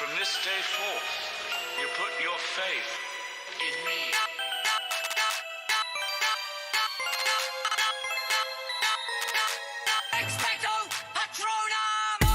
From this day forth, you put your faith in me. Expecto Patronum!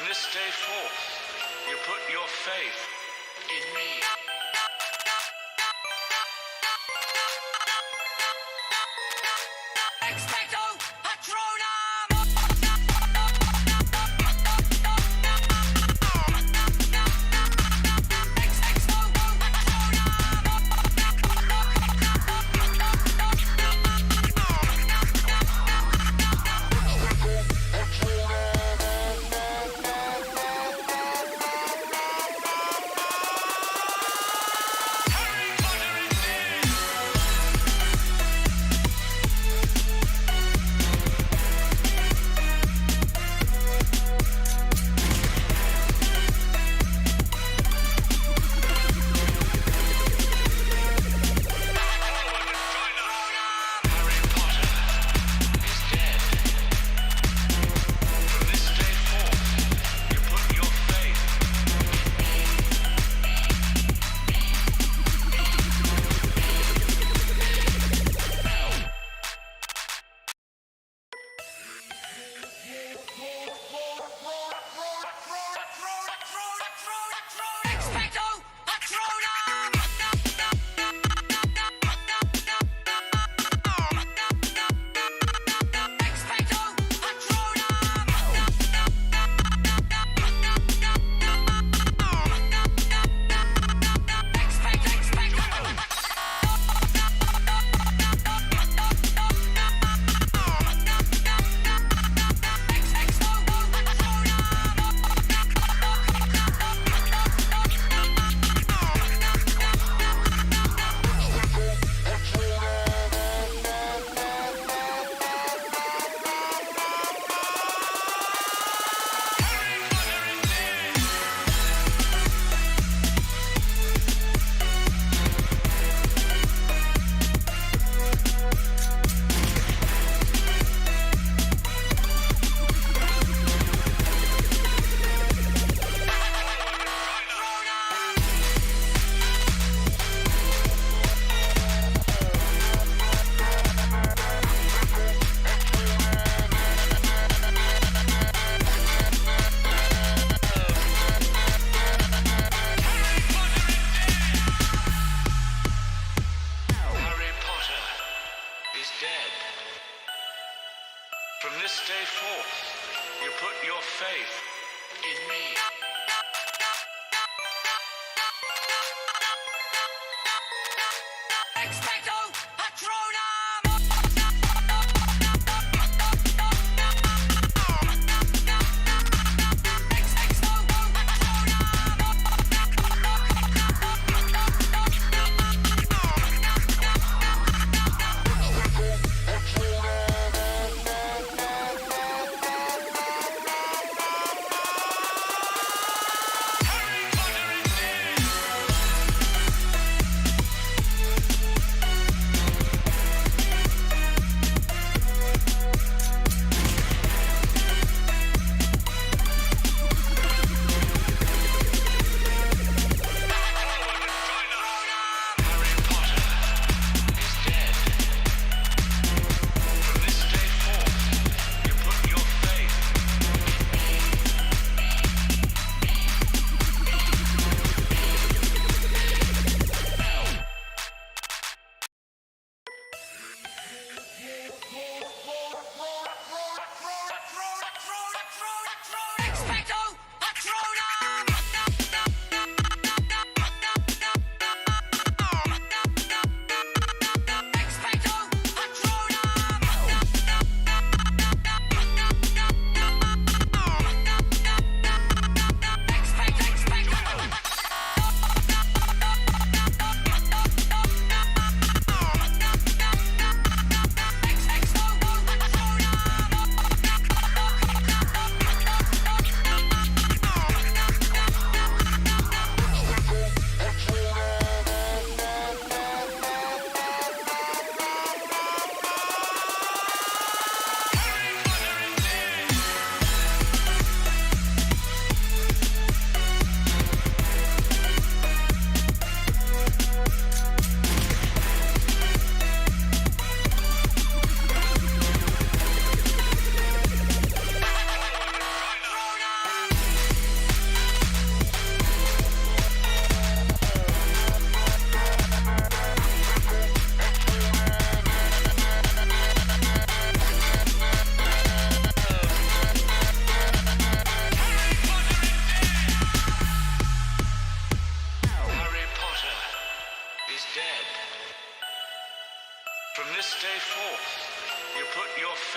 Expecto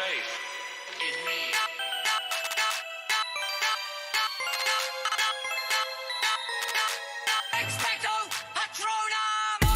faith in me. Expecto Patronum!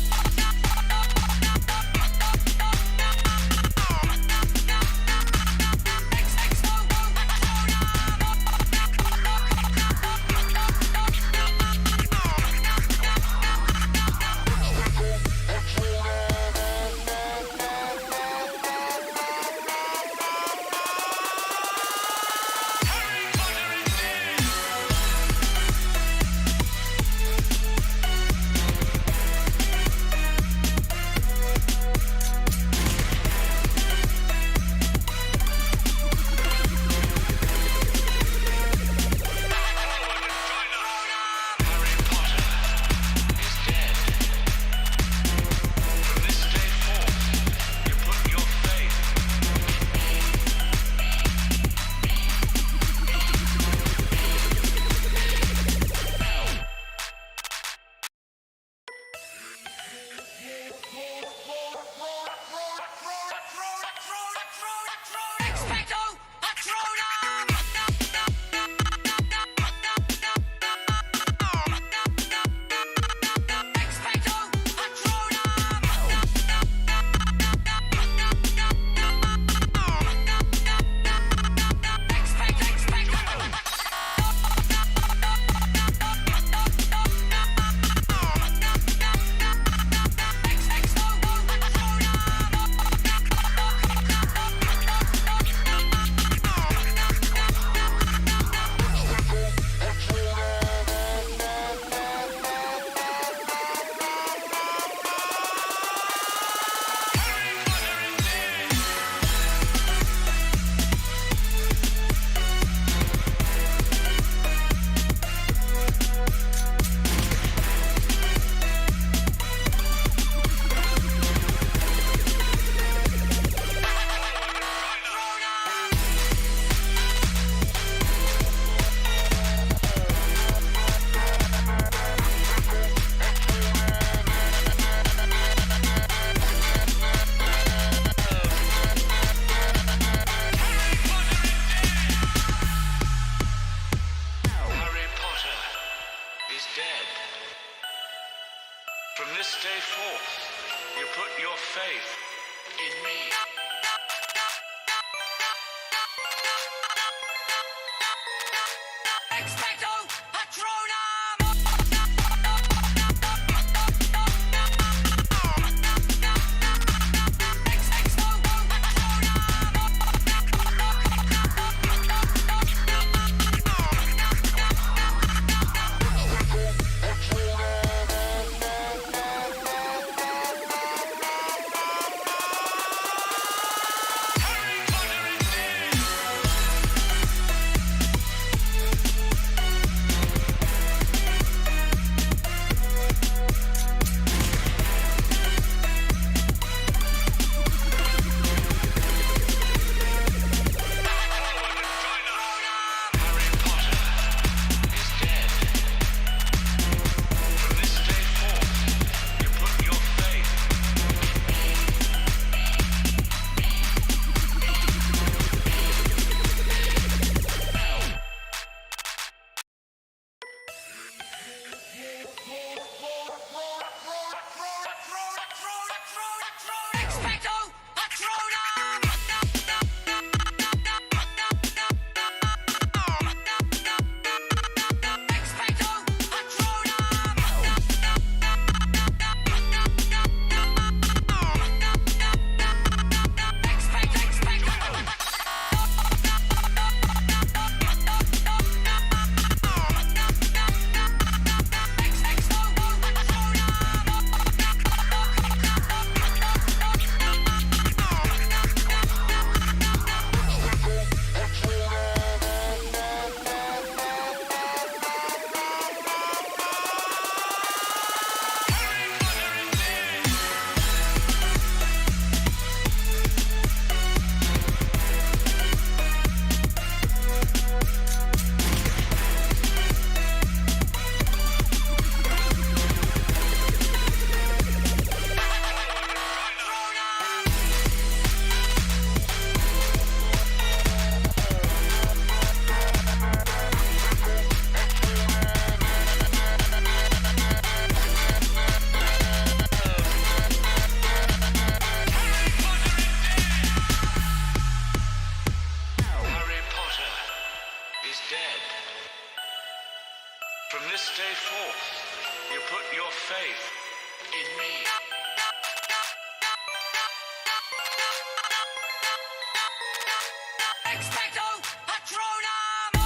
Expecto From this day forth, you put your faith in me. Expecto Patronum!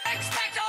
Expecto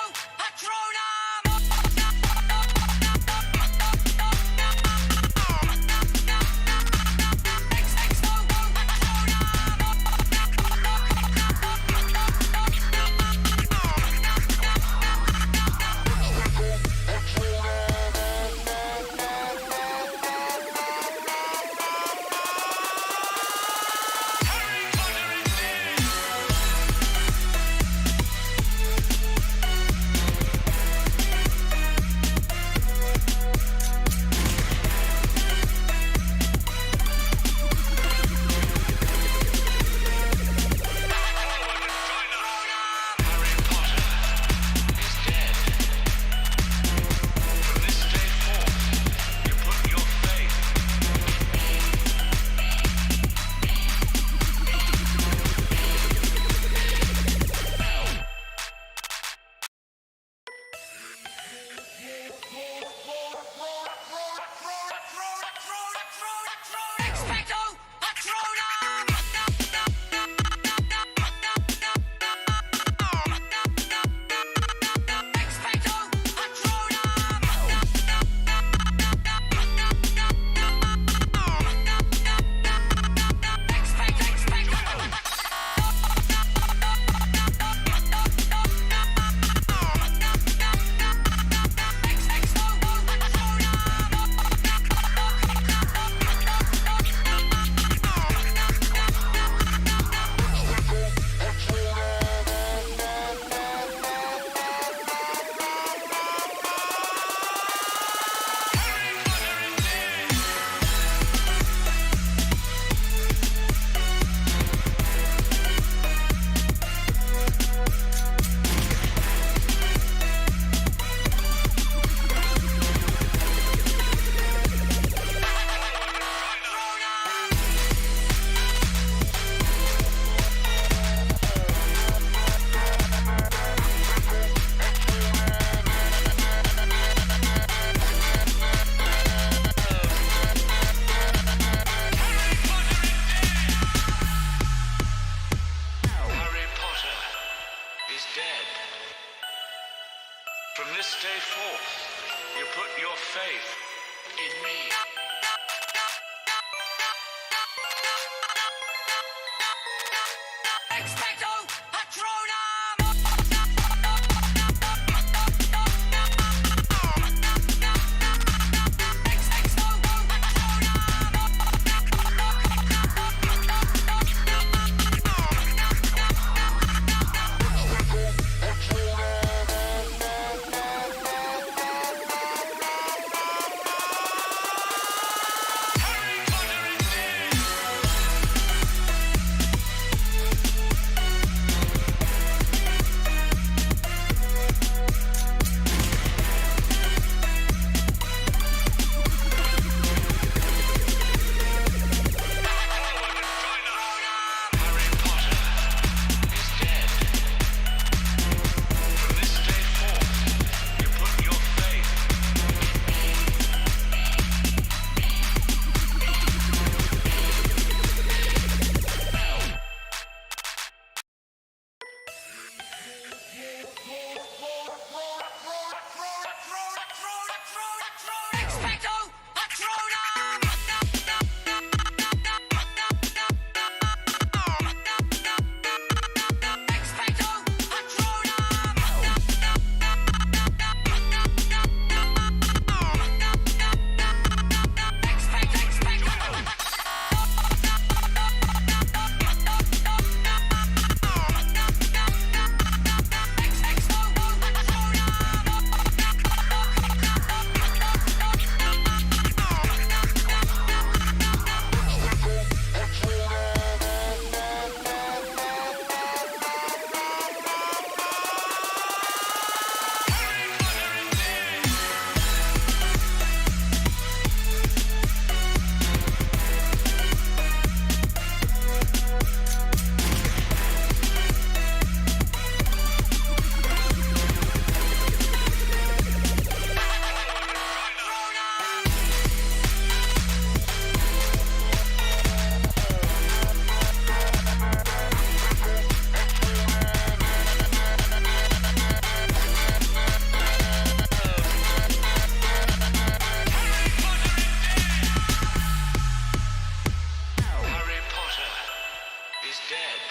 dead.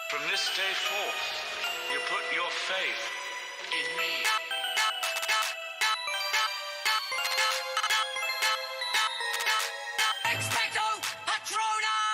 From this day forth, you put your faith in me. Expecto Patronum!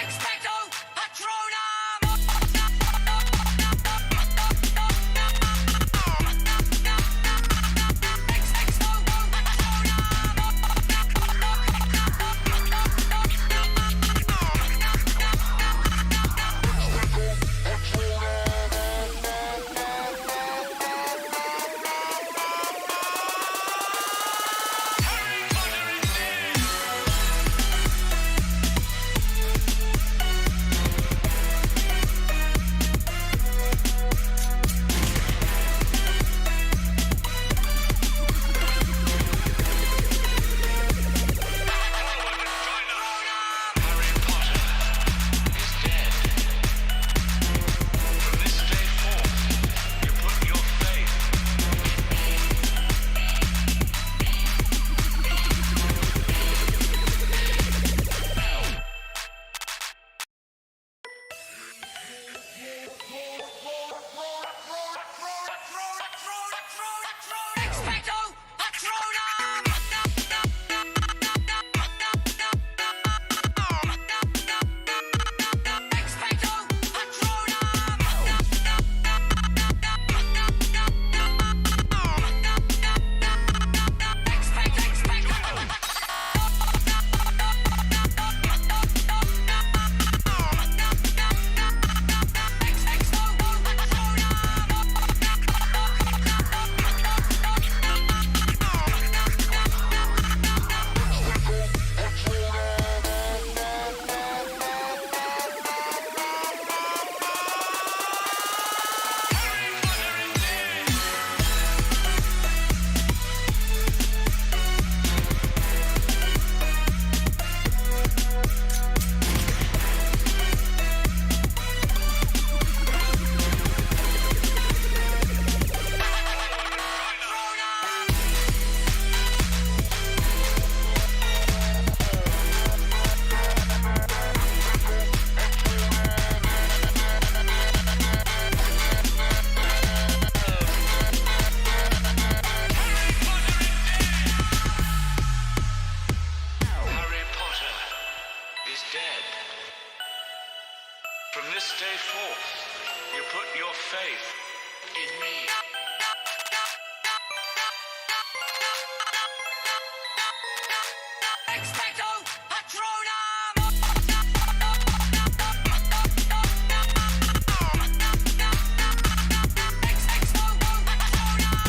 Expecto faith in me. Expecto Patronum! Expecto Patronum!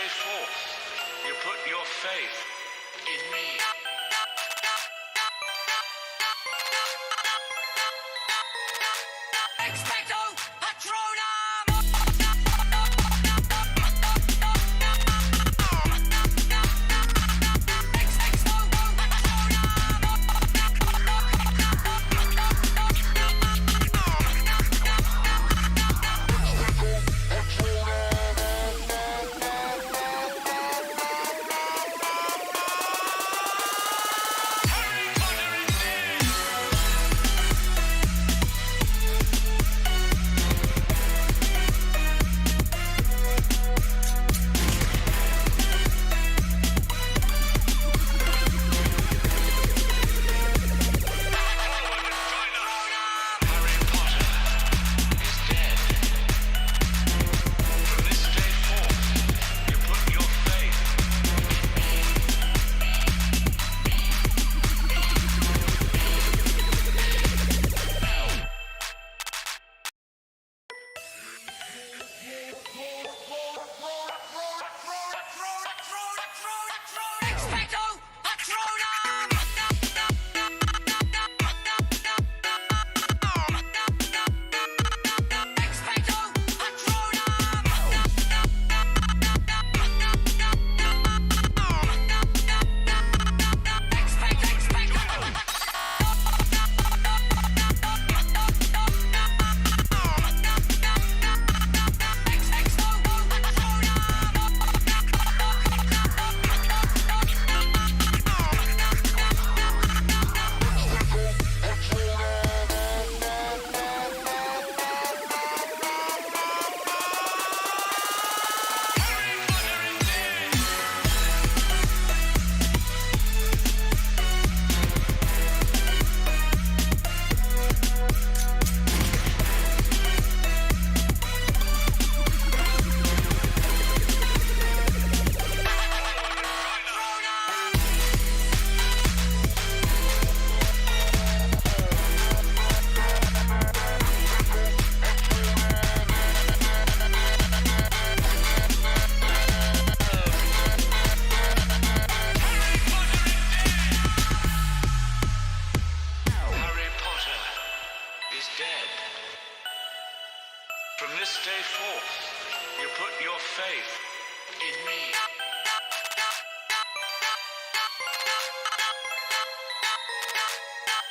day 4, you put your faith in me. Expecto Patronum!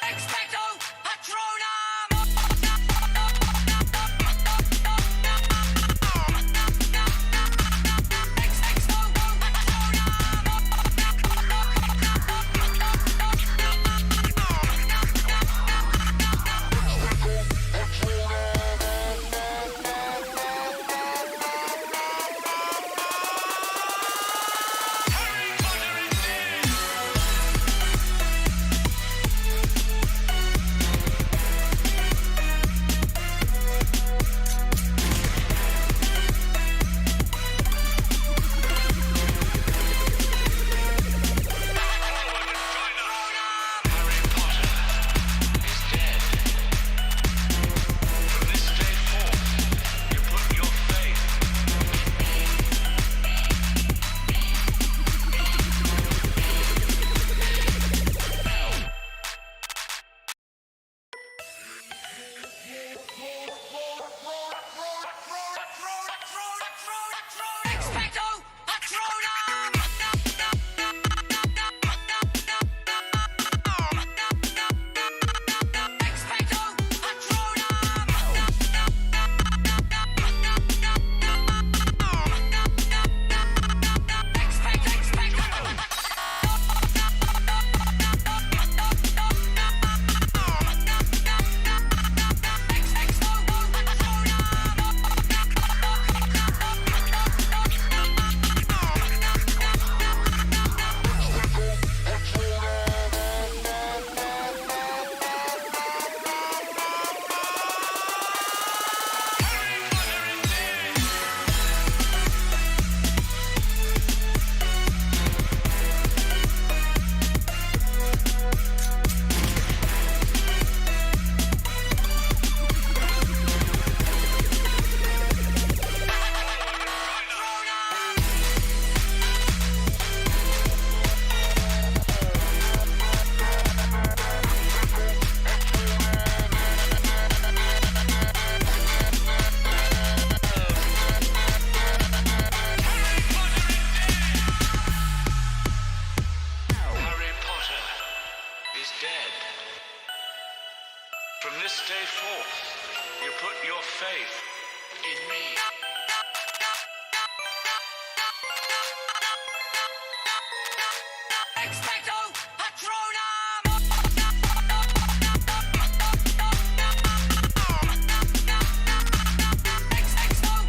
Expecto You put your faith in me. Expecto Patronum! Expecto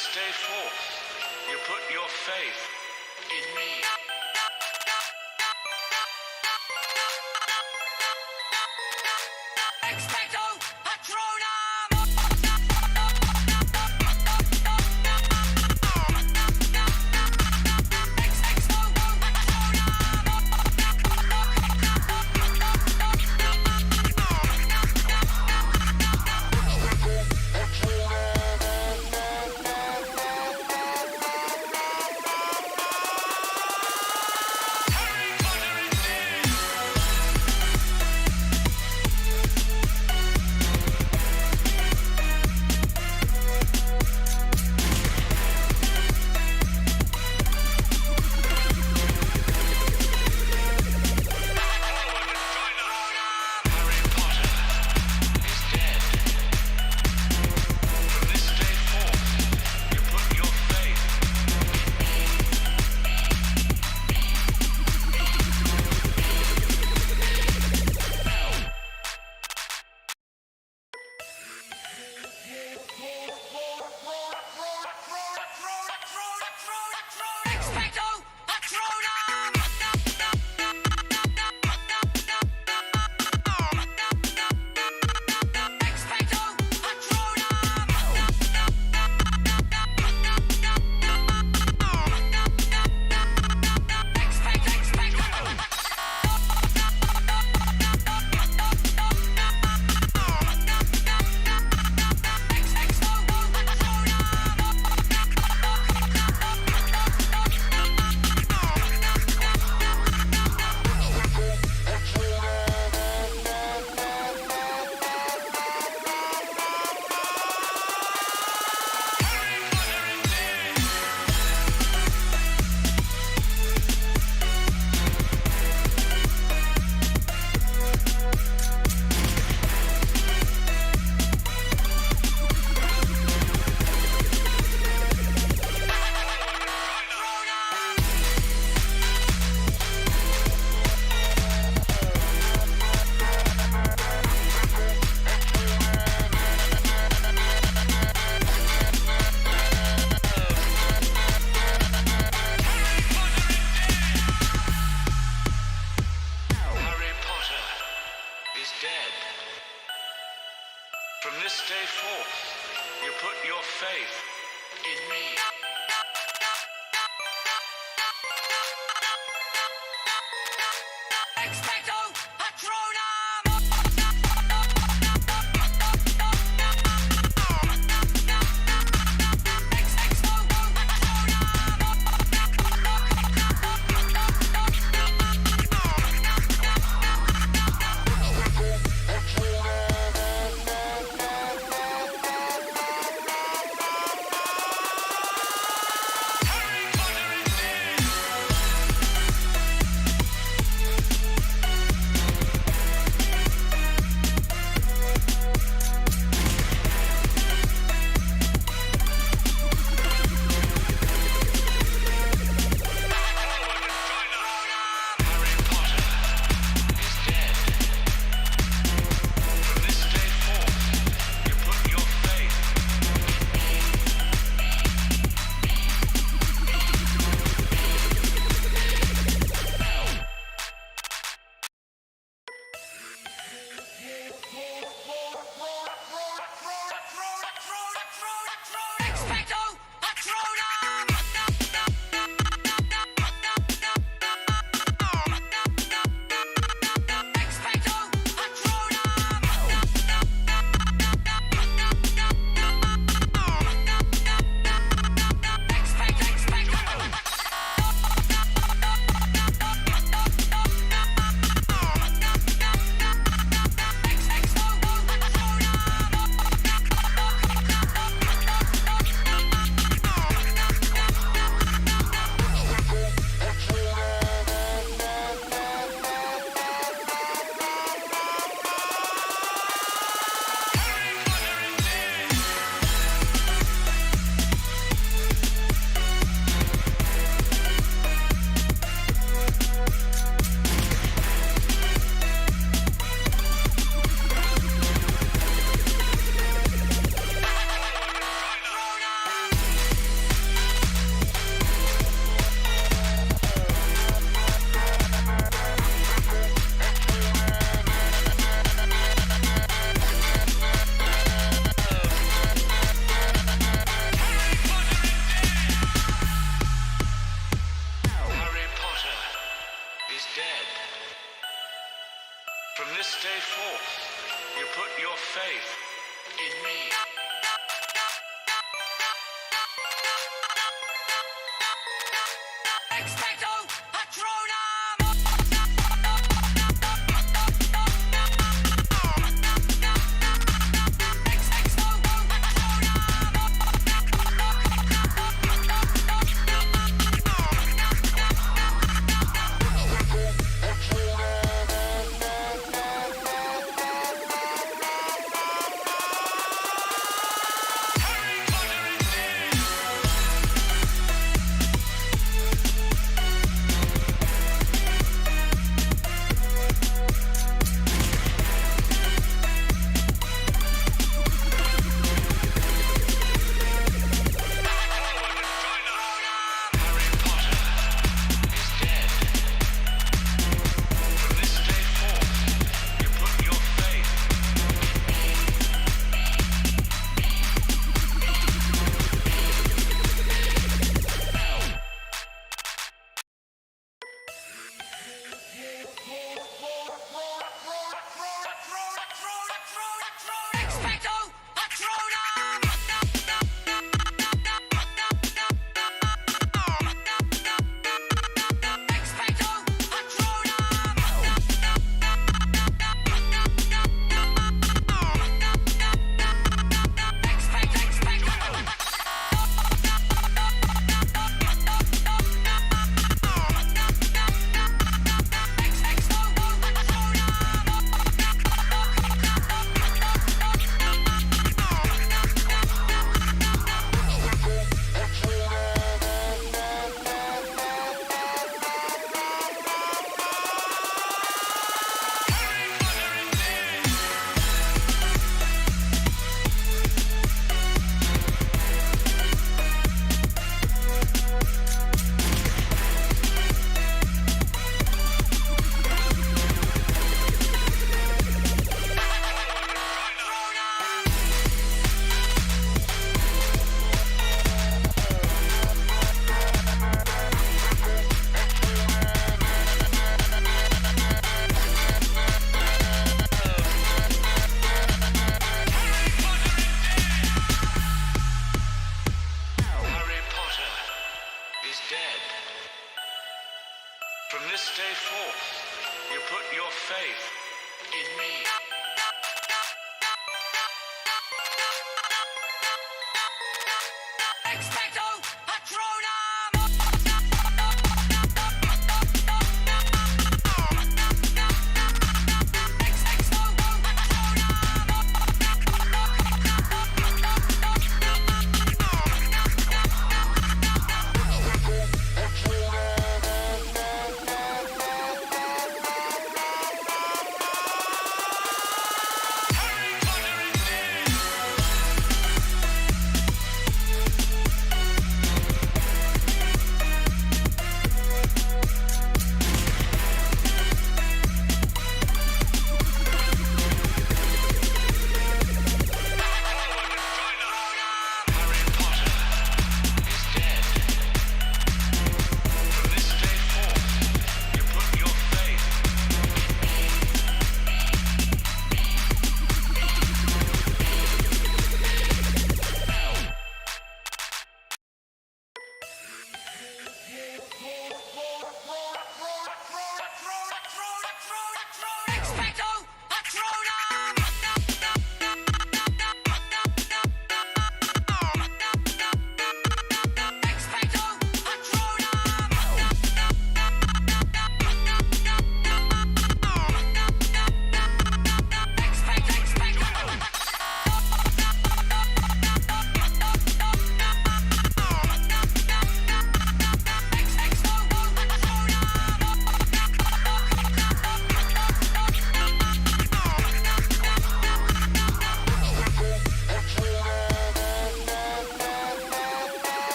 this day forth, you put your faith in me. Expecto Patronum! Expecto in me. Expecto Patronum! Expecto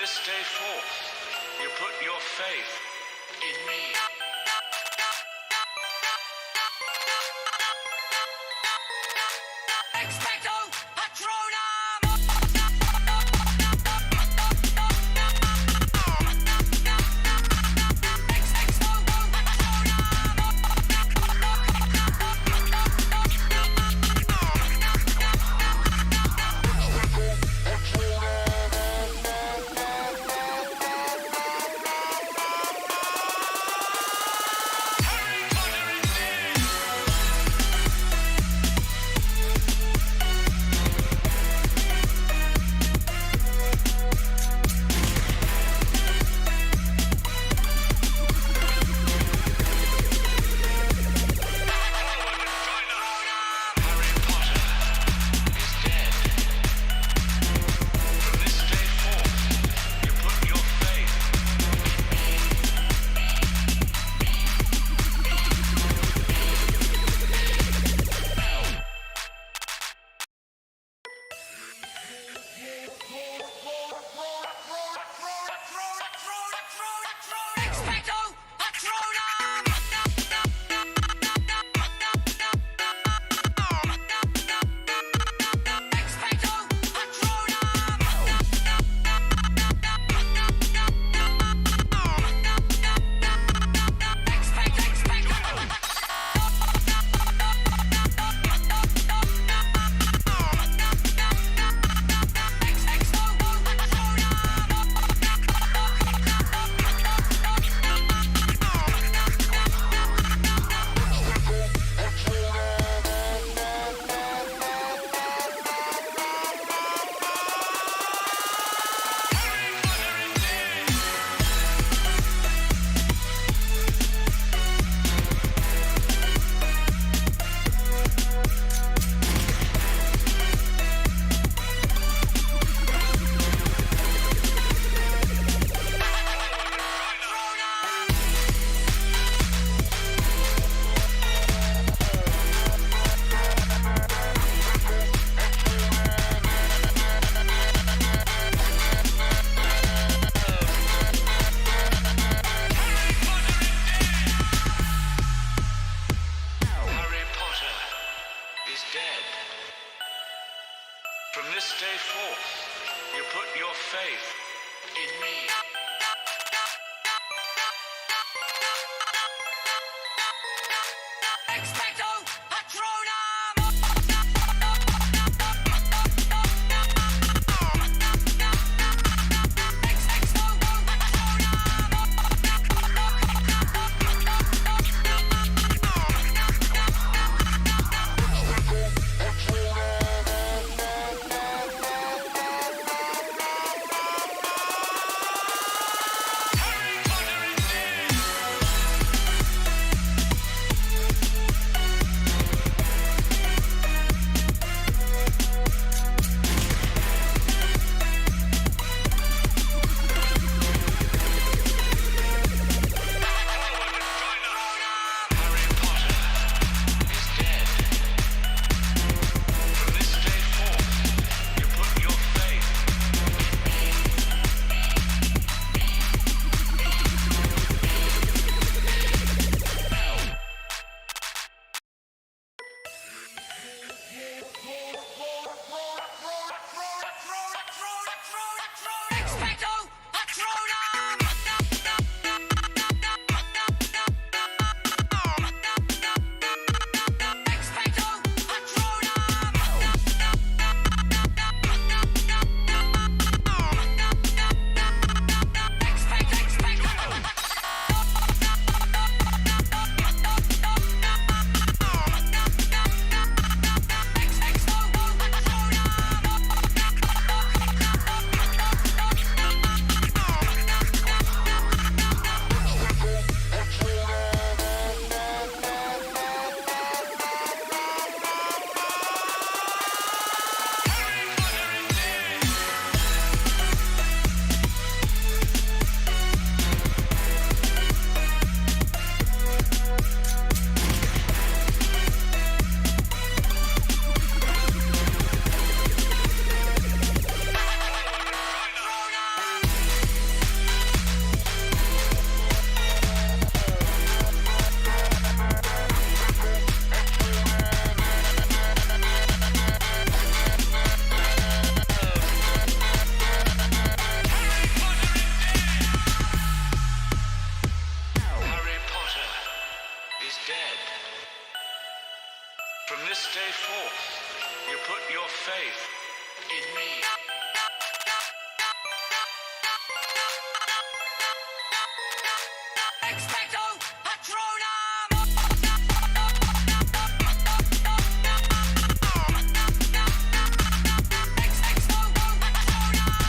this day forth, you put your faith in me. Expecto Patronum! Expecto From this day forth, you put your faith in me. Expecto Patronum! Expecto Patronum! faith in me. Expecto Patronum! Expecto Patronum!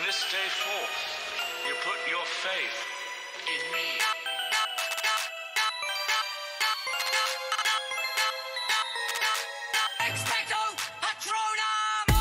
this day forth, you put your faith in me. Expecto Patronum!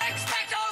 Expecto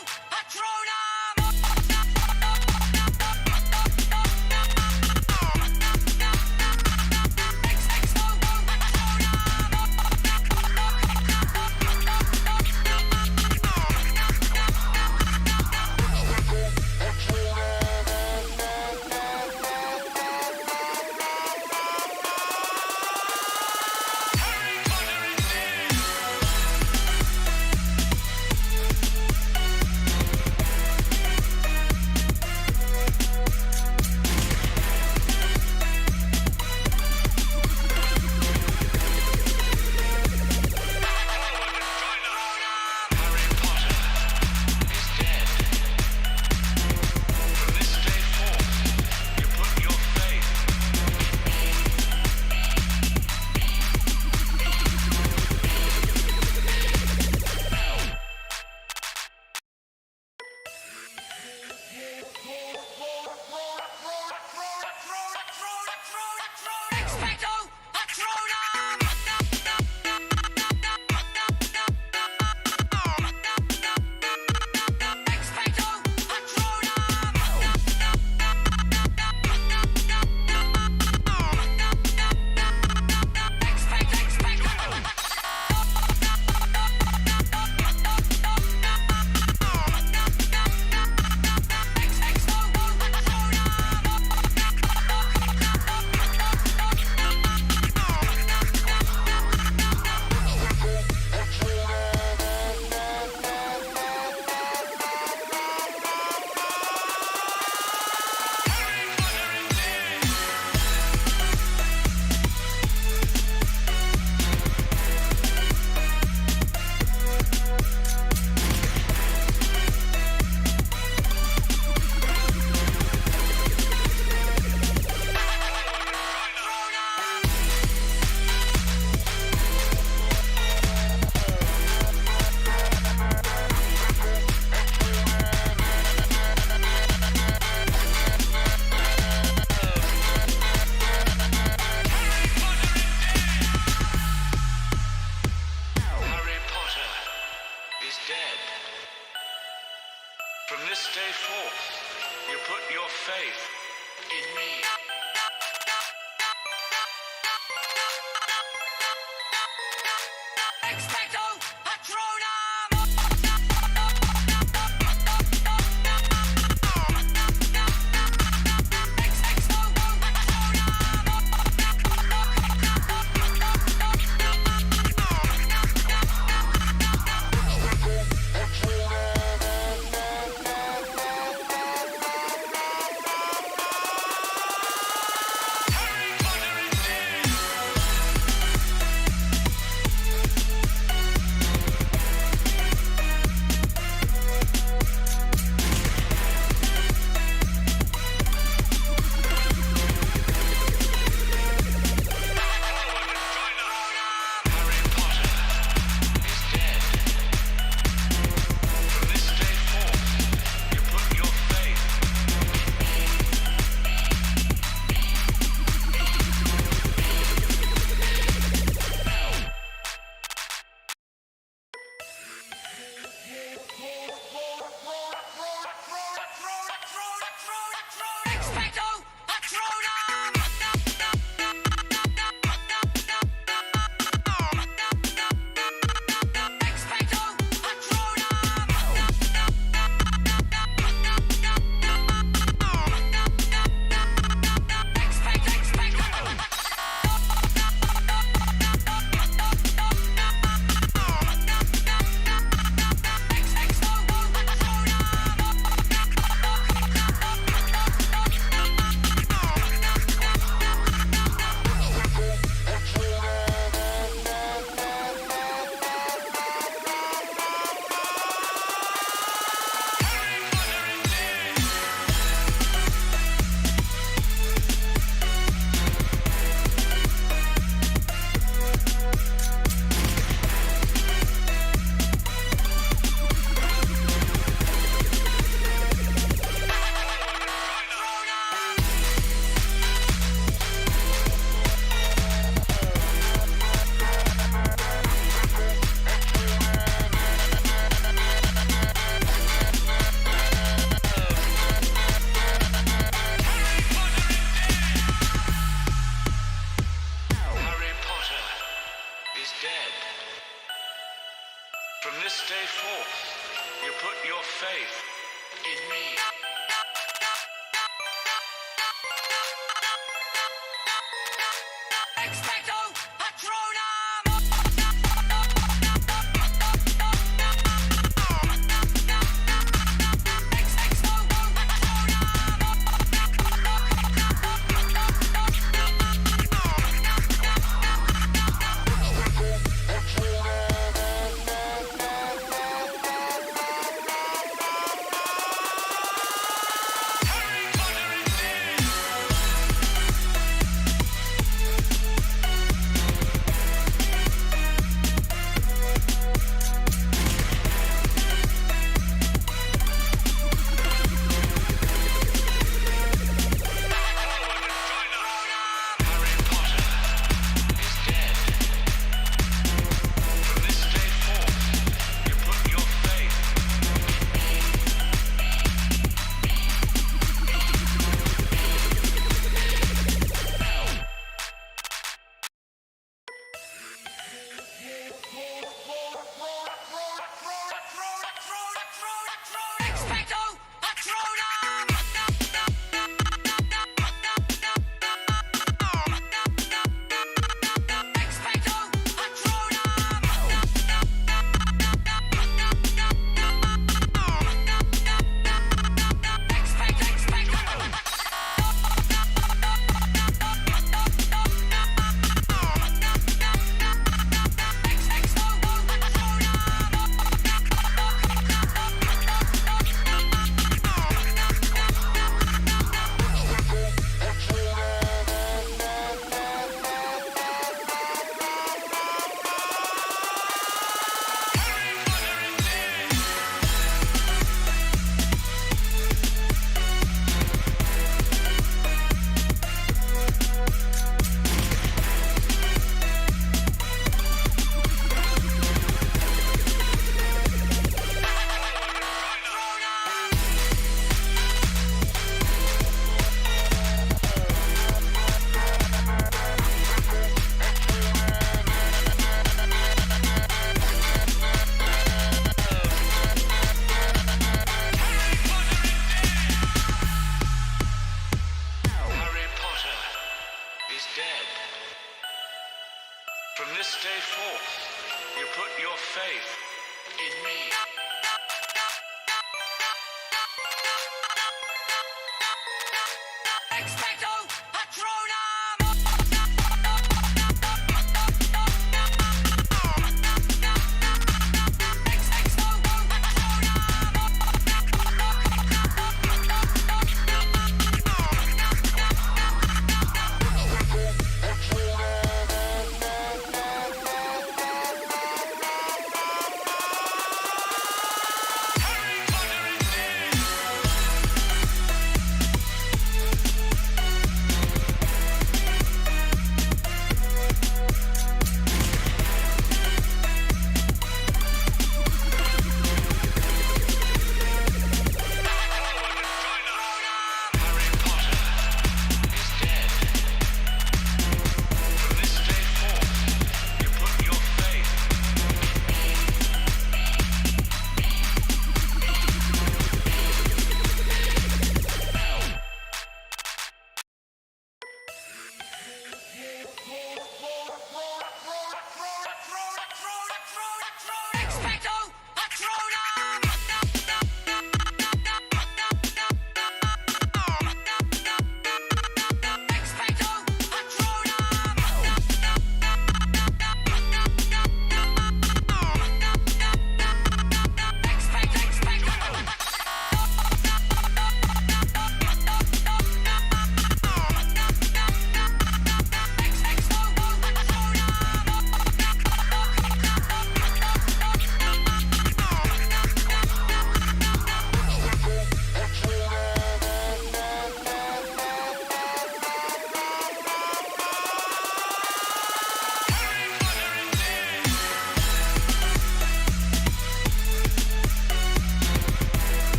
put your faith in me. Expecto Patronum! Expecto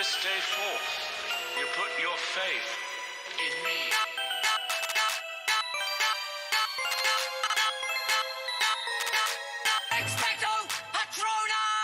this day forth, you put your faith in me. Expecto Patronum!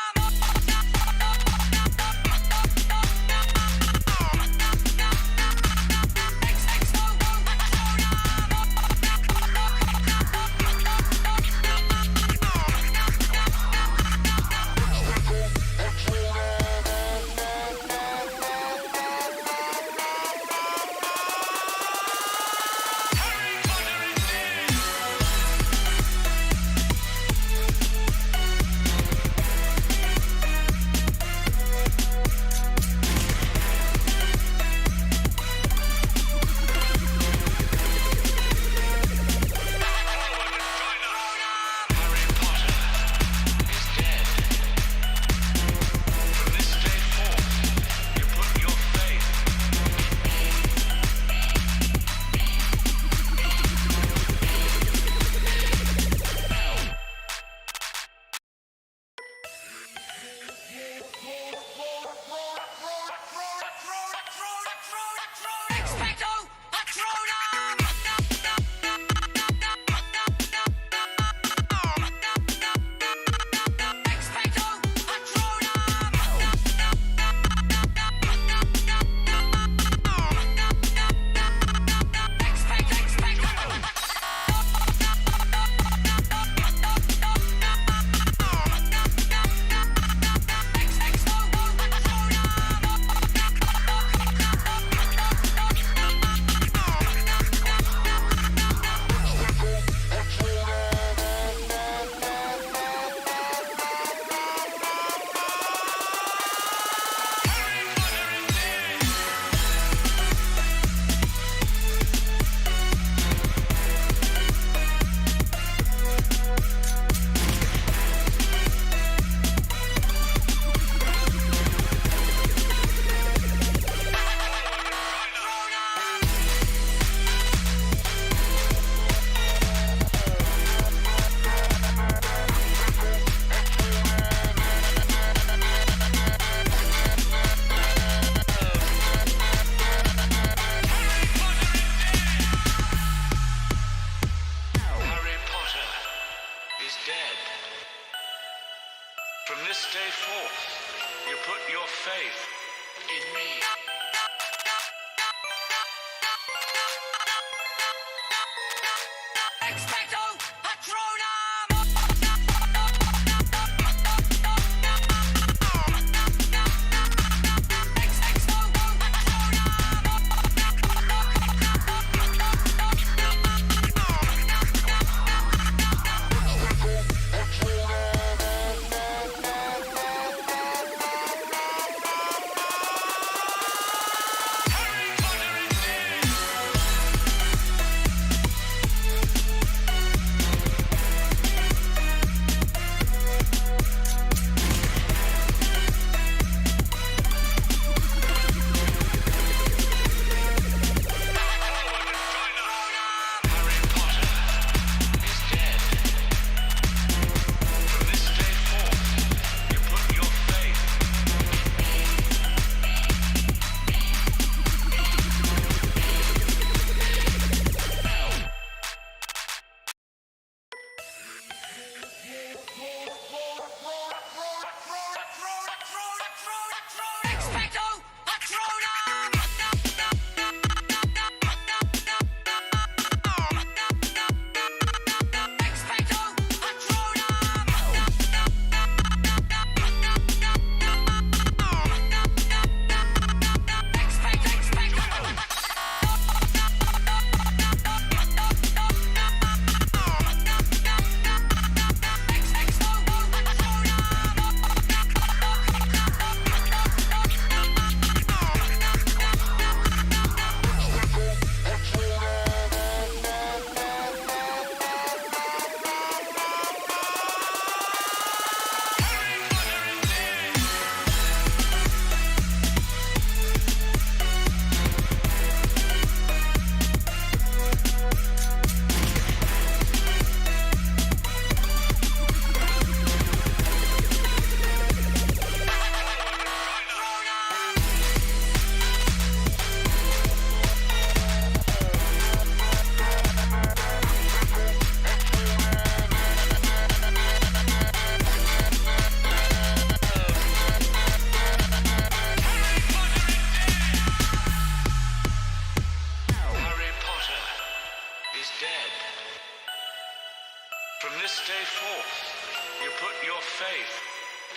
Expecto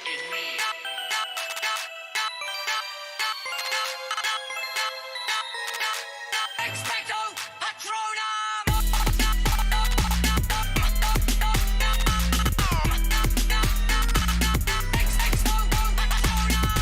in me. Expecto Patronum! Expecto Patronum!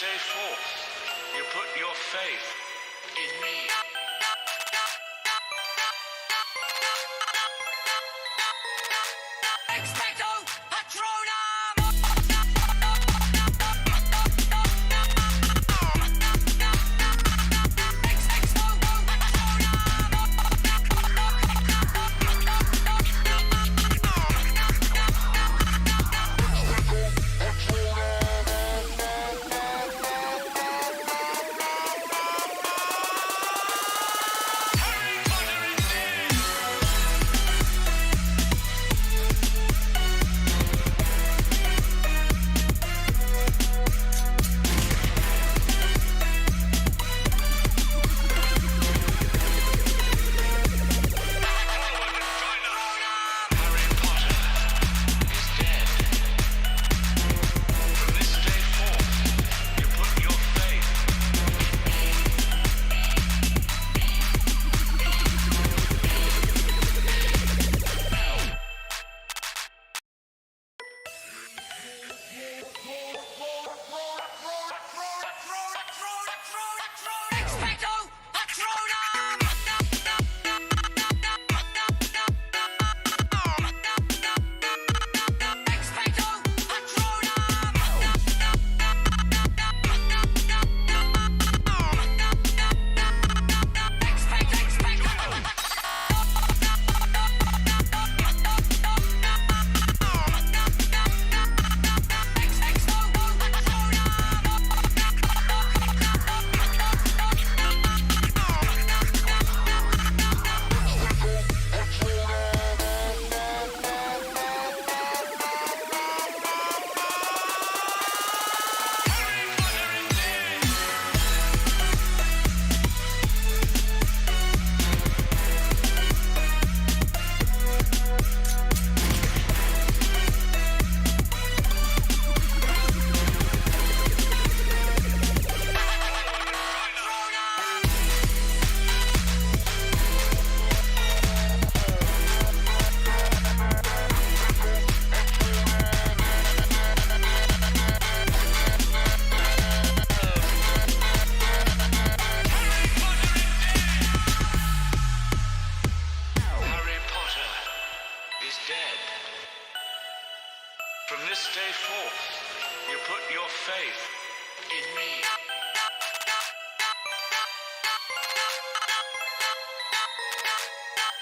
day 4, you put your faith in me. Expecto Patronum!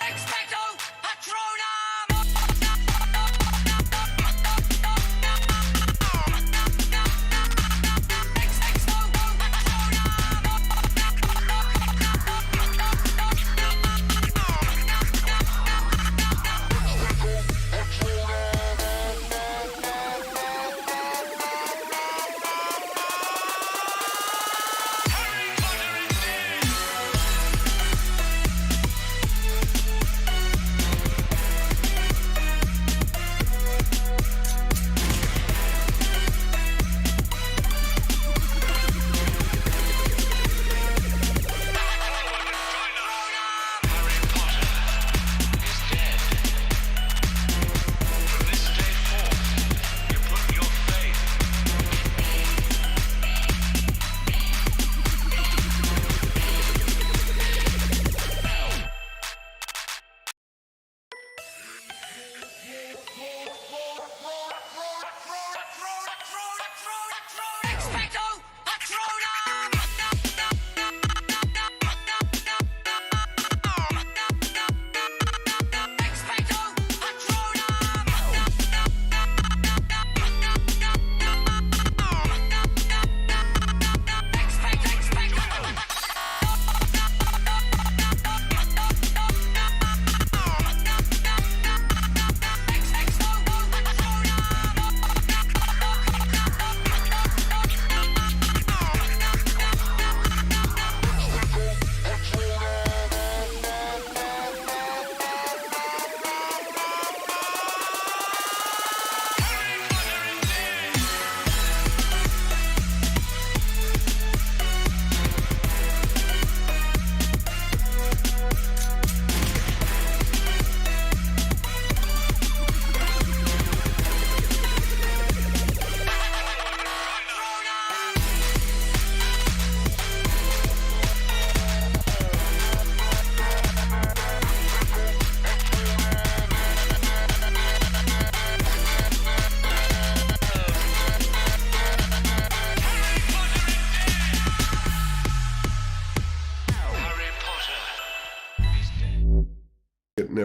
Expecto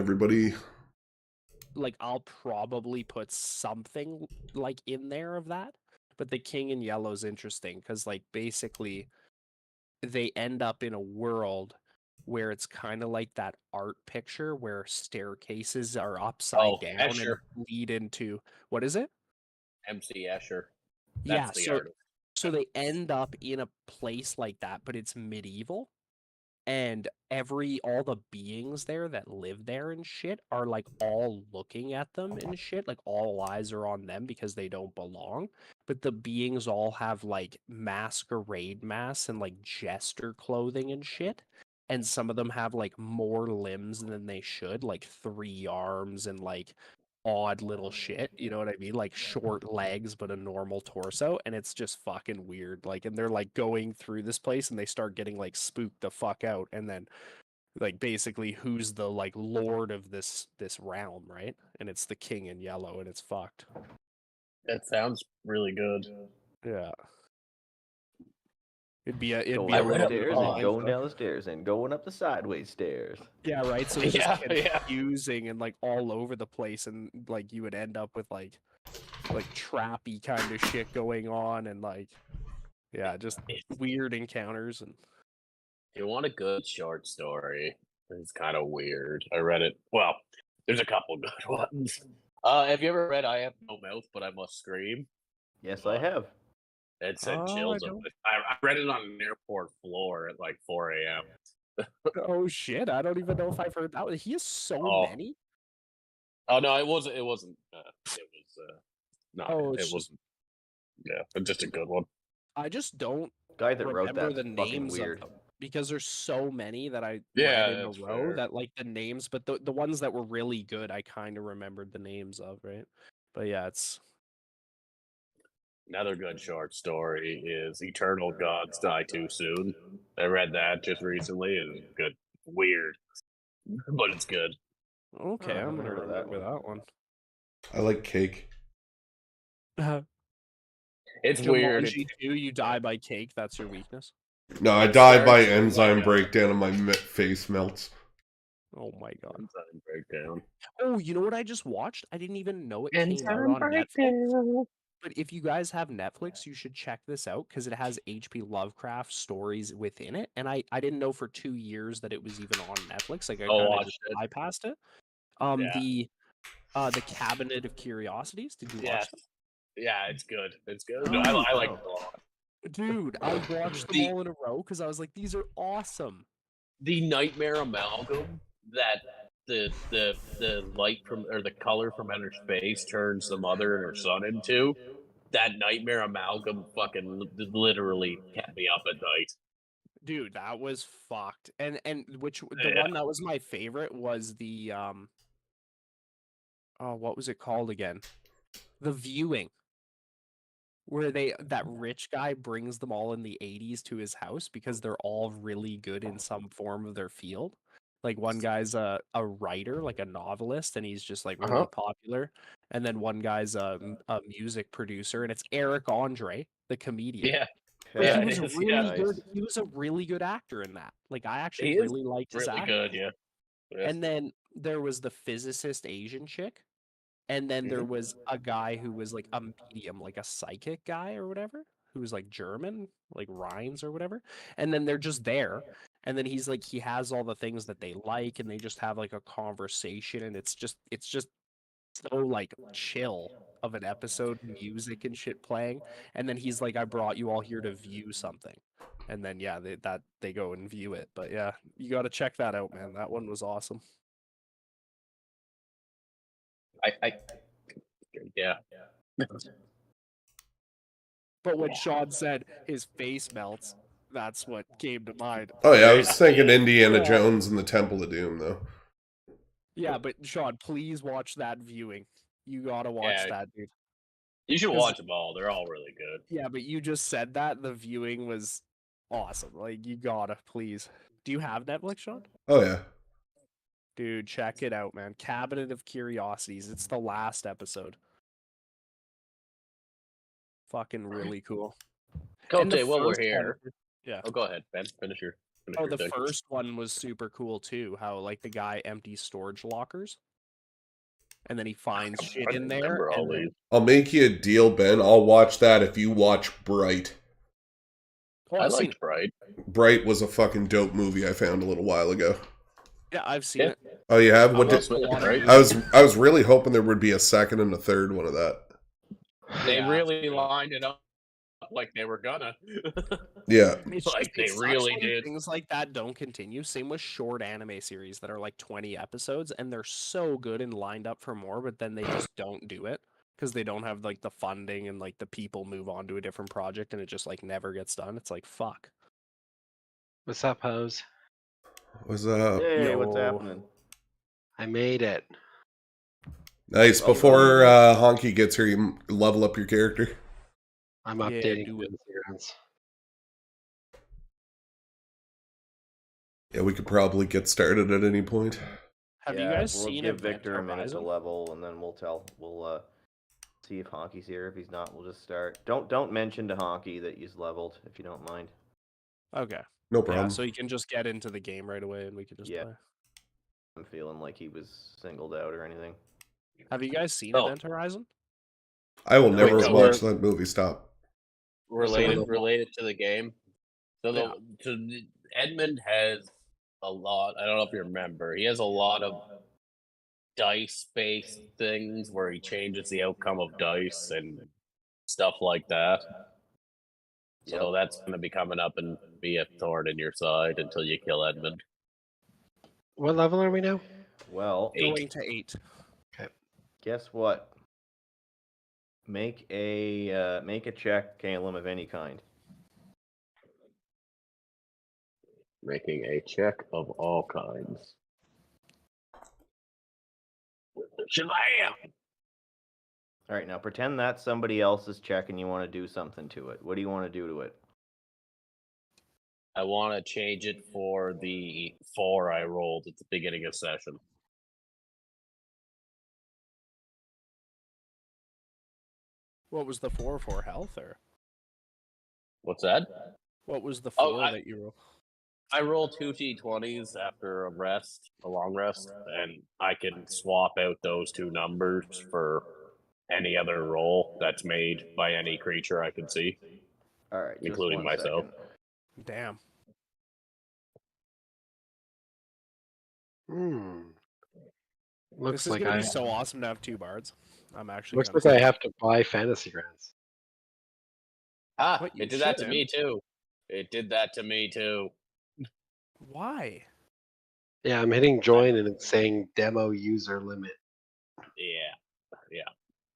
everybody. Like, I'll probably put something like in there of that. But the King in Yellow is interesting because, like, basically, they end up in a world where it's kind of like that art picture where staircases are upside down Escher. and lead into what is it? MC Escher. Yeah, That's the so artist. so they end up in a place like that, but it's medieval. And all the beings there that live there and shit are like all looking at them and shit. Like all eyes are on them because they don't belong. But the beings all have like masquerade masks and like jester clothing and shit. And some of them have like more limbs than they should, like 3 arms and like odd little shit, you know what I mean? Like short legs but a normal torso, and it's just fucking weird. Like, and they're like going through this place and they start getting like spooked the fuck out, and then like basically who's the like lord of this realm, right? And it's the King in Yellow, and it's fucked. That sounds really good. Yeah. It'd be a Going I up read the up stairs on- and going down the stairs and going up the sideways stairs. Yeah, right. So it's just Yeah. confusing and like all over the place, and like you would end up with like trappy kind of shit going on, and like yeah, just weird encounters. And If you want a good short story, it's kind of weird. I read it. Well, there's a couple good ones. Have you ever read I Have No Mouth, But I Must Scream? Yes, I have. It said Oh, chills. I don't- I read it on an airport floor at like 4 a.m. oh shit, I don't even know if I've heard that one. He has so Oh. many. Oh no, it wasn't. It wasn't. It was. No, Oh, it it's just- wasn't. Yeah, but just a good one. I just don't Guy that wrote remember that the fucking names weird. of them because there's so many that I Yeah, read in a that's row fair. that like the names, but the ones that were really good, I kind of remembered the names of, right? But yeah, it's Another good short story is Eternal Gods Die Too Soon. I read that just recently and it's good. Weird, but it's good. okay. I I'm haven't gonna heard of that remember that one. I like cake. It's weird. Jumanji 2, you die by cake. That's your weakness. No, I It die by starts enzyme like, breakdown and my face melts. Oh my god. Enzyme breakdown. Oh, you know what I just watched? I didn't even know it came out on Netflix. But if you guys have Netflix, you should check this out because it has H.P. Lovecraft stories within it. And I didn't know for 2 years that it was even on Netflix. Like I Oh, kind of watch just it. bypassed it. Yeah. The Cabinet of Curiosities. Did you watch Yes. them? Yeah, it's good. It's good. Oh, No, I like wow. it a lot. Dude, I watched them all in a row because I was like, these are awesome. The nightmare amalgam that the light from or the color from outer space turns the mother and her son into. That nightmare amalgam fucking literally kept me up at night. Dude, that was fucked. And the Yeah. one that was my favorite was the oh, what was it called again? The Viewing. Where that rich guy brings them all in the 80s to his house because they're all really good in some form of their field. Like one guy's a writer, like a novelist, and he's just like really popular. And then one guy's a music producer, and it's Eric Andre, the comedian. Yeah. But Yeah, he it was is, really yeah. good. He was a really good actor in that. Like I actually He is really liked his really acting. good, yeah. Yes. And then there was the physicist Asian chick. And then there was a guy who was like a medium, like a psychic guy or whatever, who was like German, like Rhines or whatever. And then they're just there. And then he's like, he has all the things that they like, and they just have like a conversation. And it's just so like chill of an episode, music and shit playing. And then he's like, I brought you all here to view something. And then, yeah, they go and view it. But yeah, you got to check that out, man. That one was awesome. Yeah. But when Sean said his face melts, that's what came to mind. Oh yeah, I was thinking Indiana Yeah. Jones and the Temple of Doom though. Yeah, but Sean, please watch that Viewing. You gotta watch Yeah. that, dude. You should 'Cause- watch them all. They're all really good. Yeah, but you just said that the Viewing was awesome. Like you gotta, please. Do you have Netflix, Sean? Oh yeah. Dude, check it out, man. Cabinet of Curiosities. It's the last episode. Fucking really cool. And the Okay, while we're first here. episode- yeah. Oh, go ahead, Ben. Finish your Oh, the first one was super cool too. How like the guy empties storage lockers, and then he finds shit I in there. remember all And then, these. I'll make you a deal, Ben. I'll watch that if you watch Bright. oh, I I've seen liked it. Bright. Bright was a fucking dope movie I found a little while ago. Yeah, I've seen Yeah. it. Oh, you have? I What love did Bright. I was really hoping there would be a second and a third one of that. They Yeah. really lined it up like they were gonna. Yeah. It's Like, just, they it sucks really when did. things like that don't continue. Same with short anime series that are like 20 episodes, and they're so good and lined up for more, but then they just don't do it because they don't have like the funding and like the people move on to a different project, and it just like never gets done. It's like fuck. What's up, Hose? What's up? Hey, what's Yo. happening? I made it. Nice. Well Before done. Honky gets here, you level up your character. I'm Yeah, updating do it. Instagrams. Yeah, we could probably get started at any point. Have you Yeah, guys we'll seen give Event Victor a minute to Horizon? level, and then we'll see if Honky's here. If he's not, we'll just start. Don't mention to Honky that he's leveled, if you don't mind. Okay. No Yeah, problem. so you can just get into the game right away, and we can just Yeah. play. I'm feeling like he was singled out or anything. Have you guys seen Oh. Event Horizon? I will Wait, never so watch that movie. Stop. Related to the game. So Yeah. Edmund has a lot. I don't know if you remember. He has a lot of dice-based things where he changes the outcome of dice and stuff like that. So that's going to be coming up and be a thorn in your side until you kill Edmund. What level are we now? Well, Going to 8. guess what? Make a check, Calum, of any kind. Making a check of all kinds. Shabam! All right, now pretend that's somebody else's check and you want to do something to it. What do you want to do to it? I want to change it for the 4 I rolled at the beginning of session. What was the 4 for health, or What's that? what was the Oh, 4 that you rolled? I roll 2 d20s after a long rest, and I can swap out those 2 numbers for any other roll that's made by any creature I can see, All right, just including one myself. second. Damn. Looks This is like gonna I be so awesome to have 2 bards. I'm actually looks kinda like I stoked. have to buy fantasy grants. Ah, What, you it did that to shouldn't. me too. It did that to me too. Why? Yeah, I'm hitting join and it's saying demo user limit. Yeah.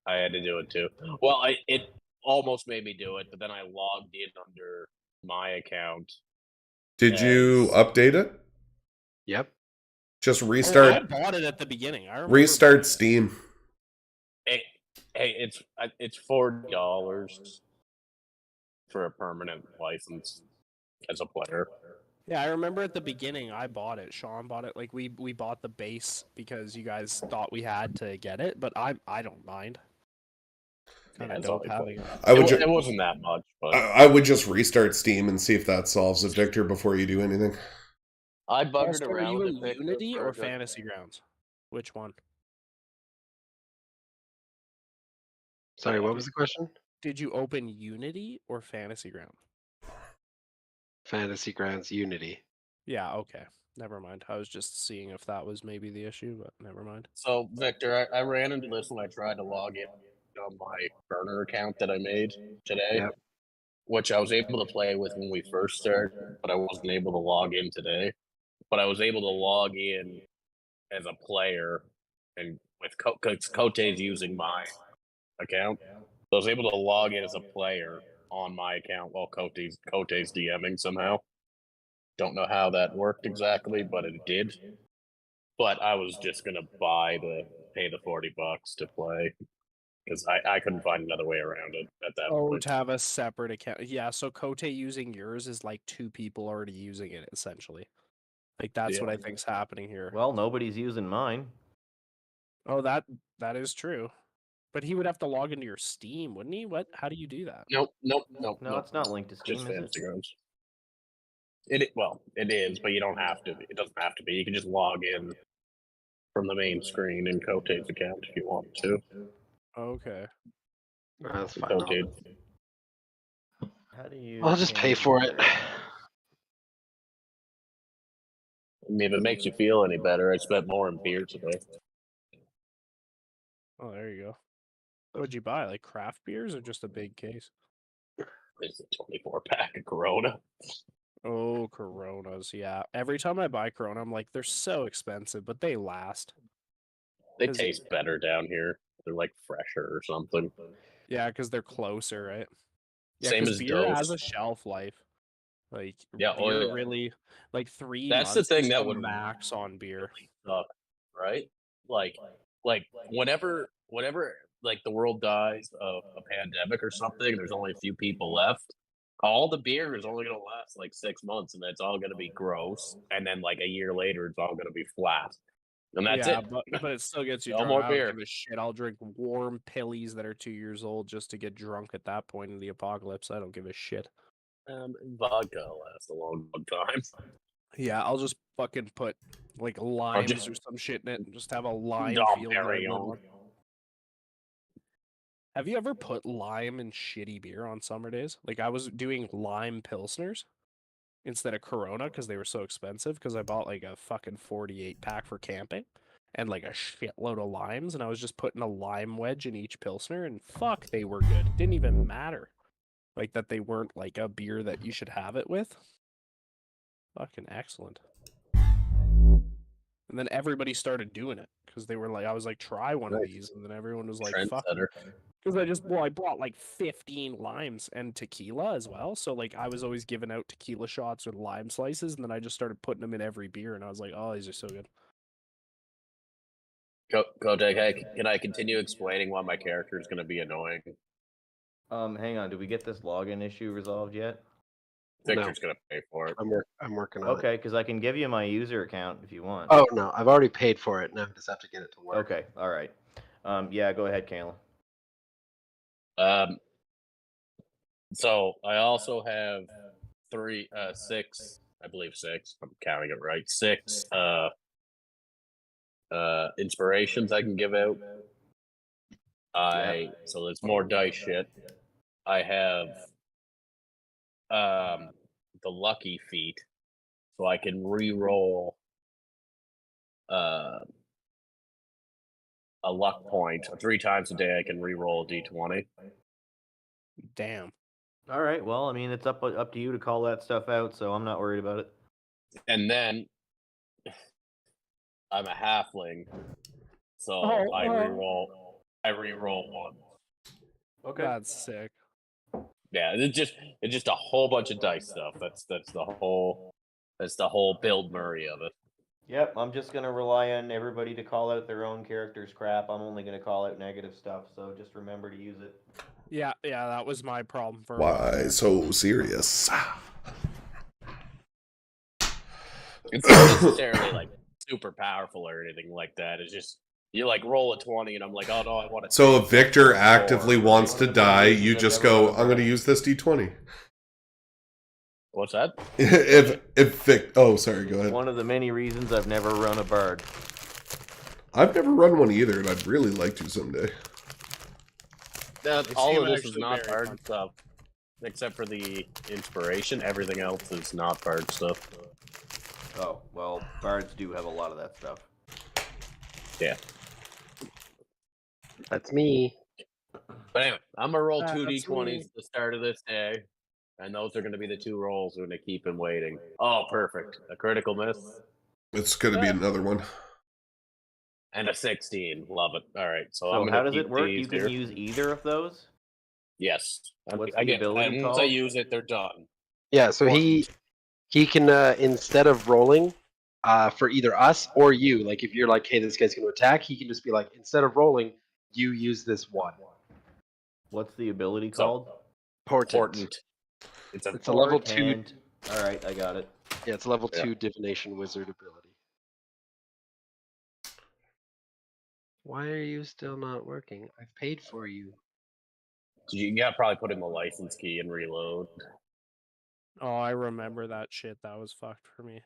I had to do it too. Well, it almost made me do it, but then I logged in under my account. Did you As- update it? Yep. Just Oh, I restart. bought it at the beginning. I remember Restart buying it. Steam. Hey, it's $40 for a permanent license as a player. Yeah, I remember at the beginning I bought it. Sean bought it. Like we bought the base because you guys thought we had to get it, but I don't mind. Kind of it's dope only having it. I would. it wasn't that much, but I would just restart Steam and see if that solves it, Victor, before you do anything. I buggered Also, are around you with in it, Victor, Unity for a or good- Fantasy Grounds? Which one? Sorry, what was the question? Did you open Unity or Fantasy Grounds? Fantasy Grounds Unity. Yeah, okay. Never mind. I was just seeing if that was maybe the issue, but never mind. So, Victor, I ran into this when I tried to log in on my burner account that I made today, Yep. which I was able to play with when we first started, but I wasn't able to log in today. But I was able to log in as a player, and with because Kote's using my account, so I was able to log in as a player on my account while Kote's DMing somehow. Don't know how that worked exactly, but it did. But I was just gonna pay the $40 to play because I couldn't find another way around it at that Oh, point. to have a separate account. Yeah, so Kote using yours is like 2 people already using it, essentially. Like, that's what I think's happening here. Well, nobody's using mine. Oh, that is true. But he would have to log into your Steam, wouldn't he? What? How do you do that? Nope. No, it's not linked to Steam, Just is it? Fantasy Grounds. It is, but you don't have to. It doesn't have to be. You can just log in from the main screen in Kote's account if you want to. Okay. That's fine. Kote. How do you? I'll just pay for it. I mean, if it makes you feel any better, I spent more in beer today. Oh, there you go. What'd you buy? Like craft beers or just a big case? It's a 24-pack of Corona. Oh, Coronas. Yeah. Every time I buy Corona, I'm like, they're so expensive, but they last. They 'Cause- taste better down here. They're like fresher or something. Yeah, because they're closer, right? Yeah, Same 'cause as beer has Dose. a shelf life. Like Yeah, oh, beer yeah. really, like 3 That's the months thing is that the would max on beer. suck, right? Like whenever like the world dies of a pandemic or something, there's only a few people left. All the beer is only gonna last like 6 months, and it's all gonna be gross. And then like a year later, it's all gonna be flat, and that's Yeah, it. but it still gets you No drunk. more I beer. don't give a shit. I'll drink warm pillies that are 2 years old just to get drunk at that point in the apocalypse. I don't give a shit. Vodka lasts a long time. Yeah, I'll just fucking put like limes just- or some shit in it and just have a lime Dom field. that I live Perignon. on. Have you ever put lime in shitty beer on summer days? Like I was doing lime pilsners instead of Corona because they were so expensive because I bought like a fucking 48 pack for camping and like a shitload of limes and I was just putting a lime wedge in each pilsner and fuck, they were good. It didn't even matter. Like that they weren't like a beer that you should have it with. Fucking excellent. And then everybody started doing it because they were like, I was like, try one of Nice. these, and then everyone was like, fuck. Trendsetter. Because I bought like 15 limes and tequila as well. So like I was always giving out tequila shots with lime slices, and then I just started putting them in every beer, and I was like, oh, these are so good. Kotek, hey, can I continue explaining why my character is gonna be annoying? Hang on. Did we get this login issue resolved yet? Victor's gonna pay for it. I'm working on it. Okay, because I can give you my user account if you want. Oh no, I've already paid for it. Now I just have to get it to work. Okay. All right. Yeah. Go ahead, Kayla. So I also have six, I believe 6. I'm counting it right. 6 inspirations I can give out. So there's more dice shit. I have the lucky feat, so I can re-roll a luck point 3 times a day. I can re-roll a d20. Damn. All right. Well, I mean, it's up to you to call that stuff out, so I'm not worried about it. And then I'm a halfling, so Oh, I oh. re-roll 1. Okay. That's sick. Yeah, it's just a whole bunch of dice stuff. That's the whole Bill Murray of it. Yep. I'm just gonna rely on everybody to call out their own character's crap. I'm only gonna call out negative stuff, so just remember to use it. Yeah, that was my problem for a while. Why so serious? It's not necessarily like super powerful or anything like that. It's just you like roll a 20 and I'm like, oh no, I want to. So if Victor actively wants to die, you just go, I'm going to use this D20. What's that? Oh, sorry, go ahead. One of the many reasons I've never run a bard. I've never run one either, and I'd really like to someday. All of this is actually not very bard fun. stuff, except for the inspiration. Everything else is not bard stuff. Oh, well, bards do have a lot of that stuff. Yeah. That's me. But anyway, I'm gonna roll 2 That's d20s me. at the start of this day, and those are gonna be the 2 rolls we're gonna keep him waiting. Oh, perfect! A critical miss It's going to be another one. and a 16. Love it. All right, so So I'm gonna how does keep it work? these You can here. use either of those? Yes. What's I the get, ability once I called? use it, they're done. Yeah, so he can instead of rolling for either us or you, like if you're like, hey, this guy's going to attack, he can just be like, instead of rolling, you use this one. What's the ability So- called? Important. It's It's a level 2. Portent. All right, I got it. Yeah, it's a level Yeah. 2 divination wizard ability. Why are you still not working? I've paid for you. You gotta probably put in the license key and reload. Oh, I remember that shit. That was fucked for me.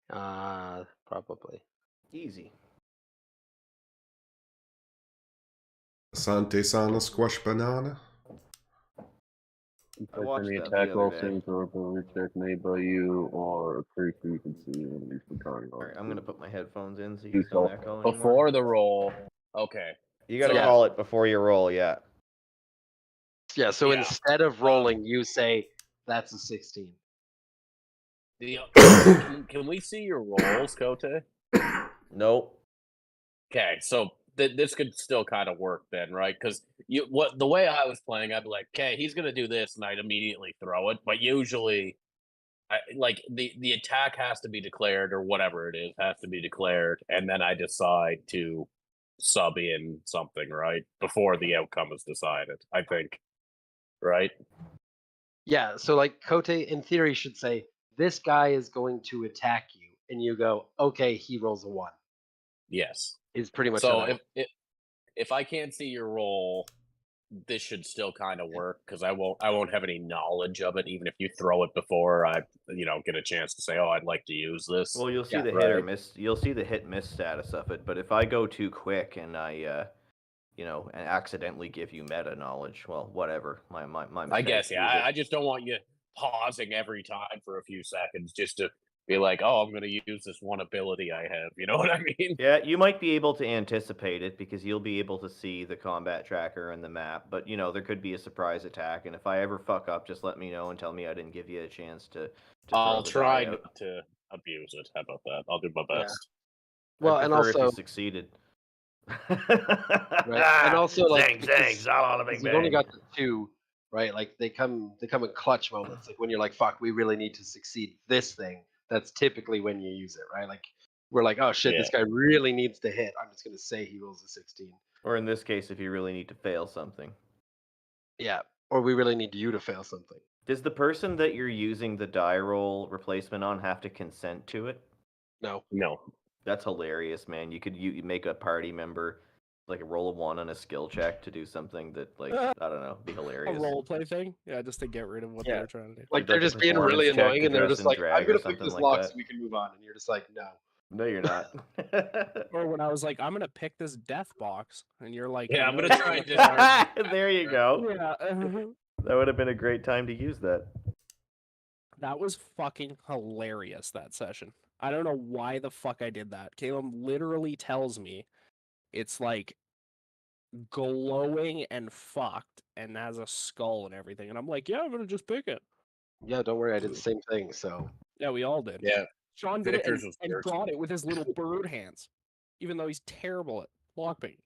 Probably. Easy. Asante sana squash banana. I watched Any that attack the roll other day. saves or ability check made by you or a creature you can see when you the target. Alright, I'm gonna put my headphones in so you You don't go echo anymore. before the roll. Okay. You gotta So- call it before you roll, yeah. Yeah. So Yeah. instead of rolling, you say that's a 16. Can we see your rolls, Kote? Nope. Okay, so this could still kind of work then, right? Because the way I was playing, I'd be like, okay, he's gonna do this, and I'd immediately throw it. But usually, like the attack has to be declared or whatever it is has to be declared, and then I decide to sub in something right before the outcome is decided. I think, right? Yeah. So like Kote, in theory, should say this guy is going to attack you, and you go, okay, he rolls a 1. Yes. Is pretty much So how that if I can't see your roll, this should still kind of work because I won't have any knowledge of it, even if you throw it before I get a chance to say, oh, I'd like to use this. Well, you'll see Yeah, the hit or right. miss. You'll see the hit miss status of it. But if I go too quick and I, and accidentally give you meta knowledge, well, whatever. My I mistake. guess, yeah. Use it. I just don't want you pausing every time for a few seconds just to be like, oh, I'm going to use this one ability I have. You know what I mean? Yeah, you might be able to anticipate it because you'll be able to see the combat tracker and the map. But there could be a surprise attack, and if I ever fuck up, just let me know and tell me I didn't give you a chance to I'll throw the try die out. not to abuse it. How about that? I'll do my Yeah. best. Well, I and prefer if you also, succeeded. right, and also like zang, because- zang, zala, bing, because you've only bang. got the 2, right? Like they come in clutch moments, like when you're like, fuck, we really need to succeed this thing. That's typically when you use it, right? Like we're like, oh shit, this guy really needs to hit. I'm just gonna say he rolls a 16. Or in this case, if you really need to fail something. Yeah, or we really need you to fail something. Does the person that you're using the die roll replacement on have to consent to it? No. No. That's hilarious, man. You could you make a party member like a roll of 1 on a skill check to do something that I don't know, be A hilarious. role play thing? Yeah, just to get rid of what Yeah. they were trying to do. Like Like they're a just being really performance check annoying, to and they're dress just in like, drag I'm gonna or pick something this like lock that. so we can move on, and you're just like, no. No, you're not. Or when I was like, I'm gonna pick this death box, and you're like, Yeah, I'm "No, gonna you're try not." and There you go. Yeah, That would have been a great time to use that. that was fucking hilarious. That session. I don't know why the fuck I did that. Caleb literally tells me it's like glowing and fucked and has a skull and everything, and I'm like, yeah, I'm gonna just pick it. Yeah, don't worry, I did the same thing. So Yeah, we all did. Yeah. Sean did it Victor's and, was and worse. brought it with his little bird hands, even though he's terrible at lockpicking.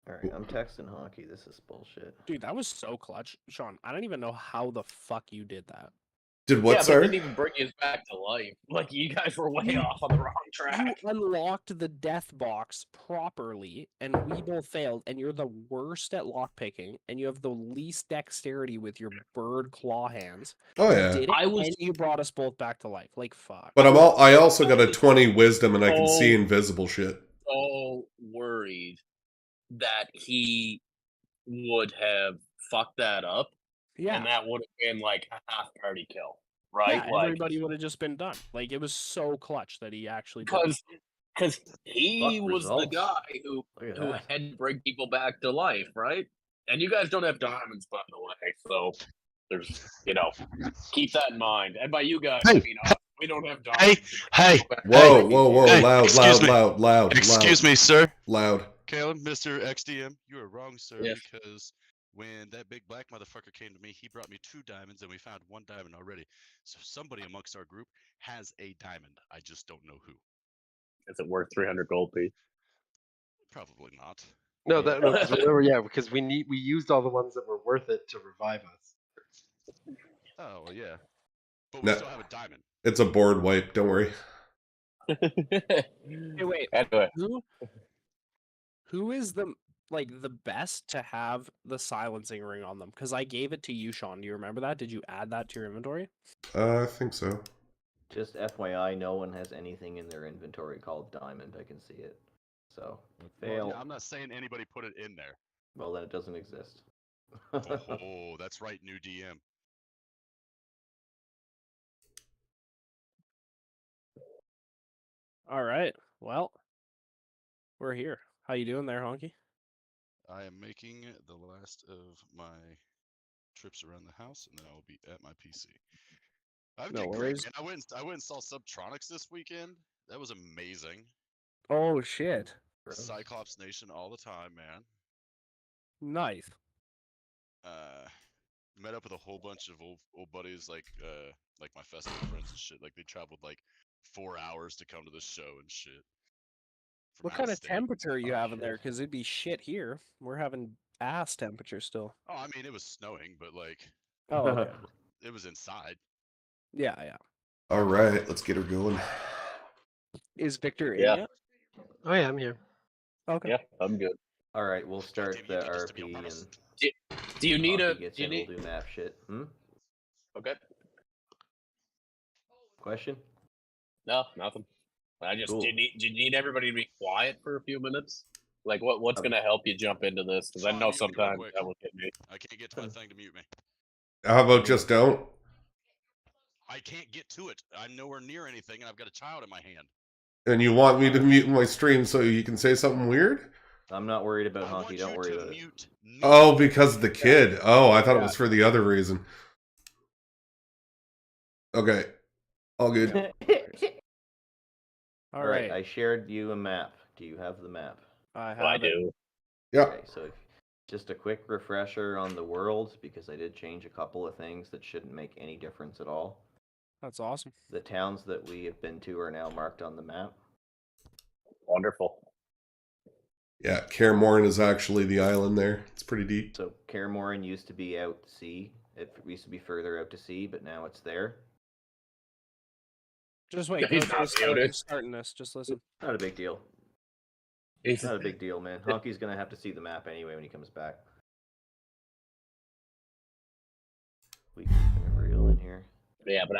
Alright, I'm texting Hockey. This is bullshit. Dude, that was so clutch. Sean, I don't even know how the fuck you did that. Did what, Yeah, but it sir? didn't even bring you back to life. Like you guys were way off on the wrong You track. unlocked the death box properly, and we both failed, and you're the worst at lockpicking, and you have the least dexterity with your bird claw hands. Oh You yeah. did it, I was- and you brought us both back to life. Like, fuck. But I also got a 20 wisdom and I can see Oh. invisible shit. So worried that he would have fucked that up, Yeah. and that would have been like a half party kill, right? Yeah, like everybody would have just been done. Like, it was so clutch that he actually did it. because he Fuck was the results. guy who Look at who that. had to bring people back to life, right? And you guys don't have diamonds, by the way, so there's keep that in mind. And by you guys, I Hey. mean us. We don't have diamonds. Hey, Whoa, whoa, whoa, Hey, loud, excuse loud, me. loud, excuse me, sir. loud. Caleb, Mr. XDM, you are wrong, sir, Yes. because when that big black motherfucker came to me, he brought me 2 diamonds, and we found 1 diamond already. So somebody amongst our group has a diamond. I just don't know who. Is it worth 300 gold piece? Probably not. no, because remember, because we used all the ones that were worth it to revive us. Oh, well, yeah. But we No. still have a diamond. It's a board wipe, don't worry. Hey, wait. Anyway, Who is the best to have the silencing ring on them? Because I gave it to you, Sean. Do you remember that? Did you add that to your inventory? I think so. Just FYI, no one has anything in their inventory called diamond. I can see it. So, fail. Well, yeah, I'm not saying anybody put it in there. Well, then it doesn't exist. Oh, that's right, new DM. All right. Well, we're here. How you doing there, Honky? I am making the last of my trips around the house, and then I will be at my PC. I'm No doing great, worries. man. I went and saw Subtronics this weekend. That was amazing. Oh shit. Cyclops Nation all the time, man. Nice. Met up with a whole bunch of old buddies, like my festival friends and shit. Like they traveled like 4 hours to come to the show and shit. From What out kind of state. temperature are you Oh, having there? shit. Because it'd be shit here. We're having ass temperature still. Oh, I mean, it was snowing, but like Oh, okay. it was inside. Yeah, yeah. All right, let's get her going. Is Victor in Yeah. yet? Oh yeah, I'm here. Okay. Yeah, I'm good. All right, we'll start Goddamn, the you did this to me on RP purpose. and Do you need Honky a? gets Do you in, need? we'll do map shit. Okay. Question? No, nothing. I just Cool. do you need everybody to be quiet for a few minutes? Like what's Okay. gonna help you jump into this? Because I Sean, know mute me real sometimes quick. that will get me. I can't get to my thing to mute me. How about just don't? I can't get to it. I'm nowhere near anything, and I've got a child in my hand. And you want me to mute my stream so you can say something weird? I'm not worried about I Honky, want don't you worry to about it. mute me. Oh, because of the kid. Oh, I thought it Yeah. was for the other reason. Okay. All good. All All right. right, I shared you a map. Do you have the map? I have I it. do. Yeah. Okay, so just a quick refresher on the world, because I did change a couple of things that shouldn't make any difference at all. That's awesome. The towns that we have been to are now marked on the map. Wonderful. Yeah, Cairmorn is actually the island there. It's pretty deep. So Cairmorn used to be out to sea. It used to be further out to sea, but now it's there. Just wait. He's Coach, not muted. we're starting this. Just listen. Not a big deal. He's Not a big deal, man. Honky's gonna have to see the map anyway when he comes back. We keeping it real in here. Yeah, but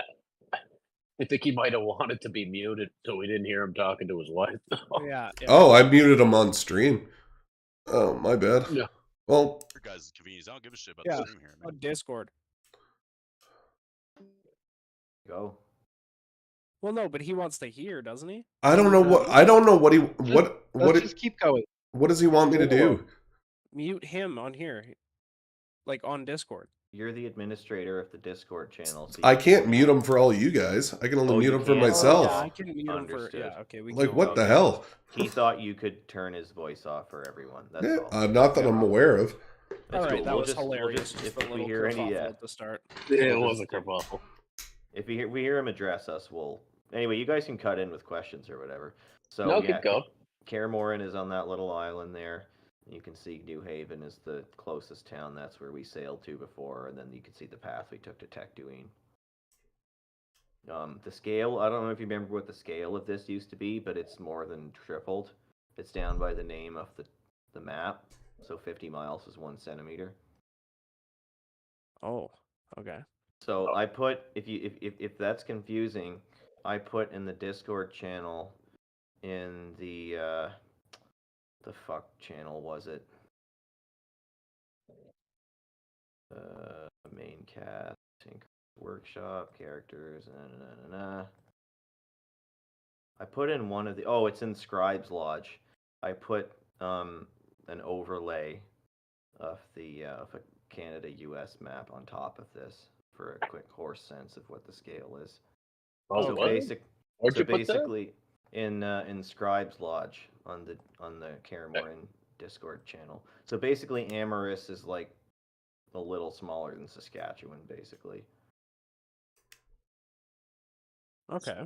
I think he might have wanted to be muted so we didn't hear him talking to his wife. Yeah. Oh, I muted him on stream. Oh, my bad. Yeah. Well, Your guys' convenience. I don't give a shit about Yeah. the stream here, man. On Discord. Go. Well, no, but he wants to hear, doesn't he? I don't know what Let's just keep going. what does he want me to do? Mute him on here, like on Discord. You're the administrator of the Discord channel. So I you can't mute him for all you guys. I can only Oh, mute you him for can't? myself. Yeah, I can mute him for. Understood. Yeah. Okay. We Like can what the hell? He thought you could turn his voice off for everyone. That's Yeah, all. not that I'm aware of. All That's right, cool. that We'll was just- we'll hilarious. just- Just if a we little hear any, kerfuffle at the start. It We'll was a just- kerfuffle. If we hear him address us, we'll anyway. You guys can cut in with questions or whatever. So No, yeah, keep going. Cairmorn is on that little island there. You can see New Haven is the closest town. That's where we sailed to before, and then you can see the path we took to Tecduin. The scale, I don't know if you remember what the scale of this used to be, but it's more than tripled. It's down by the name of the map. So 50 miles is 1 centimeter. Oh. Okay. So I put if that's confusing, I put in the Discord channel in the fuck channel was it? Main cast, workshop, characters, I put in one of the it's in Scribe's Lodge. I put an overlay of the of a Canada-US map on top of this for a quick horse sense of what the scale is. Oh, so what? Where'd you put that? basically in Scribe's Lodge on the Cairmorn Discord channel. So basically Amaris is like a little smaller than Saskatchewan, basically. Okay.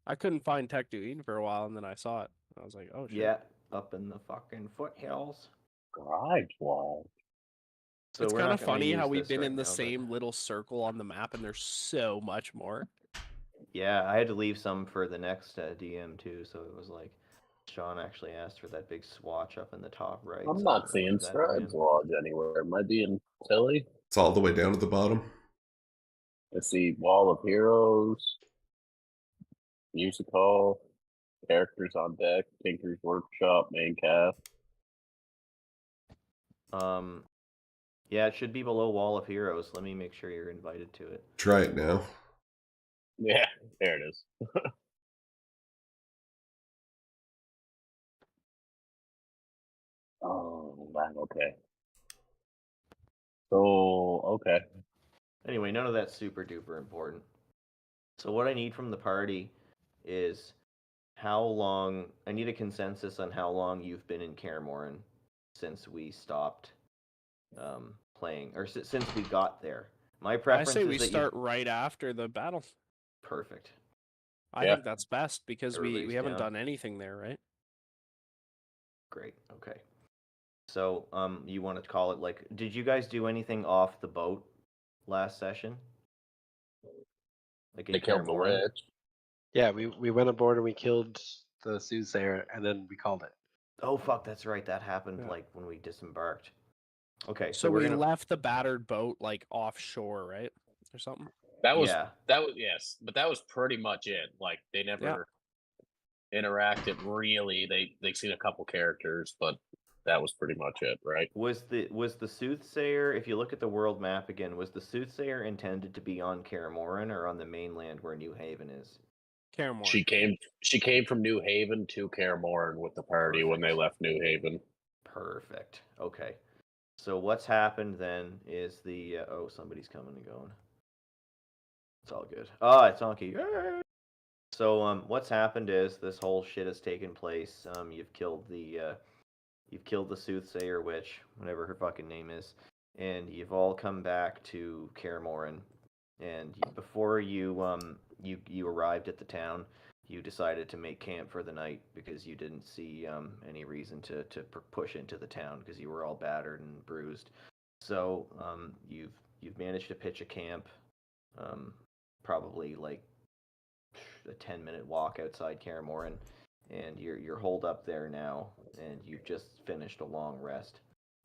I couldn't find Tecduin for a while, and then I saw it. I was like, oh shit. Yeah, up in the fucking foothills. Right, wow. So It's we're kind not of gonna funny use how we've this been right in the now, but- same little circle on the map, and there's so much more. Yeah, I had to leave some for the next DM too, so it was like Sean actually asked for that big swatch up in the top right. I'm so not I seeing left that for him. Scribe's Lodge anywhere. Am I being silly? It's all the way down to the bottom. Let's see, Wall of Heroes, Music Hall, Characters on Deck, Tinker's Workshop, Main Cast. Yeah, it should be below Wall of Heroes. Let me make sure you're invited to it. Try it now. Yeah, there it is. Okay. So, okay. Anyway, none of that's super duper important. So what I need from the party is how long. I need a consensus on how long you've been in Kaer Morhen since we stopped playing, or since we got there. My I preference say is we that start right after the battle. Perfect. I Yeah. think that's best because we Everybody's haven't down. done anything there, right? Great. Okay. So, you want to call it like? Did you guys do anything off the boat last session? Like in They killed Kaer the Morhen? witch. Yeah, we went aboard and we killed the soothsayer, and then we called it. Oh fuck, that's right. That happened Yeah. like when we disembarked. Okay, So we're we gonna. left the battered boat like offshore, right, or something. That was Yeah. yes, but that was pretty much it. Like they never interacted really. They've seen a couple characters, but that was pretty much it, right? Was the soothsayer? If you look at the world map again, was the soothsayer intended to be on Kaer Morhen or on the mainland where New Haven is? Kaer Morhen. She came from New Haven to Kaer Morhen with the party when they left New Haven. Perfect. Okay. So what's happened then is the oh, somebody's coming and going. It's all good. Oh, it's Anki. So what's happened is this whole shit has taken place. You've killed the soothsayer witch, whatever her fucking name is, and you've all come back to Kaer Morhen. And before you arrived at the town, you decided to make camp for the night because you didn't see any reason to push into the town because you were all battered and bruised. So you've managed to pitch a camp, probably like a 10-minute walk outside Kaer Morhen, and you're holed up there now, and you've just finished a long rest.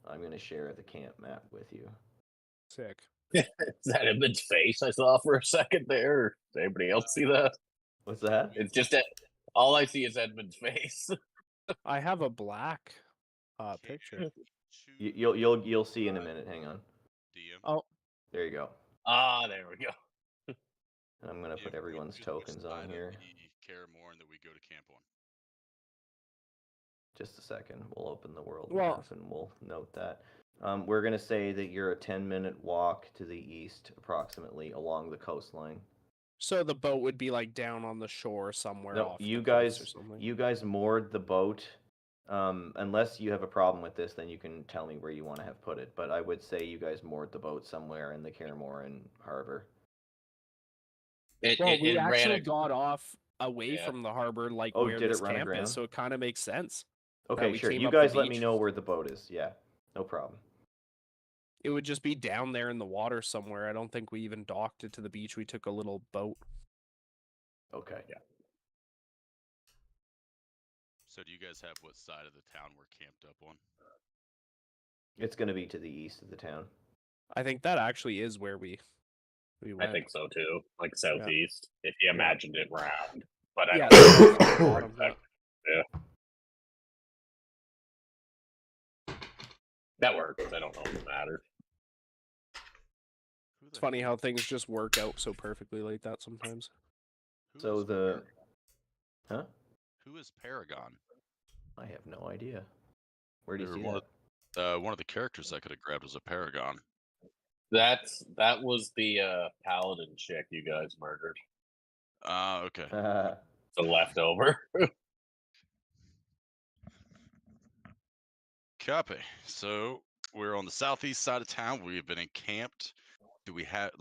I'm going to share the camp map with you. Sick. Is that Edmund's face I saw for a second there? Does anybody else see that? What's that? It's just that all I see is Edmund's face. I have a black picture. You'll see in a minute. Hang on. DM. Oh, There you go. Ah, there we go. And I'm going to put everyone's tokens on here. Kaer Morhen that we go to camp on. Just a second. We'll open the world Well- map and we'll note that. We're going to say that you're a 10-minute walk to the east, approximately, along the coastline. so the boat would be like down on the shore somewhere. No, off you the coast or guys, something. you guys moored the boat. Unless you have a problem with this, then you can tell me where you want to have put it. But I would say you guys moored the boat somewhere in the Kaer Morhen harbor. Well, we ran actually a- got off away Yeah. from the harbor, like Oh, where did it this run camp aground? is. So it kind of makes sense. Okay, we sure. came You up the guys let me beach. know where the boat is. Yeah, no problem. It would just be down there in the water somewhere. I don't think we even docked it to the beach. We took a little boat. Okay. Yeah. So do you guys have what side of the town we're camped up on? It's going to be to the east of the town. I think that actually is where we went. I think so too, like southeast. If you imagined it round, but I Yeah, don't that's the bottom, yeah. that works. I don't know if it matters. Who It's the funny hell- how things just work out so perfectly like that sometimes. who So is the- Paragon? Huh? Who is Paragon? I have no idea. Where do you They see were that? one of the characters I could have grabbed was a Paragon. That was the paladin chick you guys murdered. Okay. The leftover. Copy. So we're on the southeast side of town. We've been encamped. Do we have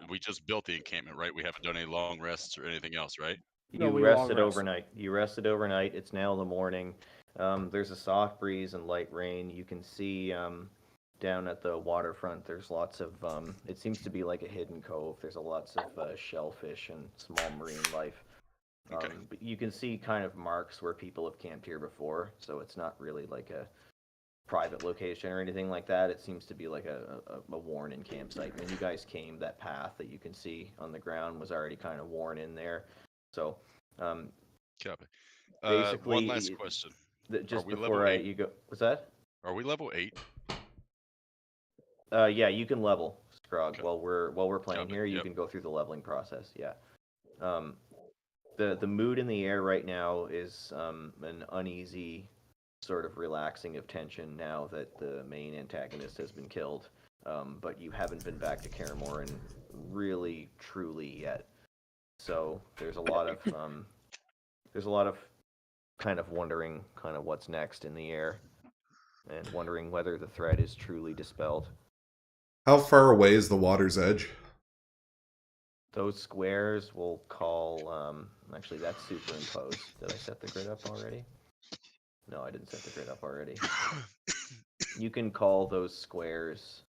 we just built the encampment, right? We haven't done any long rests or anything else, right? No, You we long rested rested. overnight. You rested overnight. It's now the morning. There's a soft breeze and light rain. You can see down at the waterfront. There's lots of. It seems to be like a hidden cove. There's lots of shellfish and small marine life. Okay. But you can see kind of marks where people have camped here before, so it's not really like a private location or anything like that. It seems to be like a worn-in campsite. When you guys came, that path that you can see on the ground was already kind of worn in there. So, Copy. basically, One last question. Just we level before 8? you go, what's that? Are we level 8? Yeah, you can level, Scrog. Okay. While we're playing Copy, here, you yep. can go through the leveling process. Yeah. The mood in the air right now is an uneasy sort of relaxing of tension now that the main antagonist has been killed. But you haven't been back to Caramoran really, truly yet. So there's a lot of kind of wondering kind of what's next in the air, and wondering whether the threat is truly dispelled. How far away is the water's edge? Those squares we'll call, actually that's superimposed. Did I set the grid up already? No, I didn't set the grid up already. You can call those squares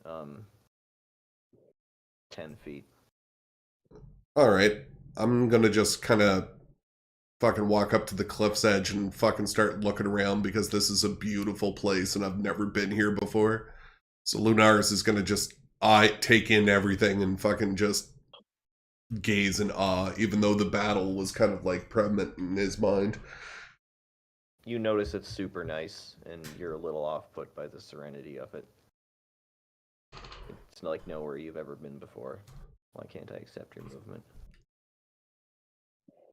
10 feet. Alright, I'm gonna just kind of fucking walk up to the cliff's edge and fucking start looking around because this is a beautiful place and I've never been here before. So Lunaris is gonna just take in everything and fucking just gaze in awe, even though the battle was kind of like prevalent in his mind. You notice it's super nice, and you're a little off-put by the serenity of it. It's like nowhere you've ever been before. Why can't I accept your movement?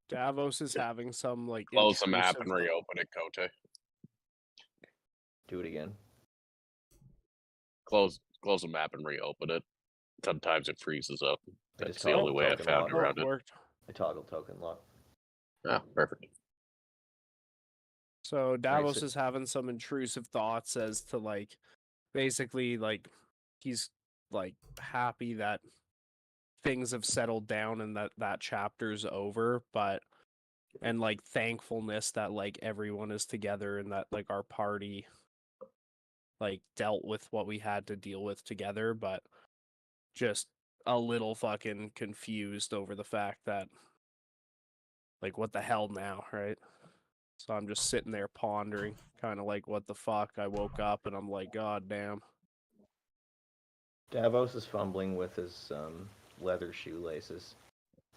Davos is having some like Close the map and intrusive- reopen it, Kote. Do it again. Close the map and reopen it. Sometimes it freezes up. I That's just the only toggled way I token found lock. around Oh, it. worked. I toggled token lock. Ah, perfect. So Davos so- is having some intrusive thoughts as to like, basically like, he's like happy that things have settled down and that chapter's over, but and like thankfulness that like everyone is together and that like our party like dealt with what we had to deal with together, but just a little fucking confused over the fact that like what the hell now, right? So I'm just sitting there pondering, kind of like what the fuck. I woke up and I'm like, god damn. Davos is fumbling with his leather shoelaces.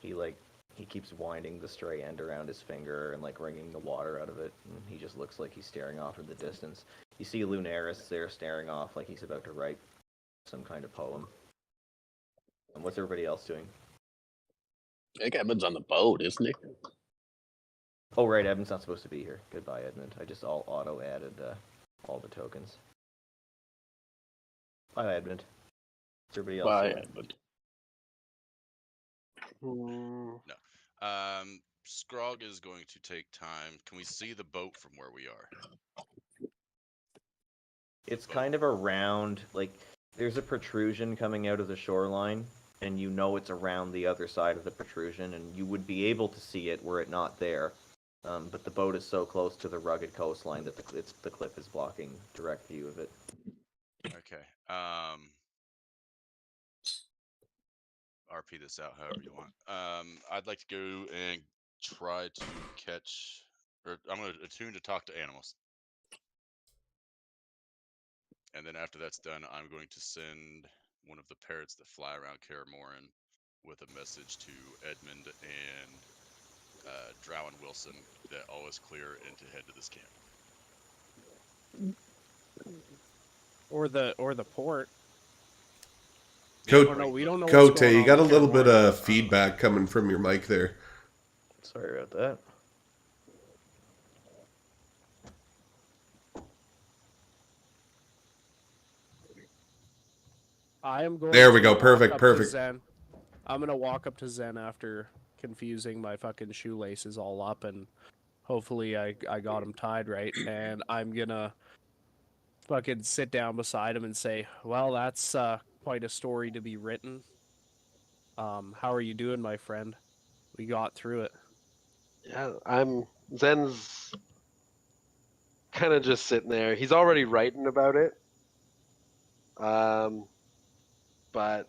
He keeps winding the stray end around his finger and like wringing the water out of it. And he just looks like he's staring off in the distance. You see Lunaris there staring off like he's about to write some kind of poem. And what's everybody else doing? I think Edmund's on the boat, isn't he? Oh right, Edmund's not supposed to be here. Goodbye, Edmund. I just all auto added all the tokens. Bye, Edmund. What's everybody else Bye, doing? Edmund. Scrog is going to take time. Can we see the boat from where we are? It's kind of around, like, there's a protrusion coming out of the shoreline, and you know it's around the other side of the protrusion, and you would be able to see it were it not there. But the boat is so close to the rugged coastline that the cliff is blocking direct view of it. Okay. RP this out however you want. I'd like to go and try to catch, or I'm going to attune to talk to animals. And then after that's done, I'm going to send one of the parrots that fly around Caramoran with a message to Edmund and Drow and Wilson that all is clear and to head to this camp. Or the port. Cote, Oh no, we don't know. Cote, what's going you on got a with little bit Caramoran. of feedback coming from your mic there. Sorry about that. I am going. There we to go. walk Perfect, up to perfect. Zen. I'm gonna walk up to Zen after confusing my fucking shoelaces all up, and hopefully I got them tied right. And I'm gonna fucking sit down beside him and say, "Well, that's quite a story to be written. How are you doing, my friend? We got through it." Yeah, Zen's kind of just sitting there. He's already writing about it. But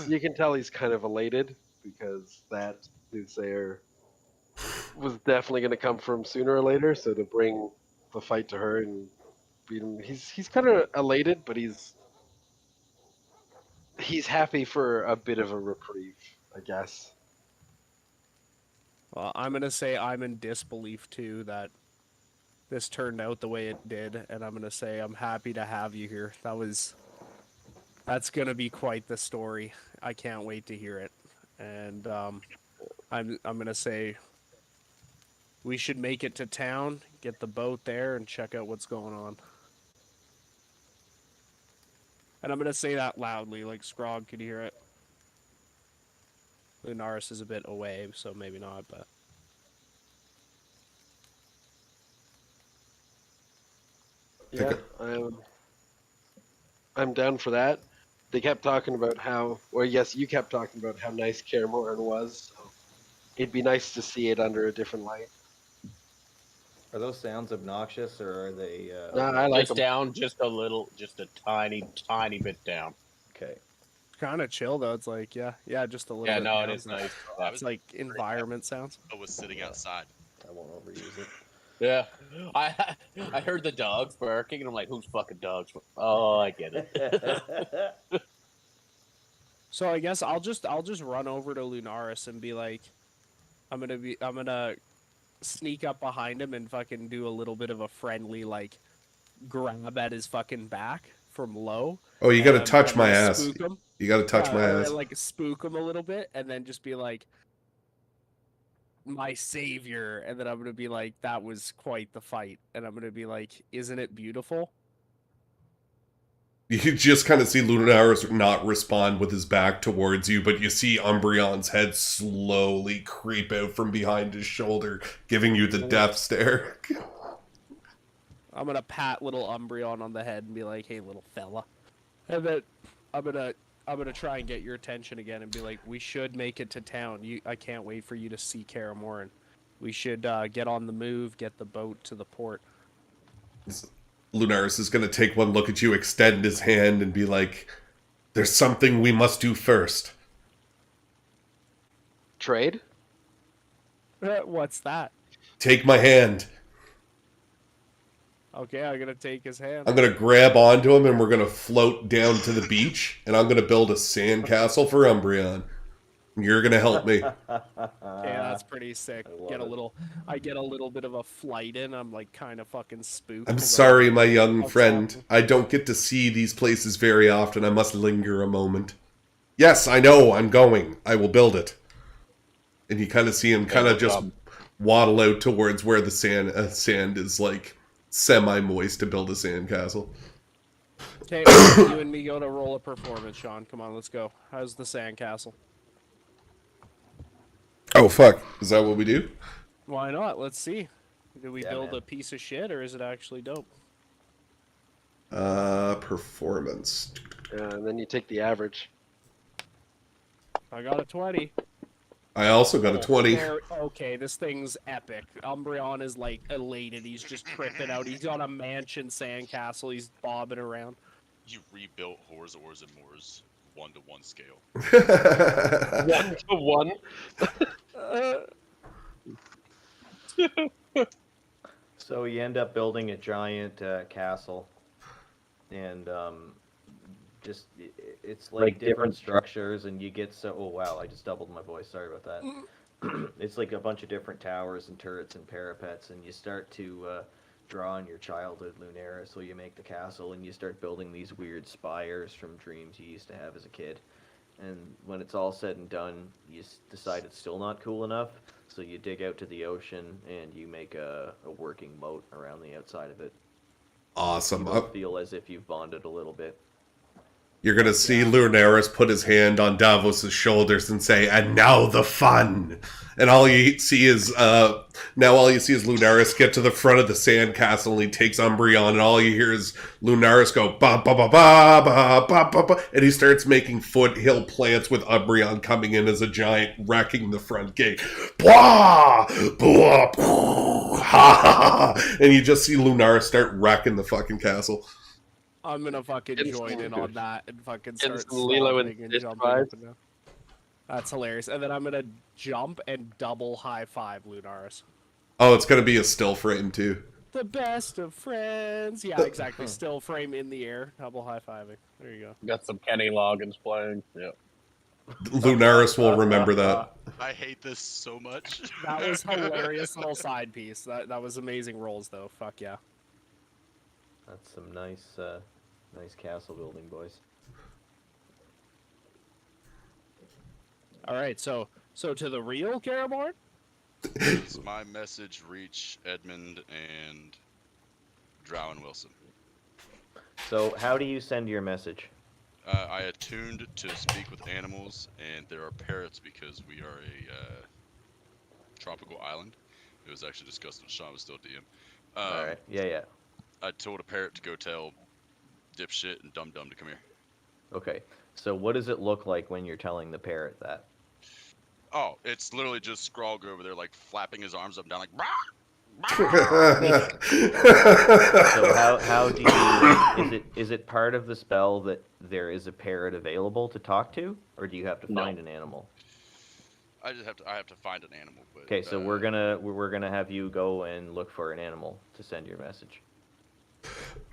you can tell he's kind of elated because that soothsayer was definitely going to come from sooner or later. So to bring the fight to her and beat him, he's kind of elated, but he's happy for a bit of a reprieve, I guess. Well, I'm gonna say I'm in disbelief too that this turned out the way it did, and I'm gonna say I'm happy to have you here. That's gonna be quite the story. I can't wait to hear it. And I'm gonna say, we should make it to town, get the boat there, and check out what's going on. And I'm gonna say that loudly, like Scrog could hear it. Lunaris is a bit away, so maybe not, but... Yeah, I'm down for that. They kept talking about how, or yes, you kept talking about how nice Karamorn was. So it'd be nice to see it under a different light. Are those sounds obnoxious, or are they? Nah, I like Just them. down, just a little, just a tiny bit down. Okay. Kind of chill though. It's like, yeah, just a little Yeah, bit. no, down. it is nice. It's like environment sounds. I was sitting outside. I won't overuse it. Yeah, I heard the dogs barking, and I'm like, whose fucking dogs? Oh, I get it. So I guess I'll just run over to Lunaris and be like, I'm gonna sneak up behind him and fucking do a little bit of a friendly like grab at his fucking back from low. Oh, you gotta And touch I'm my gonna ass. spook him. You gotta touch my Or, ass. like spook him a little bit, and then just be like, my savior, and then I'm gonna be like, that was quite the fight, and I'm gonna be like, isn't it beautiful? You just kind of see Lunaris not respond with his back towards you, but you see Umbreon's head slowly creep out from behind his shoulder, giving you the death stare. I'm gonna pat little Umbreon on the head and be like, hey, little fella. And then I'm gonna try and get your attention again and be like, we should make it to town. I can't wait for you to see Karamorn. We should get on the move, get the boat to the port. Lunaris is going to take one look at you, extend his hand, and be like, there's something we must do first. Trade? What's that? Take my hand. Okay, I'm gonna take his hand. I'm going to grab onto him, and we're going to float down to the beach, and I'm going to build a sandcastle for Umbreon. You're going to help me. Okay, that's pretty sick. I get a little bit of a flight in. I'm like kind of fucking spooked. I'm sorry, my young I'll friend. travel. I don't get to see these places very often. I must linger a moment. Yes, I know. I'm going. I will build it. And you kind of see him kind of just waddle out towards where the sand is like semi-moist to build a sandcastle. Okay, you and me go to roll a performance, Sean. Come on, let's go. How's the sandcastle? Oh, fuck. Is that what we do? Why not? Let's see. Do we build man. a piece of shit, or is it actually dope? Performance. And then you take the average. I got a 20. I also got a 20. Okay, this thing's epic. Umbreon is like elated. He's just tripping out. He's on a mansion sandcastle. He's bobbing around. You rebuilt Horrors, Ors, and Moors 1-to-1 scale. 1-to-1. So you end up building a giant castle, and it's like different structures, and you get oh wow, I just doubled my voice. Sorry about that. It's like a bunch of different towers and turrets and parapets, and you start to draw on your childhood Lunaris, so you make the castle, and you start building these weird spires from dreams you used to have as a kid. And when it's all said and done, you decide it's still not cool enough, so you dig out to the ocean and you make a working moat around the outside of it. Awesome. You feel as if you've bonded a little bit. You're going to see Lunaris put his hand on Davos' shoulders and say, and now the fun. And all you see is Lunaris get to the front of the sandcastle, and he takes Umbreon, and all you hear is Lunaris go, ba ba ba ba ba ba ba ba, and he starts making foothill plants with Umbreon coming in as a giant, wrecking the front gate. Blah! Blah! Blah! Ha ha ha! And you just see Lunaris start wrecking the fucking castle. I'm gonna fucking join in on that and fucking start some Lilo and stomping and Stitch jumping vibes. up and down. That's hilarious. And then I'm gonna jump and double high five Lunaris. Oh, it's going to be a still frame, too. The best of friends. Yeah, exactly. Still frame in the air. Double high fiving. There you go. Got some Kenny Loggins playing. Yeah. Lunaris will remember that. I hate this so much. That was hilarious little side piece. That was amazing rolls though. Fuck yeah. That's some nice castle building, boys. All right, so to the real Karamorn. Does my message reach Edmund and Drow and Wilson? So how do you send your message? I attuned to speak with animals, and there are parrots because we are a tropical island. It was actually discussed when Sean was still DM. All right. Yeah. I told a parrot to go tell dipshit and dum dum to come here. Okay. So what does it look like when you're telling the parrot that? Oh, it's literally just Skrog over there, like flapping his arms up and down, like. So how do you is it part of the spell that there is a parrot available to talk to, or do you have to find an animal? I have to find an animal. But, Okay, so we're gonna have you go and look for an animal to send your message.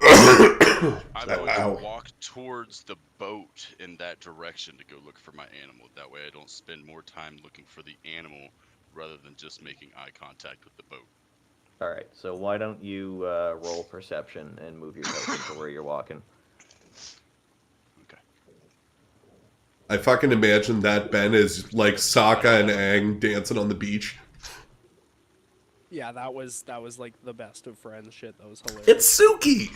I'm going to walk towards the boat in that direction to go look for my animal. That way I don't spend more time looking for the animal rather than just making eye contact with the boat. All right, so why don't you roll perception and move your token to where you're walking? Okay. I fucking imagine that Ben is like Sokka and Aang dancing on the beach. Yeah, that was like the best of friends shit. That was hilarious. It's Suki!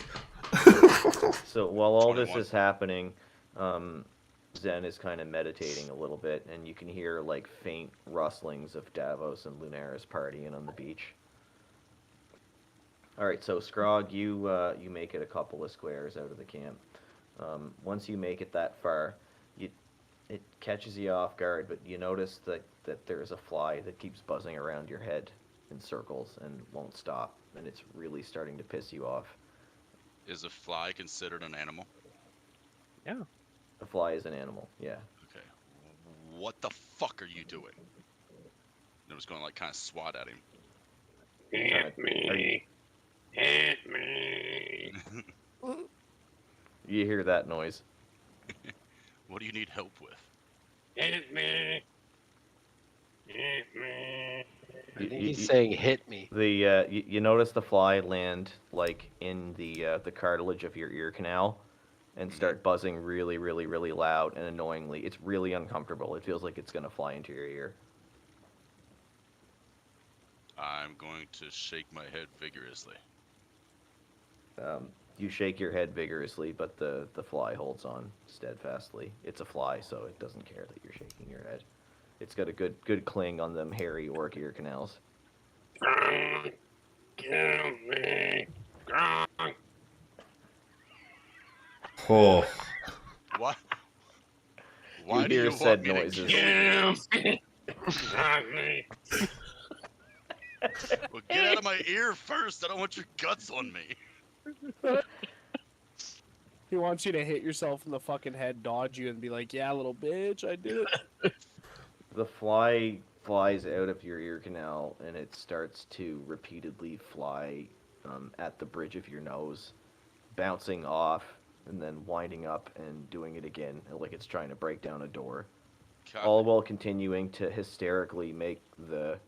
So while all 21. this is happening, Zen is kind of meditating a little bit, and you can hear like faint rustlings of Davos and Lunaris partying on the beach. All right, so Skrog, you make it a couple of squares out of the camp. Once you make it that far, it catches you off guard, but you notice that there's a fly that keeps buzzing around your head in circles and won't stop, and it's really starting to piss you off. Is a fly considered an animal? Yeah. A fly is an animal, yeah. Okay. What the fuck are you doing? And I was going to like kind of swat at him. Hit me. Hit me. You hear that noise. What do you need help with? Hit me. Hit me. I think he's saying hit me. You notice the fly land like in the cartilage of your ear canal and start buzzing really, really, really loud and annoyingly. It's really uncomfortable. It feels like it's going to fly into your ear. I'm going to shake my head vigorously. You shake your head vigorously, but the fly holds on steadfastly. It's a fly, so it doesn't care that you're shaking your head. It's got a good cling on them hairy orc ear canals. Kill me. Oh. What? Why You do hear you said want me noises. to kill you? Kill me. Well, get out of my ear first. I don't want your guts on me. He wants you to hit yourself in the fucking head, dodge you, and be like, "Yeah, little bitch, I did it." The fly flies out of your ear canal, and it starts to repeatedly fly at the bridge of your nose, bouncing off, and then winding up and doing it again, like it's trying to break down a door. God, All while continuing to hysterically make the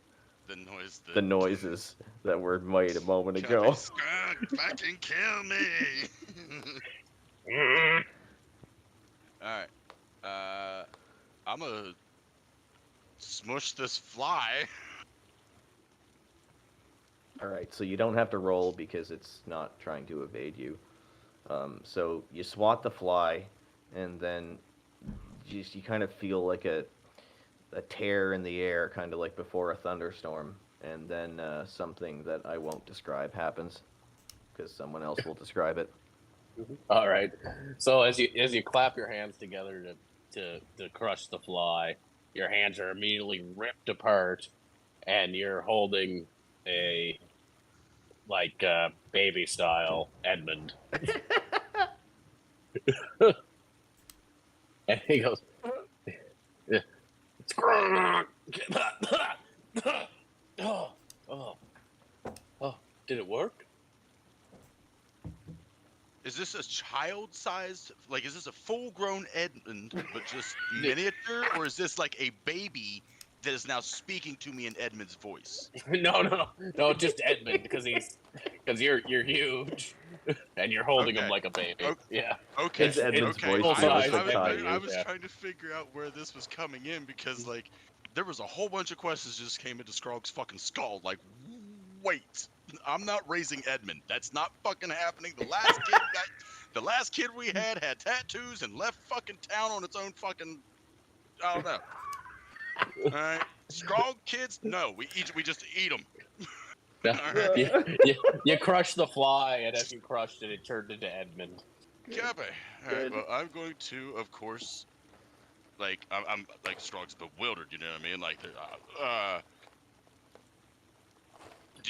noises that were made a moment ago. Skunk, fucking kill me. Alright. I'm gonna smush this fly. Alright, so you don't have to roll because it's not trying to evade you. So you swat the fly, and then you kind of feel like a tear in the air, kind of like before a thunderstorm, and then something that I won't describe happens, because someone else will describe it. All right. So as you clap your hands together to crush the fly, your hands are immediately ripped apart, and you're holding a baby style Edmund. And he goes, "It's oh, did it work?" Is this a child-sized, like, is this a full-grown Edmund, but just miniature, or is this like a baby that is now speaking to me in Edmund's voice? No, just Edmund, because you're huge, and you're holding him like a baby. Okay. Yeah. Okay. It's Edmund's okay. voice, full size I Edmund, was yeah. trying to figure out where this was coming in because, like, there was a whole bunch of questions just came into Scrog's fucking skull. Like, wait, I'm not raising Edmund. That's not fucking happening. The last kid we had tattoos and left fucking town on its own fucking. I don't know. All right, Scrog kids, no, we just eat them. You crushed the fly, and as you crushed it, it turned into Edmund. Copy. All right, well, I'm going to, of course, like, I'm like, Scrog's bewildered, you know what I mean? Like, did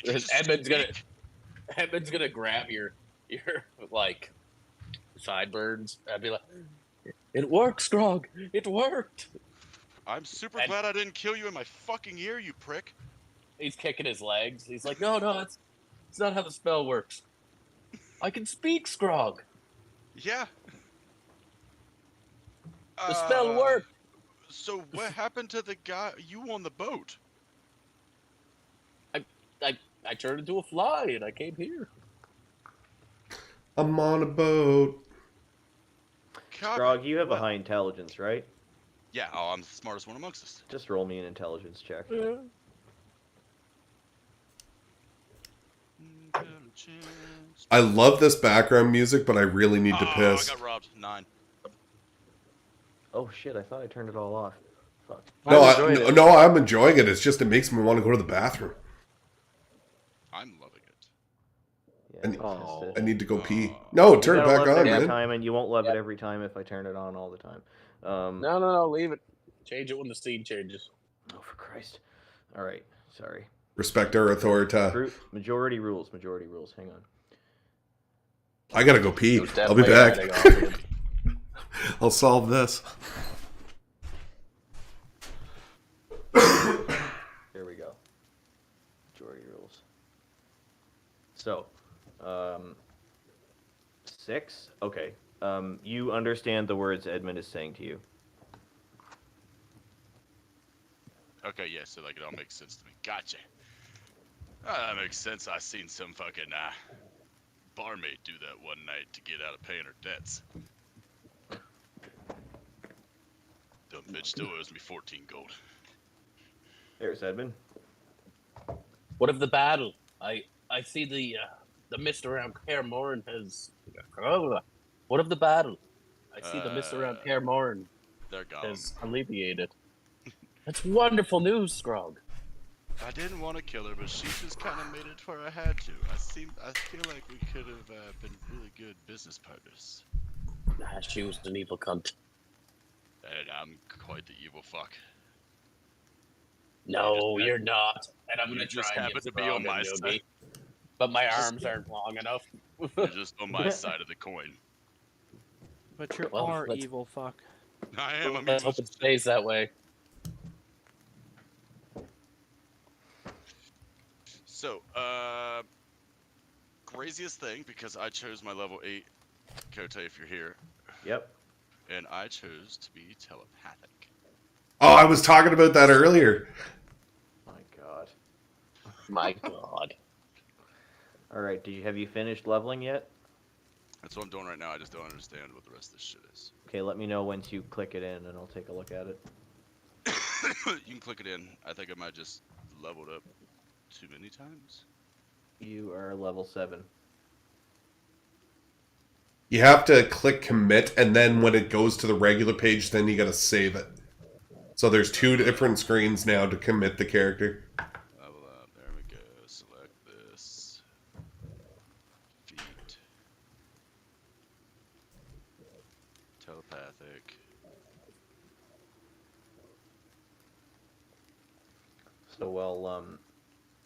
you just Edmund's gonna grab your like sideburns and be like, "It worked, Scrog. It worked." I'm super glad I didn't kill you in my fucking ear, you prick. He's kicking his legs. He's like, "No, it's not how the spell works. I can speak, Scrog. Yeah. The spell worked." So what happened to the guy you on the boat? I turned into a fly and I came here. I'm on a boat. Scrog, you have a high intelligence, right? Yeah, I'm the smartest one amongst us. Just roll me an intelligence check. I love this background music, but I really need to piss. I got robbed. 9. Oh shit, I thought I turned it all off. Fuck. No, I'm enjoying it. It's just it makes me want to go to the bathroom. I'm loving it. Yeah, I need to go pee. No, turn it back on, man. Time, and you won't love it every time if I turn it on all the time. No, leave it. Change it when the scene changes. Oh, for Christ. All right, sorry. Respect our authority. Majority rules. Hang on. I gotta go pee. I'll be back. I'll solve this. There we go. Majority rules. So, 6? Okay. You understand the words Edmund is saying to you. Okay, yeah, so like it all makes sense to me. Gotcha. That makes sense. I seen some fucking barmaid do that one night to get out of paying her debts. Dumb bitch still owes me 14 gold. There's Edmund. What of the battle? I see the mist around Kaer Morhen has. What of the battle? I see the mist around Kaer Morhen They're gone. has alleviated. That's wonderful news, Scrog. I didn't want to kill her, but she just kind of made it where I had to. I feel like we could have been really good business partners. Nah, she was an evil cunt. And I'm quite the evil fuck. No, you're not. And I'm You gonna just try and happen get to be on Scrog my and side. Yogi, but my arms aren't long enough. You're just on my side of the coin. But you Well, are let's- evil fuck. I am. I'm Let's evil. hope it stays that way. So, craziest thing, because I chose my level 8 Kote if you're here, Yep. and I chose to be telepathic. Oh, I was talking about that earlier. My God. My God. All right. Have you finished leveling yet? That's what I'm doing right now. I just don't understand what the rest of this shit is. Okay, let me know once you click it in, and I'll take a look at it. You can click it in. I think I might just leveled up too many times. You are level 7. You have to click commit, and then when it goes to the regular page, then you gotta save it. So there's 2 different screens now to commit the character. Level up. There we go. Select this. Feet. Telepathic. So, well,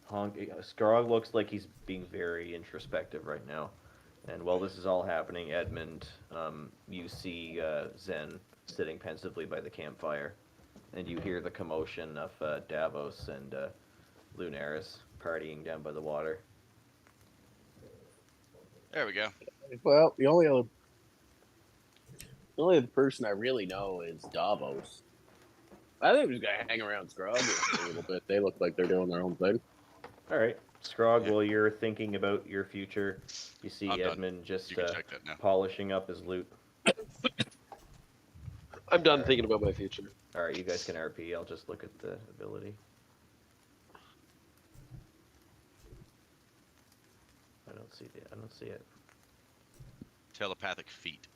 Skarog looks like he's being very introspective right now. And while this is all happening, Edmund, you see Zen sitting pensively by the campfire. And you hear the commotion of Davos and Lunaris partying down by the water. There we go. Well, the only other person I really know is Davos. I think we're just gonna hang around Scrog a little bit. They look like they're doing their own thing. All right, Skrog, while you're thinking about your future, you see I'm done. Edmund just You can check that now. polishing up his loot. I'm done thinking about my future. All right, you guys can RP. I'll just look at the ability. I don't see it. Telepathic feet.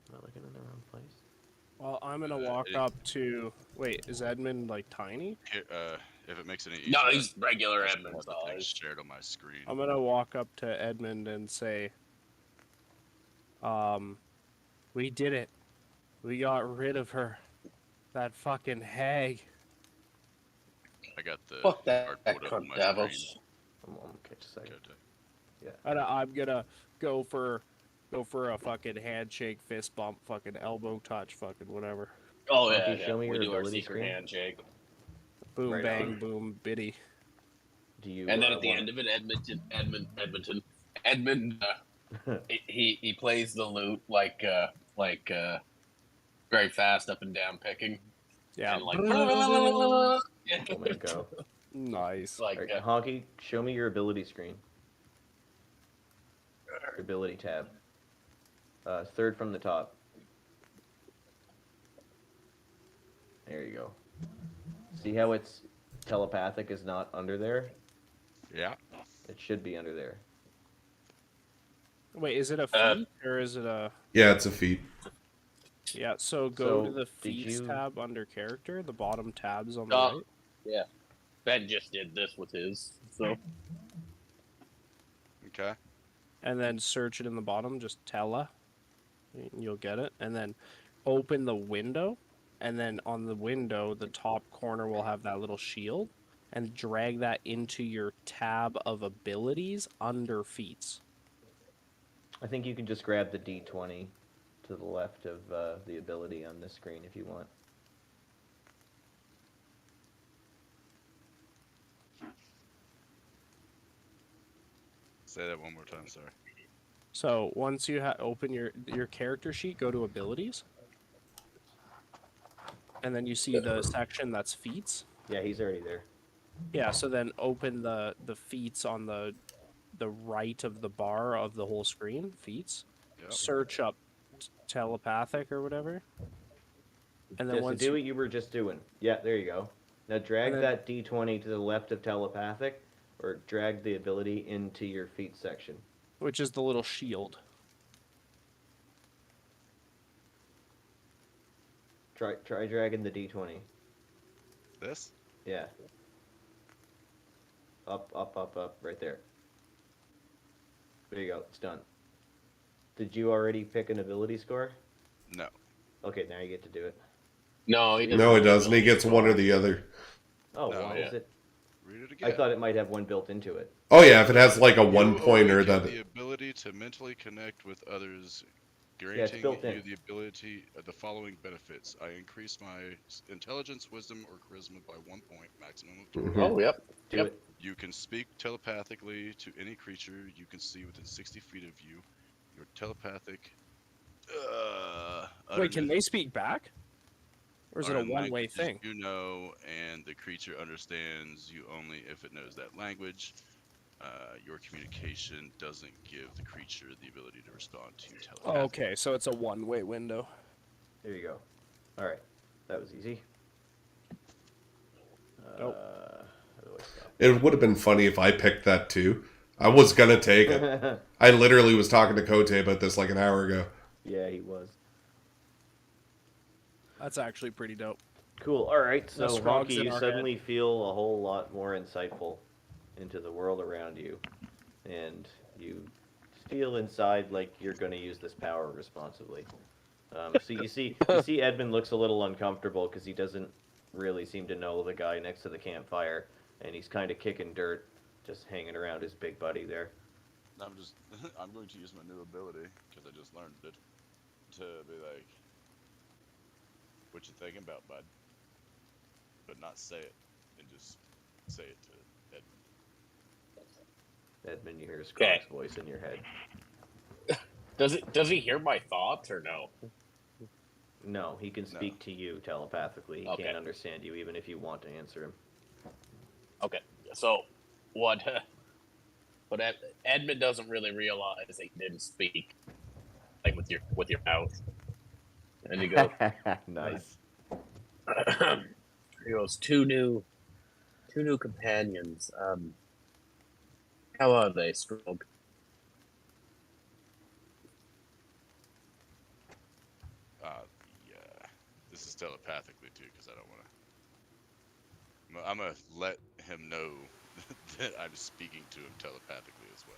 Am I looking in the wrong place? Well, I'm gonna walk up to. Wait, is Edmund like tiny? Here, if it makes it any easier, No, he's regular I should Edmund have the thing size. shared on my screen. I'm gonna walk up to Edmund and say, we did it. We got rid of her. That fucking hag. I got the Fuck that cardboard up on cunt my Davos. screen. I'm catch a second. Okay. And I'm gonna go for a fucking handshake, fist bump, fucking elbow touch, fucking whatever. Oh Why yeah, don't you show me we your do our ability secret screen? handshake. Boom, Right bang, on. boom, biddy. Do you? And then at the end of it, Edmund, he plays the lute like very fast up and down picking. Yeah. And like Flamenco. Nice. like All right, Honky, show me your ability screen. Your ability tab. Third from the top. There you go. See how it's telepathic is not under there? Yeah. It should be under there. Wait, is it a feat or is it a? Yeah, it's a feat. Yeah. So go So, to the did feats you- tab under character. The bottom tab's on the Oh. right. yeah. Ben just did this with his, so Okay. And then search it in the bottom. Just tele. You'll get it. And then open the window. And then on the window, the top corner will have that little shield. And drag that into your tab of abilities under feats. I think you can just grab the D20 to the left of the ability on this screen if you want. Say that one more time. Sorry. So once you open your character sheet, go to abilities. And then you see the section that's feats. Yeah, he's already there. Yeah, so then open the feats on the right of the bar of the whole screen, feats. Yep. Search up telepathic or whatever. And then Just once do what you were just doing. Yeah, there you go. Now drag then- that D20 to the left of telepathic, or drag the ability into your feet section. which is the little shield. Try dragging the D20. This? Yeah. Up, right there. There you go, it's done. Did you already pick an ability score? No. Okay, now you get to do it. no, he doesn't. No, he doesn't. He gets one or the other. Oh, No, why yeah. is it? Read it again. I thought it might have one built into it. Oh yeah, if it has like a You one pointer only get that. the ability to mentally connect with others, it's granting built you in. the ability the following benefits. I increase my intelligence, wisdom, or charisma by 1 point, maximum of 20. Mhm. Oh, yep. Do Yep. it. You can speak telepathically to any creature you can see within 60 feet of you. Your telepathic. Wait, can they speak back? Or is it a uttered one-way languages thing? You know, and the creature understands you only if it knows that language. Your communication doesn't give the creature the ability to respond to telepathy. Okay, so it's a one-way window. There you go. Alright, that was easy. Nope. How do I stop? It would have been funny if I picked that too. I was gonna take it. I literally was talking to Kote about this like an hour ago. Yeah, he was. That's actually pretty dope. Cool. All right. So, Less frogs Honky, in you our suddenly feel a whole lot more insightful into the world around you, and you feel inside like you're going to use this power responsibly. So you see Edmund looks a little uncomfortable because he doesn't really seem to know the guy next to the campfire, and he's kind of kicking dirt, just hanging around his big buddy there. I'm going to use my new ability because I just learned it to be like, "What you thinking about, bud?" But not say it, and just say it to Edmund. Edmund, you hear Scrog's Okay. voice in your head. Does he hear my thoughts or no? No, he can speak to you telepathically. He Okay. can't understand you even if you want to answer him. Okay, so what Edmund doesn't really realize that he didn't speak like with your mouth. And you go. Nice. He goes, two new companions. How are they, Strog? Yeah. This is telepathically too, because I don't want to. I'm gonna let him know that I'm speaking to him telepathically as well.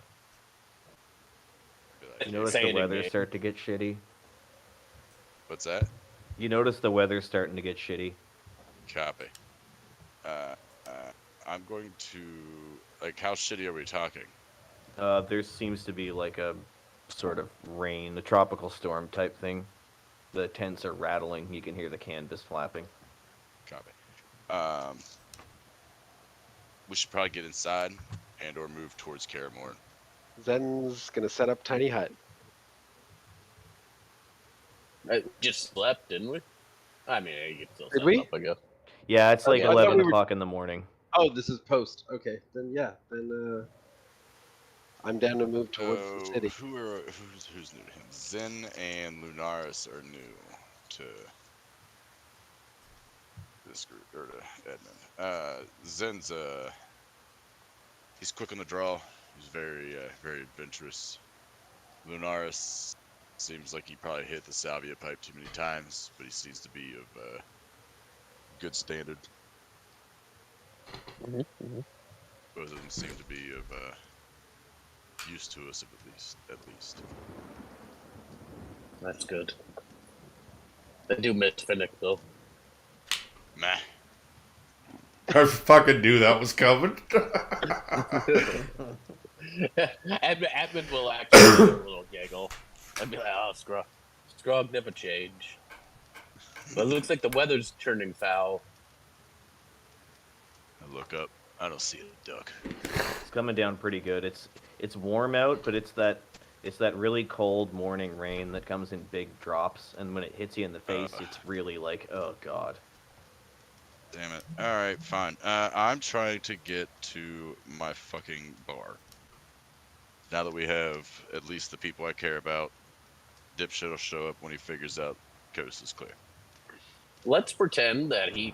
Be like, You notice Say the it weather again. start to get shitty? what's that? You notice the weather's starting to get shitty? Copy. I'm going to like. How shitty are we talking? There seems to be like a sort of rain, a tropical storm type thing. The tents are rattling. You can hear the canvas flapping. Copy. We should probably get inside and/or move towards Caramore. Zen's gonna set up tiny hut. I just slept, didn't we? I mean, you can still Did set we? up, I guess. Yeah, it's like I thought 11 we were- o'clock in the morning. Oh, this is post. Okay, then yeah, then I'm down to move towards the So, city. who's new to him? Zen and Lunaris are new to this group, or to Edmund. Zen's he's quick on the draw. He's very adventurous. Lunaris seems like he probably hit the salvia pipe too many times, but he seems to be of good standard. Both of them seem to be of used to us at least. That's good. They do miss Finnick, though. Meh. I fucking knew that was coming. Edmund will actually do a little giggle and be like, "Oh, Scrog never change." But it looks like the weather's turning foul. I look up. I don't see a duck. It's coming down pretty good. It's warm out, but it's that really cold morning rain that comes in big drops, and when it hits you in the face, it's really like, oh god. Damn it. Alright, fine. I'm trying to get to my fucking bar. Now that we have at least the people I care about, Dipshit will show up when he figures out coast is clear. Let's pretend that he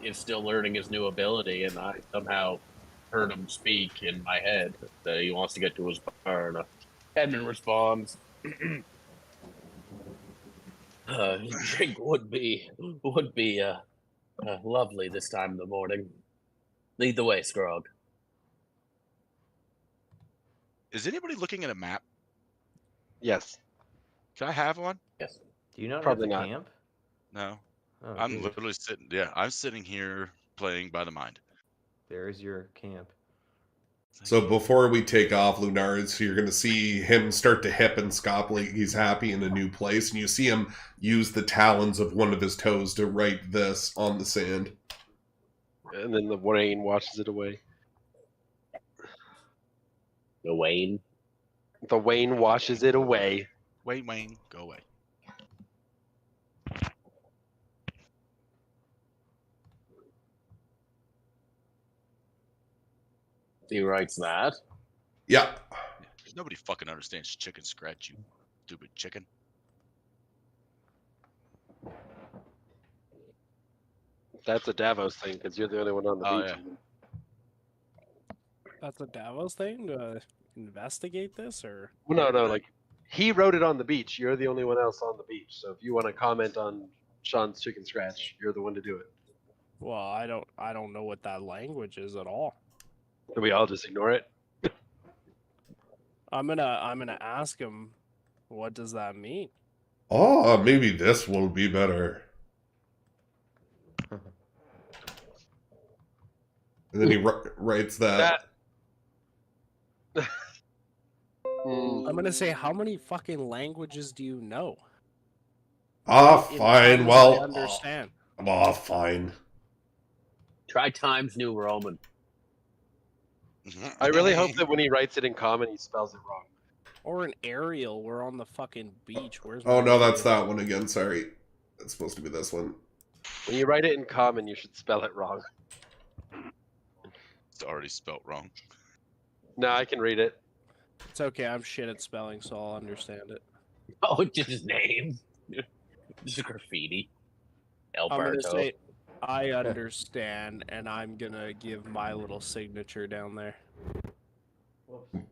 is still learning his new ability, and I somehow heard him speak in my head that he wants to get to his bar. And Edmund responds, "Drink would be lovely this time in the morning. Lead the way, Scrog." Is anybody looking at a map? Yes. Can I have one? Yes. Do you not Probably have not. the camp? No. Oh, I'm dude. literally sitting. Yeah, I'm sitting here playing by the mind. There's your camp. So before we take off, Lunaris, you're going to see him start to hip and scop like he's happy in a new place, and you see him use the talons of one of his toes to write this on the sand. And then the rain washes it away. The Wayne. The Wayne washes it away. Wayne, go away. He writes that. Yeah. Nobody fucking understands chicken scratch, you stupid chicken. That's a Davos thing because you're the only one on the Oh, beach. yeah. That's a Davos thing to investigate this, or Well, no, like he wrote it on the beach. You're the only one else on the beach. So if you want to comment on Sean's chicken scratch, you're the one to do it. well, I don't know what that language is at all. Can we all just ignore it? I'm gonna ask him, what does that mean? Oh, maybe this will be better. And then he writes that. I'm gonna say, how many fucking languages do you know? Ah, In fine. tongues Well, I understand. fine. Try Times New Roman. I really hope that when he writes it in common, he spells it wrong. Or an aerial. We're on the fucking beach. Where's? Oh my no, that's aerial? that one again. Sorry, it's supposed to be this one. When you write it in common, you should spell it wrong. It's already spelt wrong. No, I can read it. It's okay. I'm shit at spelling, so I'll understand it. Oh, just his name. Just graffiti. El I'm gonna Barto. say, I understand, and I'm gonna give my little signature down there.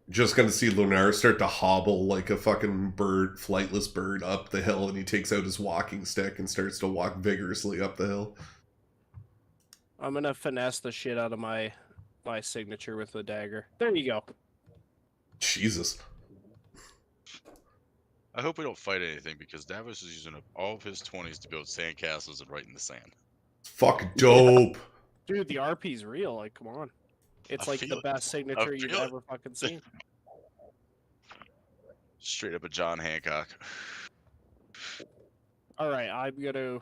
Just gonna see Lunar start to hobble like a fucking bird, flightless bird up the hill, and he takes out his walking stick and starts to walk vigorously up the hill. I'm gonna finesse the shit out of my signature with the dagger. There you go. Jesus. I hope we don't fight anything because Davos is using up all of his 20s to build sandcastles and write in the sand. Fuck dope. Dude, the RP's real. Like, come on. It's I like feel the it. best signature you've feel it. ever fucking seen. Straight up a John Hancock. All right, I'm gonna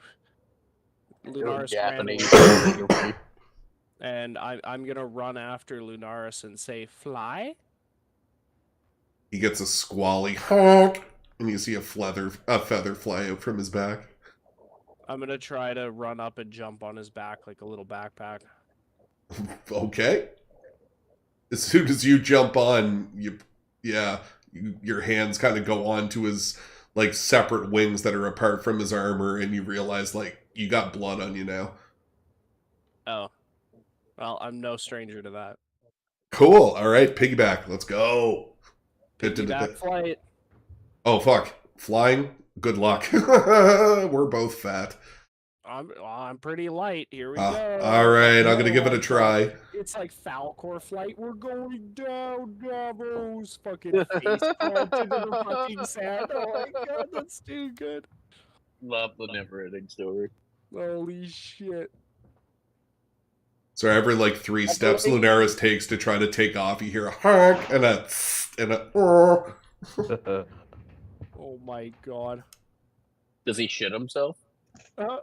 Lunaris Japanese. Scrambler, and I'm gonna run after Lunaris and say, "Fly." He gets a squally honk, and you see a feather fly out from his back. I'm gonna try to run up and jump on his back like a little backpack. Okay. As soon as you jump on, your hands kind of go on to his like separate wings that are apart from his armor, and you realize like you got blood on you now. Oh, well, I'm no stranger to that. Cool. All right, piggyback. Let's go. Piggyback flight. Oh fuck, flying. Good luck. We're both fat. I'm pretty light. Here we go. All right, I'm gonna give it a try. It's like Falcor flight. We're going down, Davos. Fucking face planted in the fucking sand. Oh my god, that's too good. Love the never-ending story. Holy shit. So every like 3 steps Lunaris takes to try to take off, you hear a honk and a Oh my god. Does he shit himself? There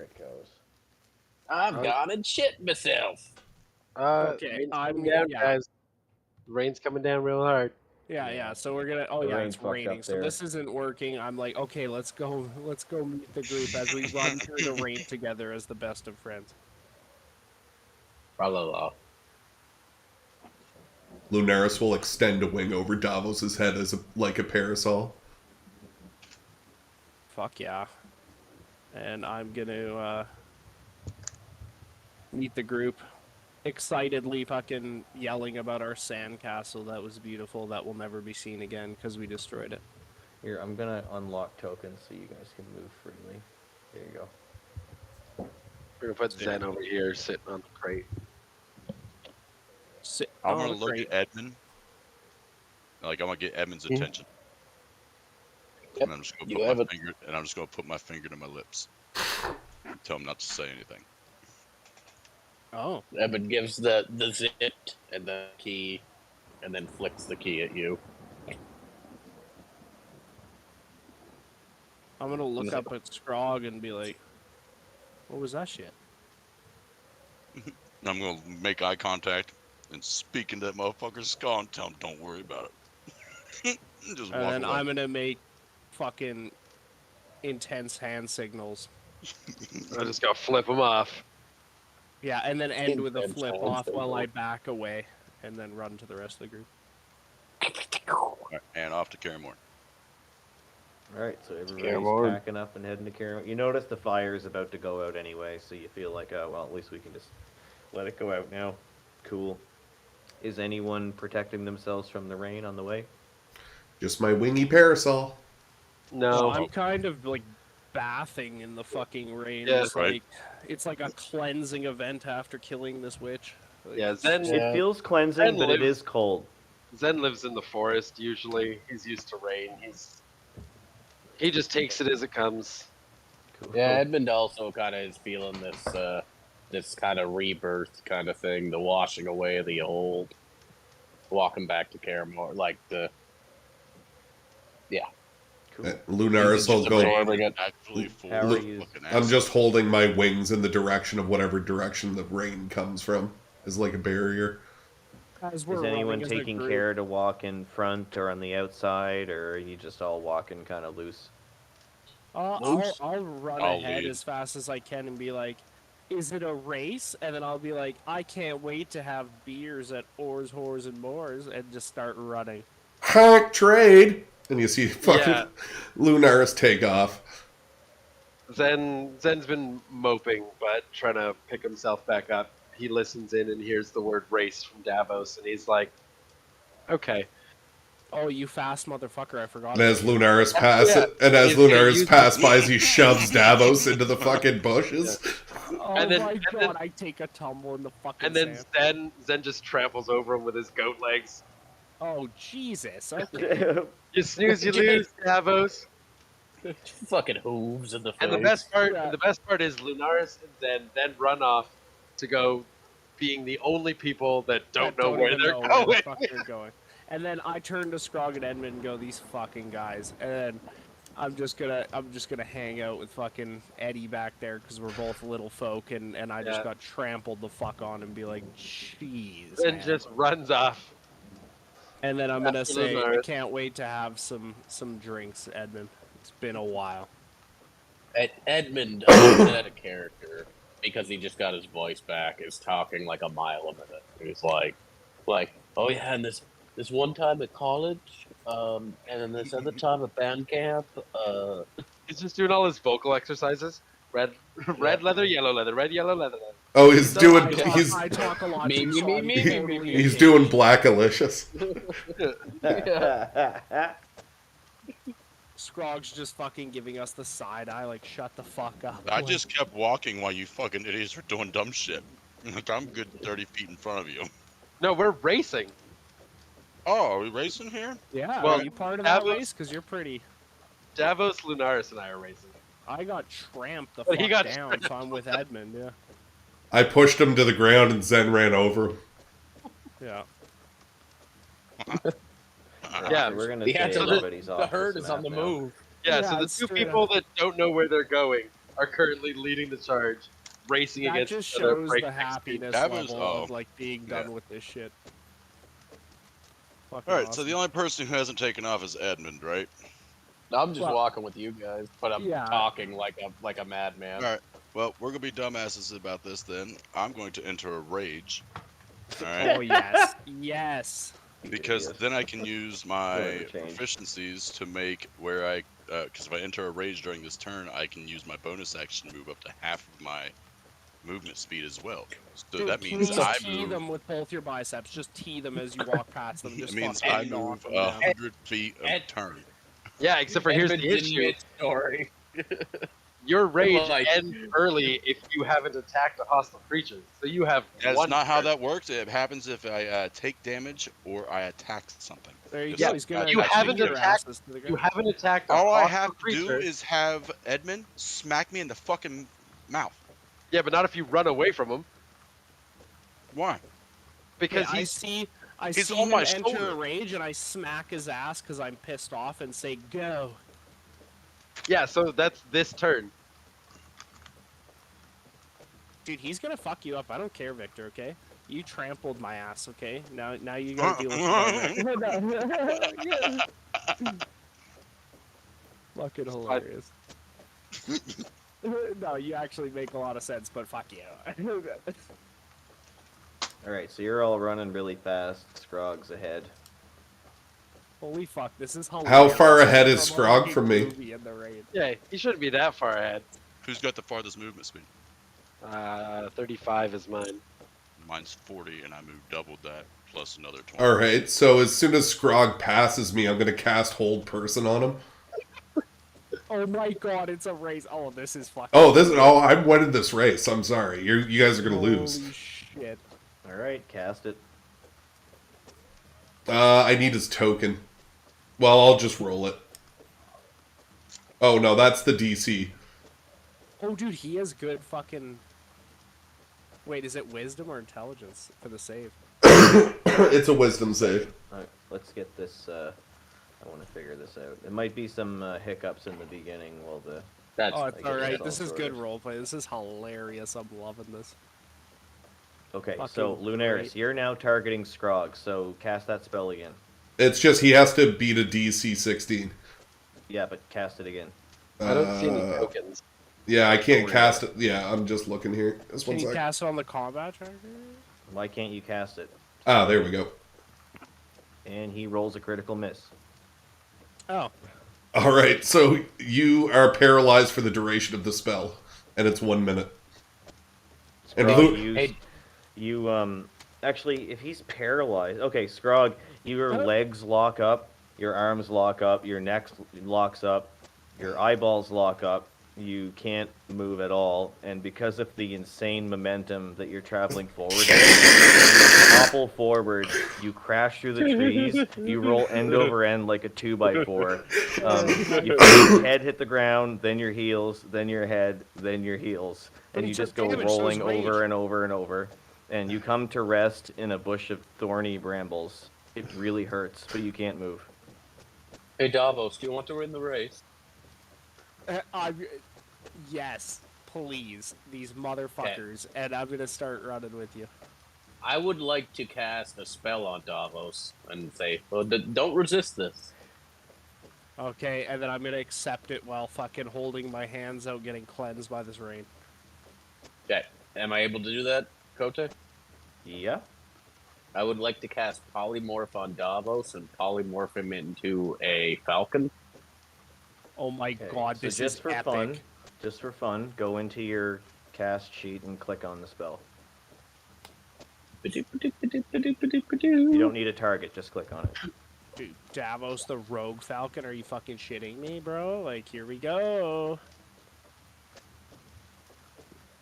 it goes. I've gone and shit myself. Okay, I'm down, yeah. guys. The rain's coming down real hard. Yeah. So we're gonna. Oh The yeah, rain it's fucked up raining. So there. this isn't working. I'm like, okay, let's go meet the group as we run through the rain together as the best of friends. Blah, blah, blah. Lunaris will extend a wing over Davos's head as like a parasol. Fuck yeah. And I'm gonna meet the group, excitedly fucking yelling about our sandcastle that was beautiful, that will never be seen again because we destroyed it. Here, I'm gonna unlock tokens so you guys can move freely. There you go. We're gonna put Zen over here sitting on the crate. I'm gonna look at Edmund. Like I'm gonna get Edmund's attention. And I'm just gonna put my finger to my lips. Tell him not to say anything. Oh. Evan gives the zip and the key, and then flicks the key at you. I'm gonna look up at Scrog and be like, what was that shit? I'm gonna make eye contact and speak into that motherfucker's skull and tell him don't worry about it. Just walk And then away. I'm gonna make fucking intense hand signals. I just gotta flip them off. Yeah, and then end with a Intense flip hand off while I signals. back away, and then run to the rest of the group. Alright, and off to Carrymore. Alright, so everybody's Cairmore. packing up and heading to Cairmore. You notice the fire is about to go out anyway, so you feel like, oh, well, at least we can just let it go out now. Cool. Is anyone protecting themselves from the rain on the way? Just my wingy parasol. No. I'm kind of like bathing in the fucking rain. Yeah, it's right. like it's like a cleansing event after killing this witch. Like, Yeah, Zen. It feels cleansing, Zen but it lives- is cold. Zen lives in the forest usually. He's used to rain. He just takes it as it comes. Cool. Yeah, Edmund also kind of is feeling this kind of rebirth kind of thing, the washing away of the old, walking back to Caramore, like the Cool. Lunaris will Just go. absorbing it. Actually, full How are you? fucking I'm ass. just holding my wings in the direction of whatever direction the rain comes from, as like a barrier. as we're Is anyone running as a taking group. care to walk in front or on the outside, or are you just all walking kind of loose? I'll run I'll ahead lead. as fast as I can and be like, is it a race? And then I'll be like, I can't wait to have beers at Oars, Whores, and Moors, and just start running. Honk trade. And you see fucking Yeah. Lunaris take off. Zen's been moping, but trying to pick himself back up. He listens in and hears the word race from Davos, and he's like, "Okay." Oh, you fast motherfucker! I forgot. And as about you. Lunaris He's gonna use pass by, he shoves Davos into the fucking bushes. Oh And then- my and god! then- I take a tumble in the fucking And then sand. Zen just tramples over him with his goat legs. Oh Jesus! Okay. You snooze, you lose, Davos. Fucking hooves in the face. And the best part is Lunaris and Zen then run off to go, being the only people that don't know where even they're know where going. the fuck they're going. And then I turn to Scrog and Edmund and go, "These fucking guys." And then I'm just gonna hang out with fucking Eddie back there because we're both little folk, and I just Yeah. got trampled the fuck on and be like, "Jeez." Zen man." just runs off. And then I'm gonna After say, I Lunaris. can't wait to have some drinks, Edmund. It's been a while. Edmund, out of character, because he just got his voice back, is talking like a mile a minute. He's like, oh yeah, and this one time at college, and then this other time at band camp, He's just doing all his vocal exercises. Red leather, yellow leather, red, yellow, leather. Oh, he's So doing I talk a lot. Me, too, me, so me, I'm me, me, totally me. he's engaged. doing Blackalicious. Scrog's just fucking giving us the side eye, like, shut the fuck up. I Like, just kept walking while you fucking idiots were doing dumb shit. Like, I'm good 30 feet in front of you. No, we're racing. Oh, are we racing here? yeah, well, are you part of that Davos- race? Because you're pretty. Davos, Lunaris, and I are racing. I got tramped the But fuck he got down, so I'm with Edmund, yeah. I pushed him to the ground and Zen ran over him. Yeah. Yeah, we're gonna Yeah, say so everybody's the off herd this is on the map now. move. Yeah, Yeah, so the it's two straight people that don't know where they're going are currently leading the charge, racing That against just each other. shows the breakneck speed. happiness That was- level oh, of, like, being done yeah. with this shit. Fucking Alright, so awesome. the only person who hasn't taken off is Edmund, right? I'm just Well, walking with you guys, but I'm yeah. talking like a madman. Alright, well, we're gonna be dumbasses about this then. I'm going to enter a rage. Alright? Oh, yes. Yes. Because then I can use my Good change. proficiencies to make where I, because if I enter a rage during this turn, I can use my bonus action to move up to half of my movement speed as well. So Dude, that can means you I tee move. them with both your biceps. Just tee them as you walk past them. It Just means fucking I knock move them down. 100 feet a Ed- turn. Yeah, except for here's the Edmund's issue. mid-story. Your rage Like- ends early if you haven't attacked a hostile creature. So you have That's one not how turn. that works. It happens if I take damage or I attack something. There you Yeah, go. He's gonna you haven't your attacked- asses to the You ground. haven't attacked a All I hostile have to creature. do is have Edmund smack me in the fucking mouth. Yeah, but not if you run away from him. Why? Because I he's see he's him on my enter shoulder. a rage, and I smack his ass because I'm pissed off and say, "Go." yeah, so that's this turn. Dude, he's gonna fuck you up. I don't care, Victor. Okay, you trampled my ass. Okay, now you gotta deal with it. Fucking hilarious. No, you actually make a lot of sense, but fuck you. Alright, so you're all running really fast. Scrog's ahead. Holy fuck, this is hilarious. How far ahead is From a Scrog fucking from me? movie in the rain. Yeah, he shouldn't be that far ahead. Who's got the farthest movement speed? 35 is mine. Mine's 40, and I move double that plus another 20. Alright, so as soon as Scrog passes me, I'm going to cast Hold Person on him. Oh my god, it's a race. Oh, this is fucking. I'm winning this race. I'm sorry. You guys are going to lose. Holy shit. Alright, cast it. I need his token. Well, I'll just roll it. Oh, no, that's the DC. Oh, dude, he has good fucking. Wait, is it wisdom or intelligence for the save? It's a wisdom save. Alright, let's get this, I want to figure this out. It might be some hiccups in the beginning while the... That's Oh, it's I guess alright. that's This all is good sorted. roleplay. This is hilarious. I'm loving this. Okay, so Fucking Lunaris, great. you're now targeting Scrog, so cast that spell again. It's just he has to beat a DC 16. Yeah, but cast it again. I don't see any Uh, tokens. Yeah, I can't cast it. Yeah, I'm just looking here. Just Can one you sec. cast it on the combat tracker? Why can't you cast it? Ah, there we go. And he rolls a critical miss. Oh, All right, so you are paralyzed for the duration of the spell, and it's 1 minute. And Scrog, actually, if he's paralyzed, okay, Scrog, your legs lock up, your arms lock up, your neck locks up, your eyeballs lock up. You can't move at all, and because of the insane momentum that you're traveling forward, you topple forward. You crash through the trees. You roll end over end like a 2x4. You feel your head hit the ground, then your heels, then your head, then your heels, But and he you took just go damage, so rolling his rage. over and over and over. And you come to rest in a bush of thorny brambles. It really hurts, but you can't move. Hey Davos, do you want to win the race? Yes, please, these motherfuckers, and I'm gonna start running with you. I would like to cast a spell on Davos and say, well, don't resist this. Okay, and then I'm gonna accept it while fucking holding my hands out, getting cleansed by this rain. Okay, am I able to do that, Kote? Yeah. I would like to cast Polymorph on Davos and polymorph him into a falcon. Oh my Okay, god, so this just is for epic. fun, go into your cast sheet and click on the spell. You don't need a target, just click on it. Dude, Davos the Rogue Falcon, are you fucking shitting me, bro? Like, here we go.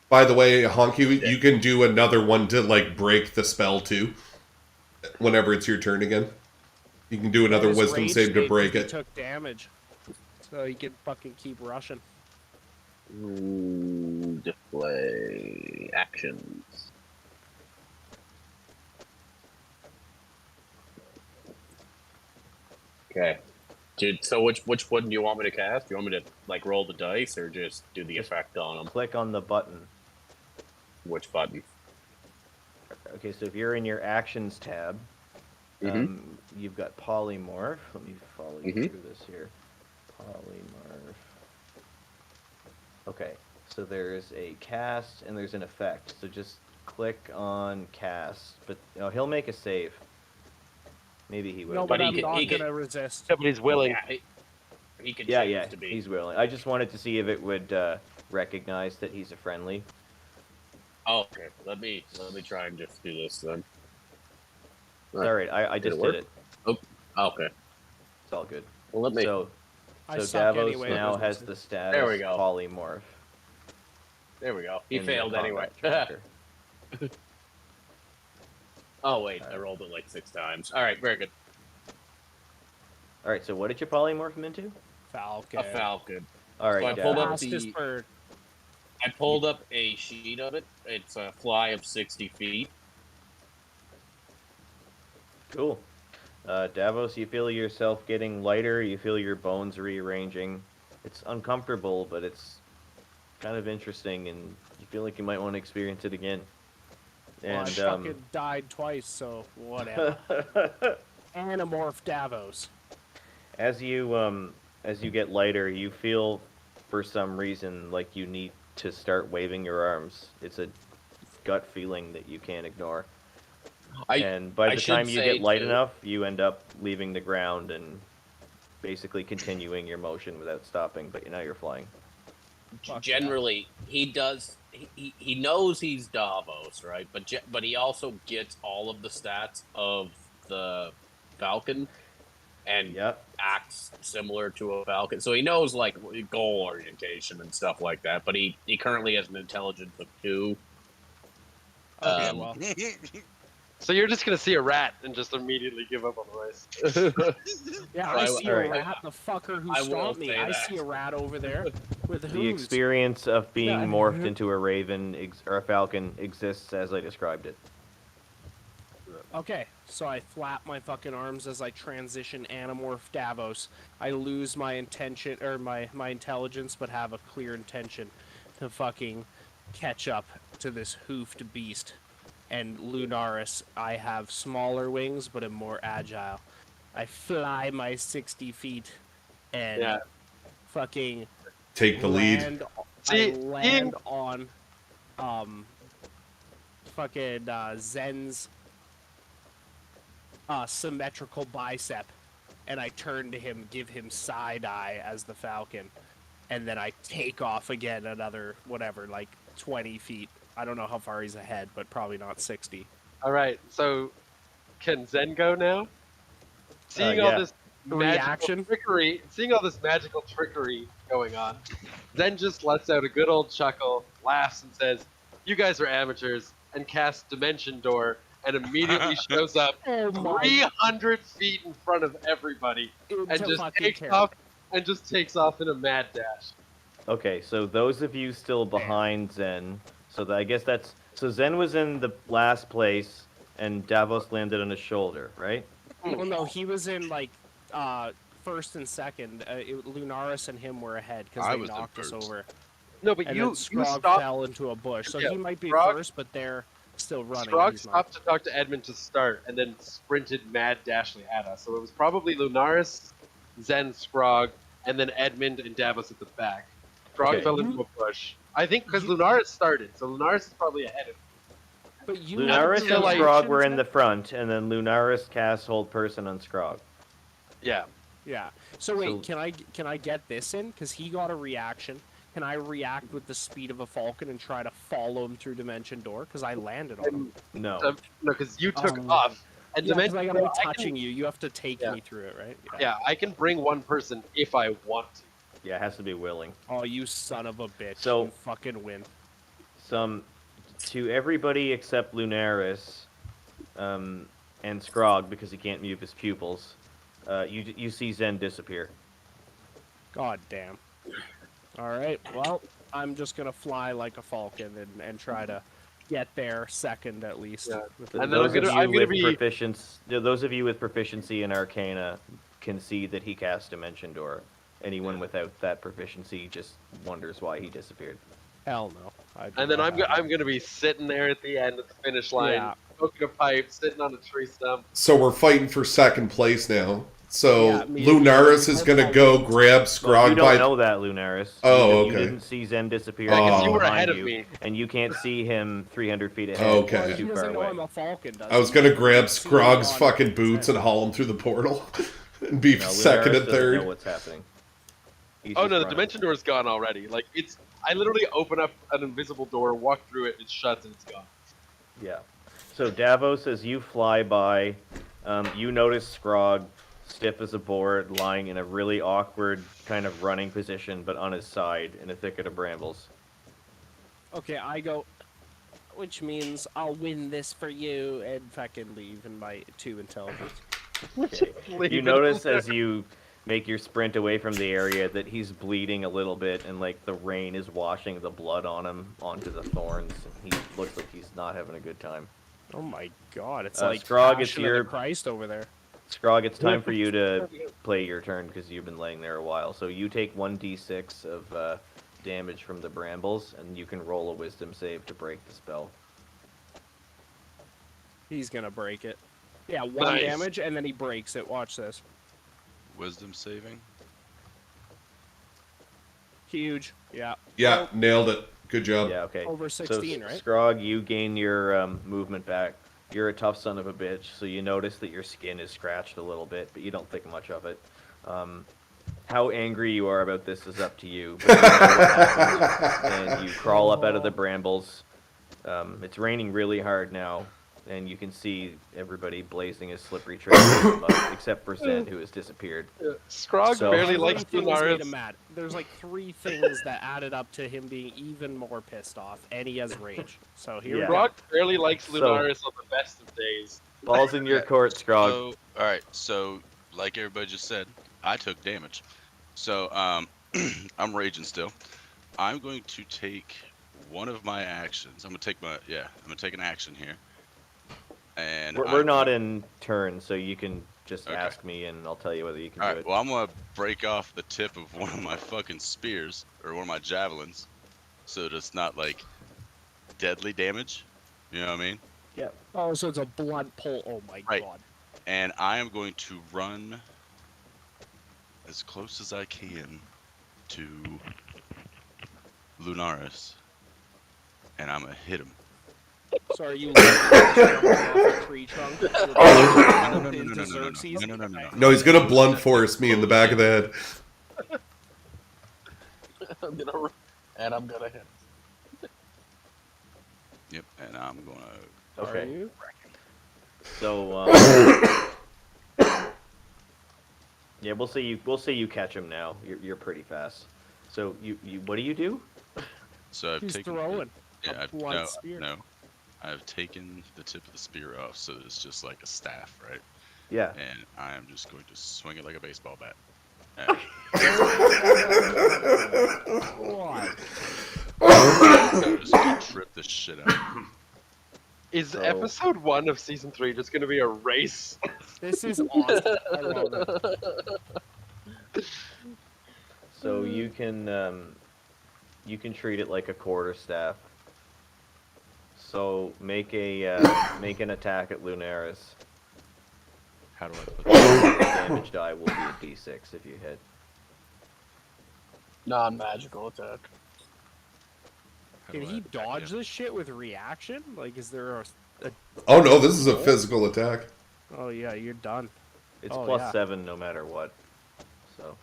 by the way, Honky, you can do another one to like break the spell too. Whenever it's your turn again, you can do another His wisdom rage save to save break 'cause he it. took damage, so he can fucking keep rushing. Display actions. Okay. Dude, so which one do you want me to cast? Do you want me to like roll the dice or just do the effect on them? Click on the button. Which button? Okay, so if you're in your actions tab, you've got polymorph. Let me follow you through this here. Polymorph. Okay, so there's a cast and there's an effect. So just click on cast, but he'll make a save. Maybe he will. No, But but he I'm can- not he can- gonna resist. Somebody's willing. Yeah, he can Yeah, choose yeah, to be. he's willing. I just wanted to see if it would recognize that he's a friendly. Oh, okay. Let me try and just do this then. All right, I Did it just work? did it. Oh, okay. It's all good. Well, let me. So I suck Davos anyway. now at has resisting. the status There we go. polymorph. There we go. He in the failed anyway. combat tracker. Oh wait, I rolled it like 6 times. All right, very good. All right, so what did you polymorph him into? Falcon. A falcon. All So I right, pulled up Fastest the. bird. I pulled up a sheet of it. It's a fly of 60 feet. cool. Davos, you feel yourself getting lighter. You feel your bones rearranging. It's uncomfortable, but it's kind of interesting, and you feel like you might want to experience it again. Well, I And fucking died twice, so whatever. Anamorph Davos. as you get lighter, you feel for some reason like you need to start waving your arms. It's a gut feeling that you can't ignore. And by I the should time you say, get light too- enough, you end up leaving the ground and basically continuing your motion without stopping, but now you're flying. Fuck yeah. Generally, he does. He knows he's Davos, right? But he also gets all of the stats of the Falcon, and Yep. acts similar to a Falcon. So he knows like goal orientation and stuff like that. But he currently has an intelligence of 2. Okay, Um, well. So you're just gonna see a rat and just immediately give up on the race. Yeah, I I w- see a alright. rat, the fucker who I will stomped me. say I that. see a rat over there with The hooves. experience of being Yeah. morphed into a raven or a falcon exists as I described it. Okay, so I flap my fucking arms as I transition Anamorph Davos. I lose my intention or my intelligence, but have a clear intention to fucking catch up to this hoofed beast. And Lunaris, I have smaller wings, but am more agile. I fly my 60 feet and Yeah. fucking Take the lead. See, I land on fucking Zen's symmetrical bicep, and I turn to him, give him side eye as the Falcon, and then I take off again another whatever, like 20 feet. I don't know how far he's ahead, but probably not 60. All right, so can Zen go now? Seeing all yeah. this Reaction? trickery, seeing all this magical trickery going on, Zen just lets out a good old chuckle, laughs, and says, "You guys are amateurs," and casts Dimension Door, and immediately shows up Oh my! 300 feet in front of everybody, and Into just fucking takes Carol. off, and just takes off in a mad dash. Okay, so those of you still behind Zen, so I guess that's so Zen was in the last place, and Davos landed on his shoulder, right? Well, no, he was in like first and second. Lunaris and him were ahead because I they was in knocked us first. over. No, but And you then Scrog stopped. fell into a bush, so Yeah, he might be Scrog- first, but they're still running. Scrog He's not. stopped to talk to Edmund to start, and then sprinted mad dashly at us. So it was probably Lunaris, Zen, Scrog, and then Edmund and Davos at the back. Scrog Okay. fell into a bush. I think because Lunaris started, so Lunaris is probably ahead of. But you Lunaris have and like- Scrog were in the front, and then Lunaris cast Hold Person on Scrog. Yeah. Yeah. So wait, So- can I get this in? Because he got a reaction. Can I react with the speed of a falcon and try to follow him through Dimension Door? Because I landed on him. No. No, because you took Um, off. And Yeah, because Dimension I gotta be Door, I touching can, you. You have to take Yeah. me through it, right? yeah, I can bring one person if I want to. Yeah, it has to be willing. Oh, you son of a bitch! So- You fucking win. To everybody except Lunaris, and Scrog because he can't move his pupils. You see Zen disappear. God damn. All right. Well, I'm just gonna fly like a falcon and try to get there second at least. Yeah. with And the- then Those of I'm you gonna with be- those of you with proficiency in Arcana can see that he cast Dimension Door. Anyone without that proficiency just wonders why he disappeared. Hell no. I do And then not have I'm it. gonna be sitting there at the end of the finish line, Yeah. smoking a pipe, sitting on a tree stump. So we're fighting for second place now. So Yeah, me and Lunaris you is both gonna follow go me. grab Well, Scrog you by. don't know that, Lunaris. Oh, You okay. didn't see Zen disappear. Yeah, 'cause He's you were behind ahead of you, me. and you can't see him 300 feet ahead. Oh, okay. Well, He's he too far doesn't know away. I'm a falcon, does I was he? gonna grab See me Scrog's on fucking boots Zen. and haul him through the portal, and be No, second Lunaris and doesn't know third. what's happening. He's Oh just no, the running. dimension door is gone already. Like it's, I literally open up an invisible door, walk through it, it shuts, and it's gone. Yeah. So Davos, as you fly by, you notice Scrog, stiff as a board, lying in a really awkward kind of running position, but on his side in a thicket of brambles. Okay, I go, which means I'll win this for you and fucking leave in my 2 intelligence. Leave You it notice there. as you make your sprint away from the area that he's bleeding a little bit, and like the rain is washing the blood on him onto the thorns. He looks like he's not having a good time. Oh my god, it's Uh, like Scrog, it's Passion of the your- Christ over there. Scrog, it's time for you to play your turn because you've been laying there a while. So you take 1d6 of damage from the brambles, and you can roll a wisdom save to break the spell. He's gonna break it. Yeah, 1 Nice. damage and then he breaks it. Watch this. Wisdom saving. Huge. Yeah. Yeah, nailed it. Good job. Yeah, okay. Over So 16, right? Scrog, you gain your movement back. You're a tough son of a bitch, so you notice that your skin is scratched a little bit, but you don't think much of it. How angry you are about this is up to you. But you know what happens, and you crawl up out of the brambles. It's raining really hard now, and you can see everybody blazing a slippery trail through the mud, except for Zen, who has disappeared. Scrog So- barely Three likes things made him Lunaris. mad. There's like 3 things that added up to him being even more pissed off, and he has rage. So here Yeah. we go. Scrog barely likes So- Lunaris on the best of days. Ball's in your court, Scrog. So, all right. So, like everybody just said, I took damage. So, I'm raging still. I'm going to take one of my actions. I'm gonna take an action here. And We're not in turn, so you can just Okay. ask me, and I'll tell you whether you can All do right. it. Well, I'm gonna break off the tip of one of my fucking spears or one of my javelins, so that it's not like deadly damage. You know what I mean? Oh, so it's a blunt pull. Oh my Right. god. And I am going to run as close as I can to Lunaris, and I'm gonna hit him. So are you jumping off a tree trunk? No. No, he's gonna blunt force me in the back of the head. I'm gonna hit. Yep, and I'm gonna. Are Okay. you? So yeah, we'll see you catch him now. You're pretty fast. So you what do you do? So I've He's taken. throwing Yeah, a I've, blunt no, spear. no. I've taken the tip of the spear off, so it's just like a staff, right? Yeah. And I am just going to swing it like a baseball bat. Why? Just gonna trip this shit out. Is So- episode 1 of season 3 just going to be a race? This is awesome. I love it. So you can treat it like a quarterstaff. So make an attack at Lunaris. How do I put The that? damage die will be a d6 if you hit. Non-magical attack. How Can do I he attack dodge him? this shit with reaction? Like, is there a... Oh no, this is a physical attack. Oh yeah, you're done. It's Oh, plus yeah. 7 no matter what. So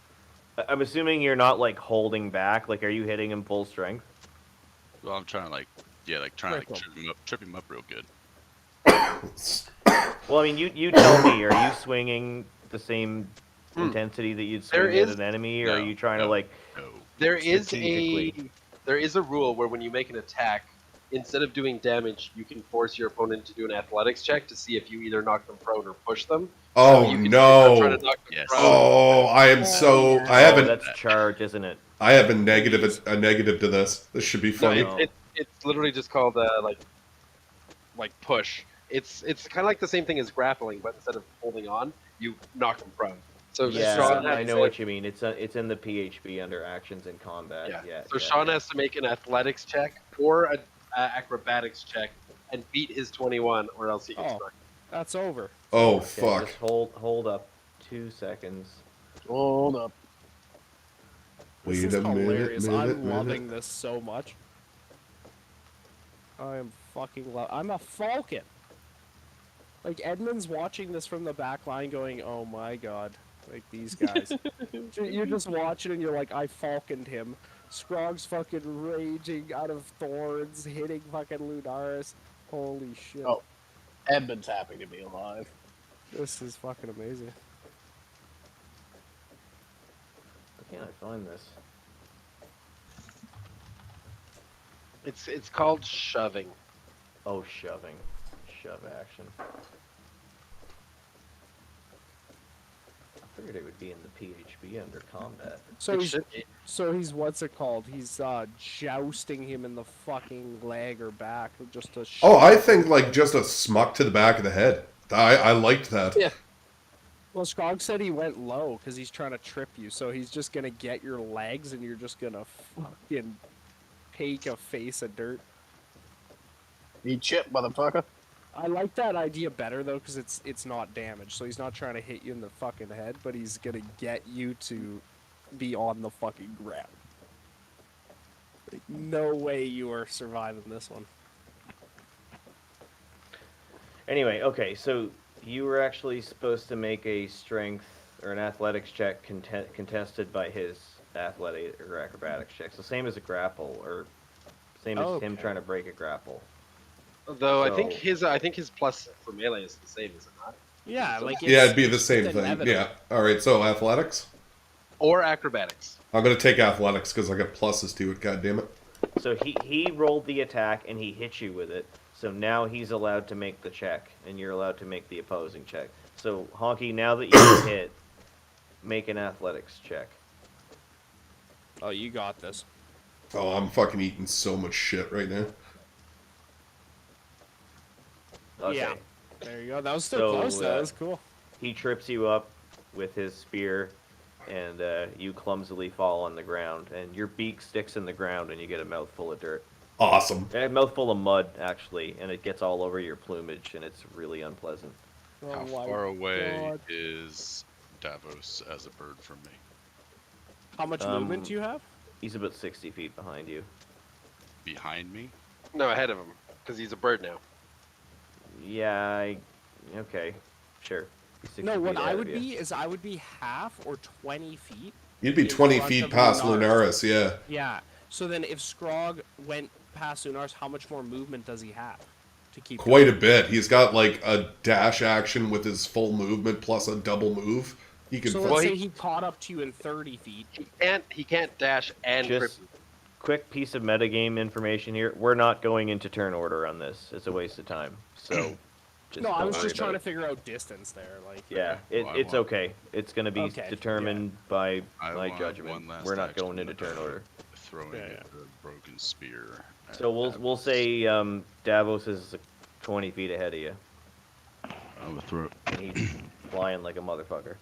I'm assuming you're not like holding back. Like, are you hitting him full strength? Well, I'm trying to like Trick trip him up real good. Well, I mean, you tell me. Are you swinging the same intensity that you'd swing There at is- an enemy, or are No, you trying to no. like? No. There is Strategically. a rule where when you make an attack, instead of doing damage, you can force your opponent to do an athletics check to see if you either knock them prone or push them. Oh So you can say, I'm trying no. to knock them Yes. prone. Oh, I am so. yeah. I have Oh, a. that's charge, isn't it? I have a negative to this. This should be No, funny. it's literally just called like push. It's kind of like the same thing as grappling, but instead of holding on, you knock them prone. So Yeah, Sean has I know to- what you mean. It's in the PHB under actions in combat. Yeah. Yeah. So Sean has to make an athletics check or an acrobatics check and beat his 21, or else he gets Oh. struck. That's over. Oh Okay, fuck. Just hold up 2 seconds. Hold up. This Wait is a minute, hilarious. I'm minute. loving this so much. I am fucking I'm a falcon. Like, Edmund's watching this from the back line going, oh my god. Like, these guys. You're just watching and you're like, I falconed him. Scrog's fucking raging out of thorns, hitting fucking Lunaris. Holy shit. Oh. Edmund's happy to be alive. This is fucking amazing. How can I find this? It's called shoving. Oh, shoving. Shove action. I figured it would be in the PHB under combat. So It he's, should be. what's it called? He's jousting him in the fucking leg or back just to Oh, I think like just a smuck to the back of the head. I liked that. Yeah. Well, Scrog said he went low because he's trying to trip you, so he's just gonna get your legs and you're just gonna fucking take a face of dirt. Eat shit, motherfucker. I like that idea better though because it's not damage, so he's not trying to hit you in the fucking head, but he's gonna get you to be on the fucking ground. Like, no way you are surviving this one. Anyway, okay, so you were actually supposed to make a strength or an athletics check contested by his athletic or acrobatics check. So same as a grapple, or same as him Okay. trying to break a grapple. Though So- I think his plus for melee is the same, is it not? Yeah, like Yeah, it'd be it's the same just thing. inevitable. Yeah. All right. So athletics. Or acrobatics. I'm gonna take athletics because I got pluses to it. God damn it. So he rolled the attack and he hit you with it. So now he's allowed to make the check, and you're allowed to make the opposing check. So Honky, now that you hit, make an athletics check. Oh, you got this. Oh, I'm fucking eating so much shit right now. Okay. Yeah. There you go. That was still So, close. That was cool. He trips you up with his spear, and you clumsily fall on the ground, and your beak sticks in the ground, and you get a mouthful of dirt. Awesome. A mouthful of mud, actually, and it gets all over your plumage, and it's really unpleasant. Oh How my far away God. is Davos as a bird from me? How much movement do you have? He's about 60 feet behind you. Behind me? No, ahead of him. because he's a bird now. Yeah, okay, sure. He's 60 No, what feet I ahead would of you. be is I would be half or 20 feet. You'd be in 20 front feet of past Lunaris. Lunaris, yeah. Yeah. So then if Scrog went past Lunaris, how much more movement does he have to keep Quite going? a bit. He's got like a dash action with his full movement plus a double move. He can So fuck- let's say he caught up to you in 30 feet. He can't dash and Just trip. quick piece of metagame information here. We're not going into turn order on this. It's a waste of time. So, just No, I don't was worry just trying to about it. figure out distance there. Like, Yeah, Okay, well, I it's want- okay. It's going to be Okay, determined by I my want judgment. one last We're not action, going into turn order. Throwing Yeah, a broken spear. at So we'll Davos. say Davos is 20 feet ahead of you, I'm gonna throw. and he's flying like a motherfucker.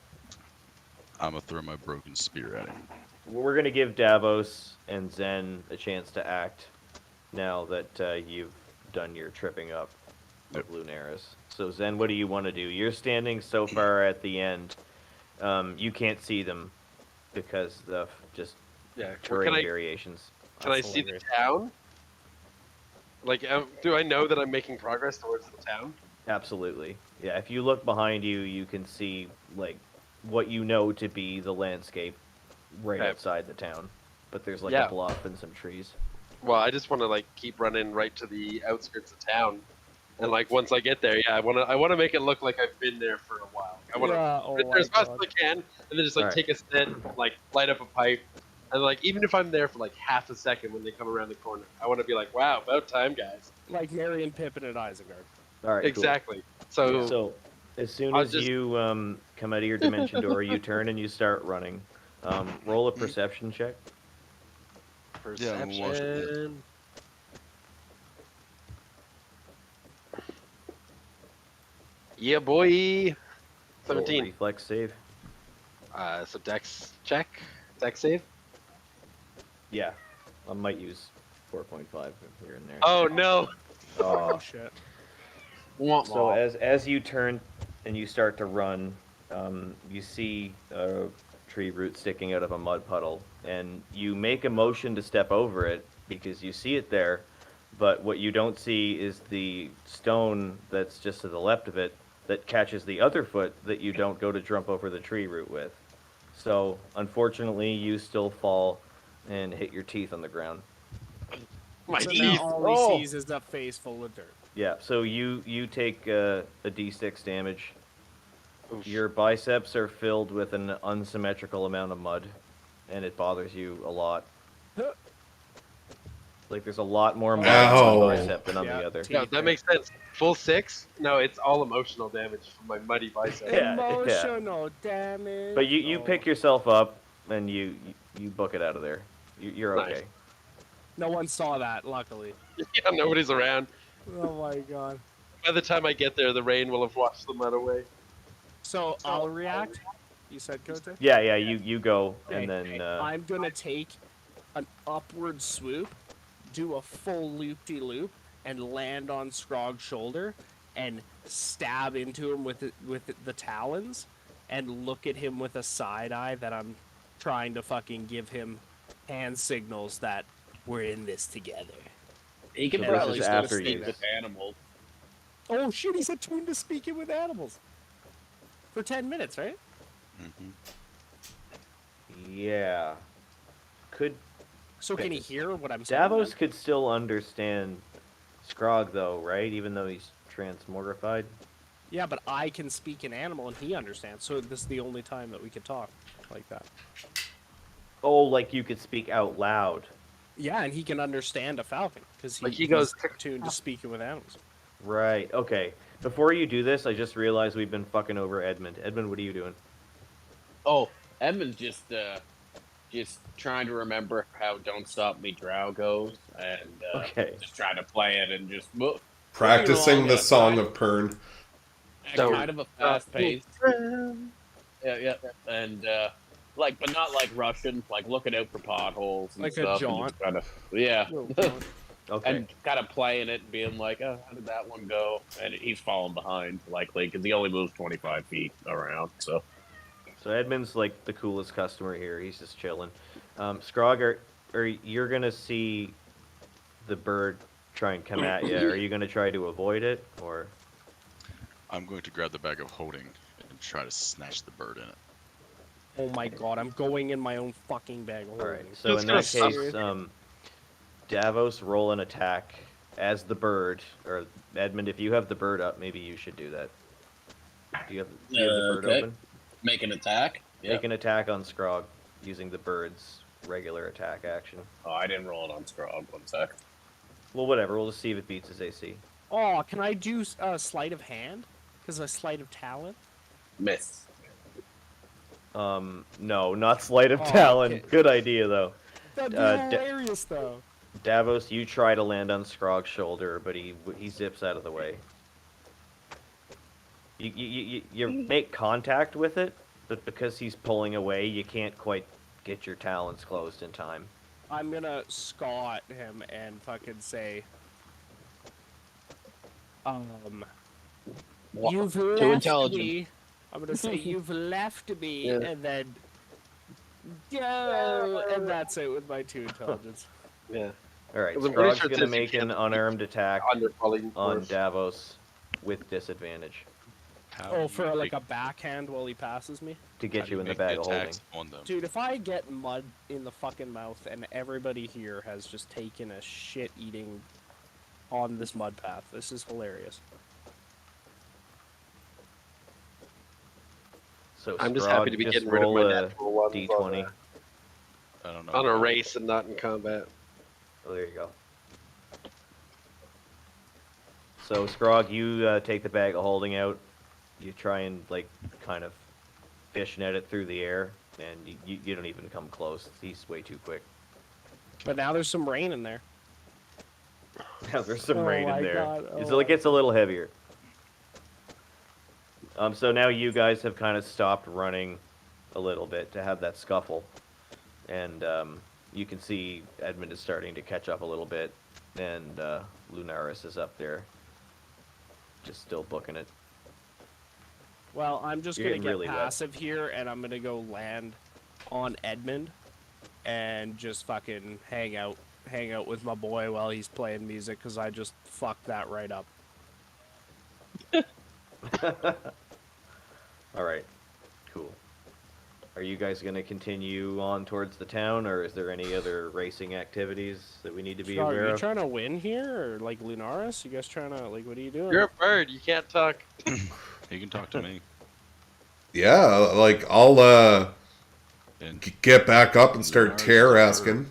I'm gonna throw my broken spear at him. We're gonna give Davos and Zen a chance to act now that you've done your tripping up of Lunaris. So Zen, what do you want to do? You're standing so far at the end, you can't see them because of just Yeah. terrain Can I variations. can I That's see the hilarious. town? Like, do I know that I'm making progress towards the town? Absolutely. Yeah, if you look behind you, you can see like what you know to be the landscape right Okay. outside the town. But there's like Yeah. a bluff and some trees. Well, I just want to like keep running right to the outskirts of town, and like once I get there, yeah, I want to make it look like I've been there for a while. I want to Yeah, oh my as fast God. as I can, and then just like Alright. take a stint, like light up a pipe, and like even if I'm there for like half a second when they come around the corner, I want to be like, wow, about time, guys. Like Marion, Pippin, and Isengard. All right. cool. Exactly. So, So, as soon I'll as just- you come out of your dimension door, you turn and you start running. Roll a perception check. Yeah, I'm watching it. perception. Yeah, boy. Roll a 17. reflex save. So Dex check, Dex save. Yeah, I might use 4.5 here and there. Oh no. Oh, shit. So as you turn and you start to run, you see a tree root sticking out of a mud puddle, and you make a motion to step over it because you see it there, but what you don't see is the stone that's just to the left of it that catches the other foot that you don't go to jump over the tree root with. So unfortunately, you still fall and hit your teeth on the ground. My So teeth. now all Oh. he sees is a face full of dirt. Yeah, so you take a d6 damage. Oof. Your biceps are filled with an unsymmetrical amount of mud, and it bothers you a lot. Like there's a lot more mud on Ow. one bicep than on Yeah, the other. teeth. No, that makes sense. Full 6? No, it's all emotional damage from my muddy bicep. Yeah, Emotional damage. But you Oh. pick yourself up and you book it out of there. You're Nice. okay. No one saw that, luckily. Yeah, nobody's around. Oh my god. By the time I get there, the rain will have washed the mud away. So I'll react. You said Kote? Yeah, you go Okay, and then I'm gonna take an upward swoop, do a full loop-de-loop, and land on Scrog's shoulder and stab into him with the talons, and look at him with a side eye that I'm trying to fucking give him hand signals that we're in this together. He can So this probably is still after speak you. with animals. Oh shit, he's attuned to speaking with animals. For 10 minutes, right? Mhm. yeah. Could So can he hear what I'm saying? Davos then? could still understand Scrog though, right? Even though he's transmogrified. Yeah, but I can speak an animal and he understands, so this is the only time that we could talk like that. Oh, like you could speak out loud. Yeah, and he can understand a falcon because Like, he goes, he's attuned to speaking with animals. Right. Okay. Before you do this, I just realized we've been fucking over Edmund. Edmund, what are you doing? Oh, Edmund's just trying to remember how "Don't Stop Me" Drow goes, and Okay. just trying to play it and just Practicing the yeah, song fine. of Pern. So- kind of a fast pace. Yeah, and but not like Russian, like looking out for potholes and Like a stuff. jaunt. And just yeah, Okay. and kind of playing it and being like, oh, how did that one go? And he's falling behind likely because he only moves 25 feet around. So So Edmund's like the coolest customer here. He's just chilling. Scrog, you're gonna see the bird try and come at you. Are you going to try to avoid it, or? I'm going to grab the bag of holding and try to snatch the bird in it. Oh my god, I'm going in my own fucking bag of All holding. right. So in that Just gonna case, Davos, roll an attack as the bird, or Edmund, if you have the bird up, maybe you should do that. Do you have the bird Okay. open? Make an attack. Yeah. Make an attack on Scrog using the bird's regular attack action. Oh, I didn't roll it on Scrog. 1 sec. Well, whatever. We'll just see if it beats his AC. Oh, can I do sleight of hand? Because a sleight of talent? Miss. No, not sleight of Oh, talent. okay. Good idea, though. That'd be Da- hilarious, though. Davos, you try to land on Scrog's shoulder, but he zips out of the way. You make contact with it, but because he's pulling away, you can't quite get your talons closed in time. I'm gonna scaw at him and fucking say, you've left intelligent. me. I'm gonna say, you've left me, Yeah. and then go, and that's it with my 2 intelligence. Yeah. All right, 'Cause I'm pretty Scrog's sure gonna this make an can't- unarmed attack Under falling on force. Davos with disadvantage How Oh, do for you like make- a backhand while he passes me? to how get do you in the make bag of holding. attacks on them? Dude, if I get mud in the fucking mouth and everybody here has just taken a shit eating on this mud path, this is hilarious. So I'm just Scrog, happy to be just getting rid of roll my a natural ones D20. I don't know. on a race and not in combat. Oh, there you go. So Scrog, you take the bag of holding out. You try and like kind of fishnet it through the air, and you don't even come close. He's way too quick. But now there's some rain in there. Now there's some Oh rain my in there. God, It's- oh. It gets a little heavier. So now you guys have kind of stopped running a little bit to have that scuffle, and you can see Edmund is starting to catch up a little bit, and Lunaris is up there, just still booking it. Well, I'm just You're gonna getting get really wet. passive here, and I'm gonna go land on Edmund, and just fucking hang out with my boy while he's playing music, because I just fucked that right up. All right, cool. Are you guys going to continue on towards the town, or is there any other racing activities that we need to be Are aware you of? trying to win here, or like Lunaris? You guys trying to like, what are you doing? You're a bird. You can't talk. You can talk to me. Yeah, like I'll And get back up and start Lunar's tear a bird. asking,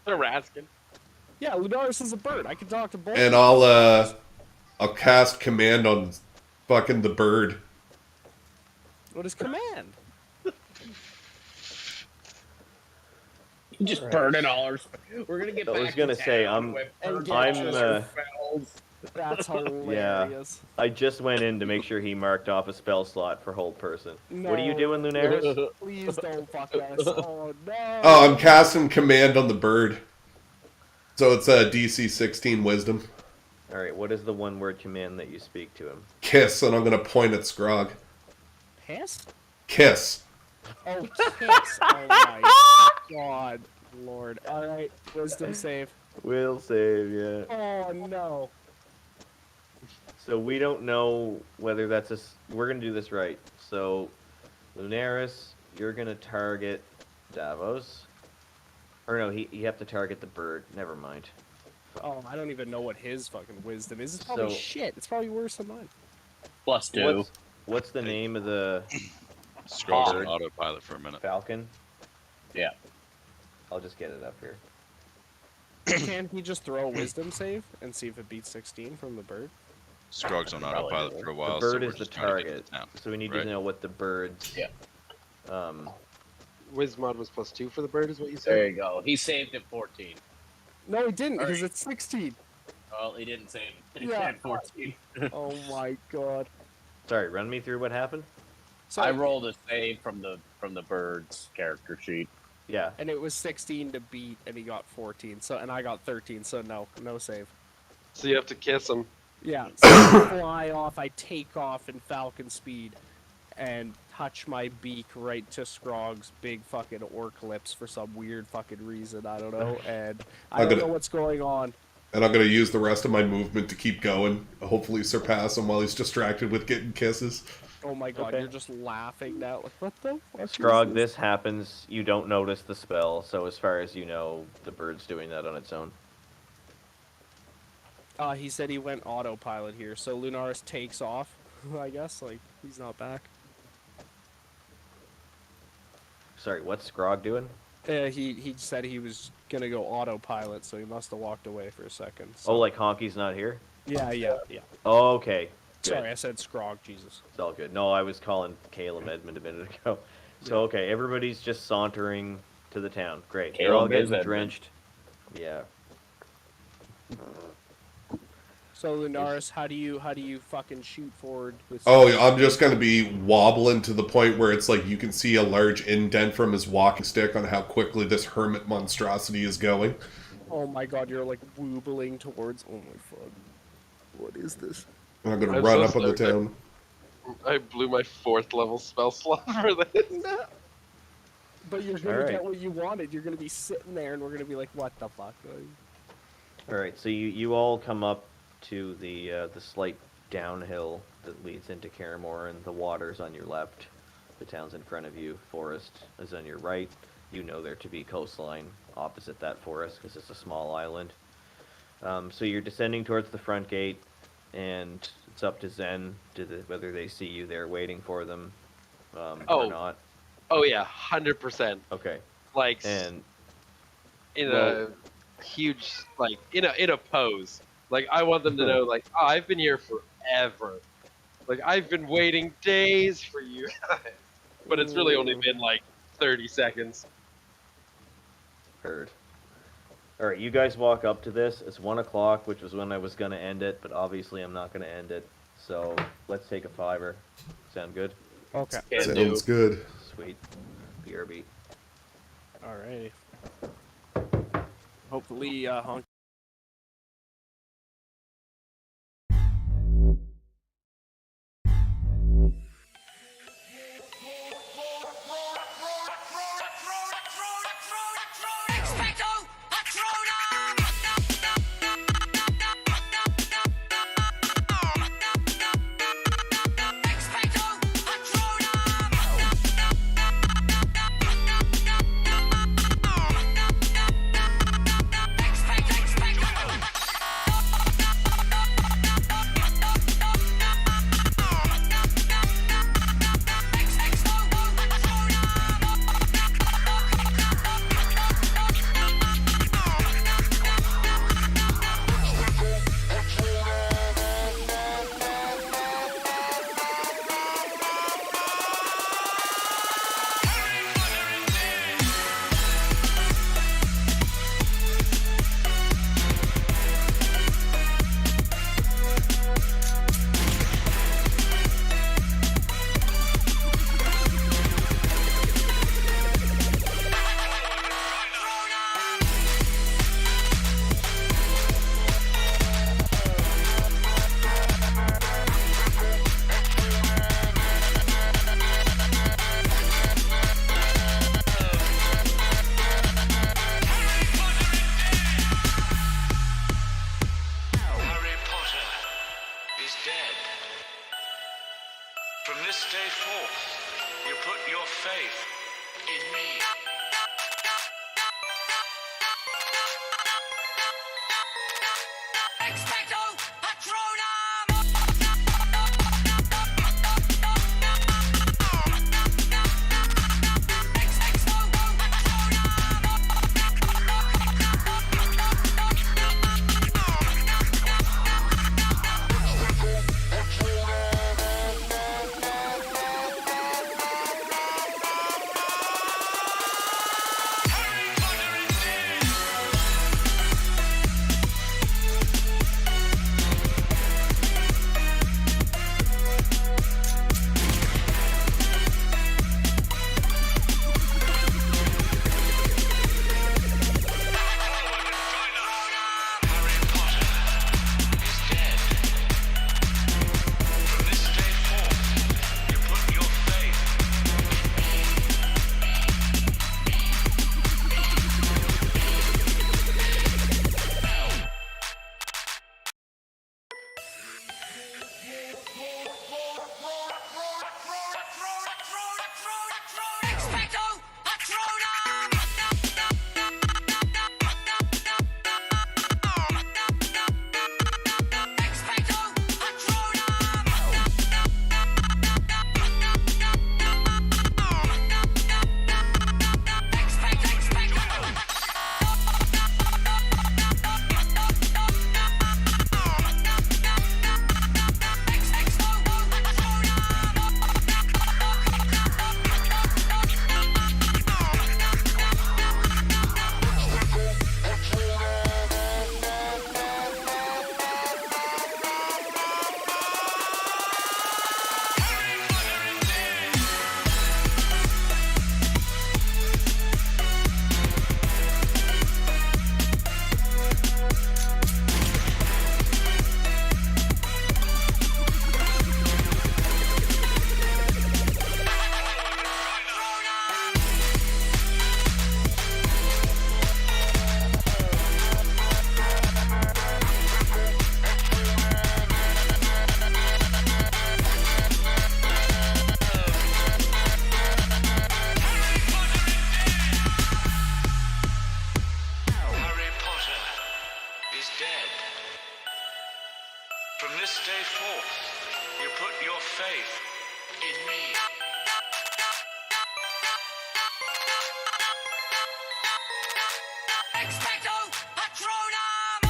They're rasking. Yeah, Lunaris is a bird. I can talk to both. and I'll cast command on fucking the bird. What is command? You just burn it all. We're gonna get I back was gonna to say, town with I'm- birds I'm, just uh, fells. That's hilarious. I just went in to make sure he marked off a spell slot for hold person. What are you No. doing, Lunaris? Please don't fuck us. Oh no. Oh, I'm casting command on the bird. So it's a DC 16 Wisdom. All right, what is the one-word command that you speak to him? Kiss, and I'm gonna point at Scrog. Piss? Kiss. Oh, kiss. Oh my god, Lord. Alright, wisdom save. Will save, yeah. Oh no. So we don't know whether that's we're gonna do this right. So, Lunaris, you're gonna target Davos. Or no, you have to target the bird. Never mind. Oh, I don't even know what his fucking wisdom is. It's probably So- shit. It's probably worse than mine. +2. What's the name of the Scroll's on Bird. autopilot for a minute. falcon? Yeah. I'll just get it up here. Can't he just throw a wisdom save and see if it beats 16 from the bird? Scrog's on Probably autopilot will. for a while. The bird so we're is the just trying to get target, to town. so we need right? to know what the bird's. Yeah. Wismod was +2 for the bird, is what you There said? you go. He saved at 14. No, he didn't, because Alright. it's 16. Well, he didn't save it. He Yeah. saved 14. Oh my god. Sorry, run me through what happened. So I rolled a save from the bird's character sheet. Yeah. and it was 16 to beat, and he got 14. So, and I got 13. So no save. So you have to kiss him. Yeah. So I fly off. I take off in falcon speed, and touch my beak right to Scrog's big fucking orc lips for some weird fucking reason. I don't know, and I I'm don't gonna- know what's going on. And I'm going to use the rest of my movement to keep going. Hopefully surpass him while he's distracted with getting kisses. Oh my god, Okay. you're just laughing now. Like, what the fuck is Scrog, this? this happens. You don't notice the spell, so as far as you know, the bird's doing that on its own. He said he went autopilot here, so Lunaris takes off, I guess. Like, he's not back. Sorry, what's Scrog doing? He said he was gonna go autopilot, so he must have walked away for a second. Oh, So. like Honky's not here? Yeah. Oh, okay. Good. Sorry, I said Scrog, Jesus. It's all good. No, I was calling Caleb Edmund a minute ago. So, okay, everybody's just sauntering to the town. Great. They're all Caleb is getting Edmund. drenched. Yeah. So Lunaris, how do you fucking shoot forward with? Oh, I'm just going to be wobbling to the point where it's like you can see a large indent from his walking stick on how quickly this hermit monstrosity is going. Oh my god, you're like woobling towards. Oh my fuck. What is this? And I'm going to I'm run so up on the slow, town. I blew my 4th level spell slot for this. But you're gonna Alright. get what you wanted. You're gonna be sitting there, and we're gonna be like, "What the fuck?" Alright, so you all come up to the slight downhill that leads into Caramore, and the water's on your left. The town's in front of you. Forest is on your right. You know there to be coastline opposite that forest because it's a small island. So you're descending towards the front gate, and it's up to Zen whether they see you there waiting for them Oh. or not. Oh yeah, 100%. Okay. Like And in well- a huge, like in a pose. Like I want them to know, like, oh, I've been here forever. Like I've been waiting days for you. But it's really only been like 30 seconds. heard. Alright, you guys walk up to this. It's 1 o'clock, which was when I was going to end it, but obviously I'm not going to end it. So let's take a 5-er. Sound good? Okay. Can do. Sounds good. Sweet. BRB. Alrighty. Hopefully, Honk. Expecto Patronum! Expecto Patronum! Expecto day forth, you put your faith in me. Expecto Patronum!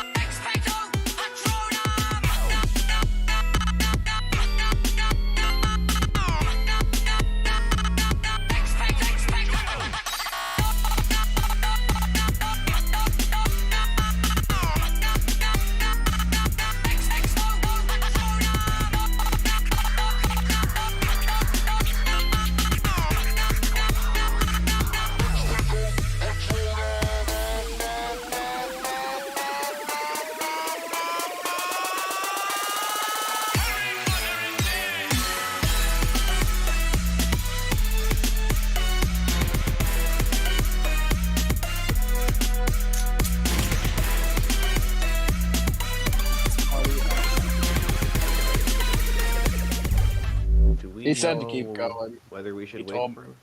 Expecto He said to keep going. Whether we should He wait told- for him?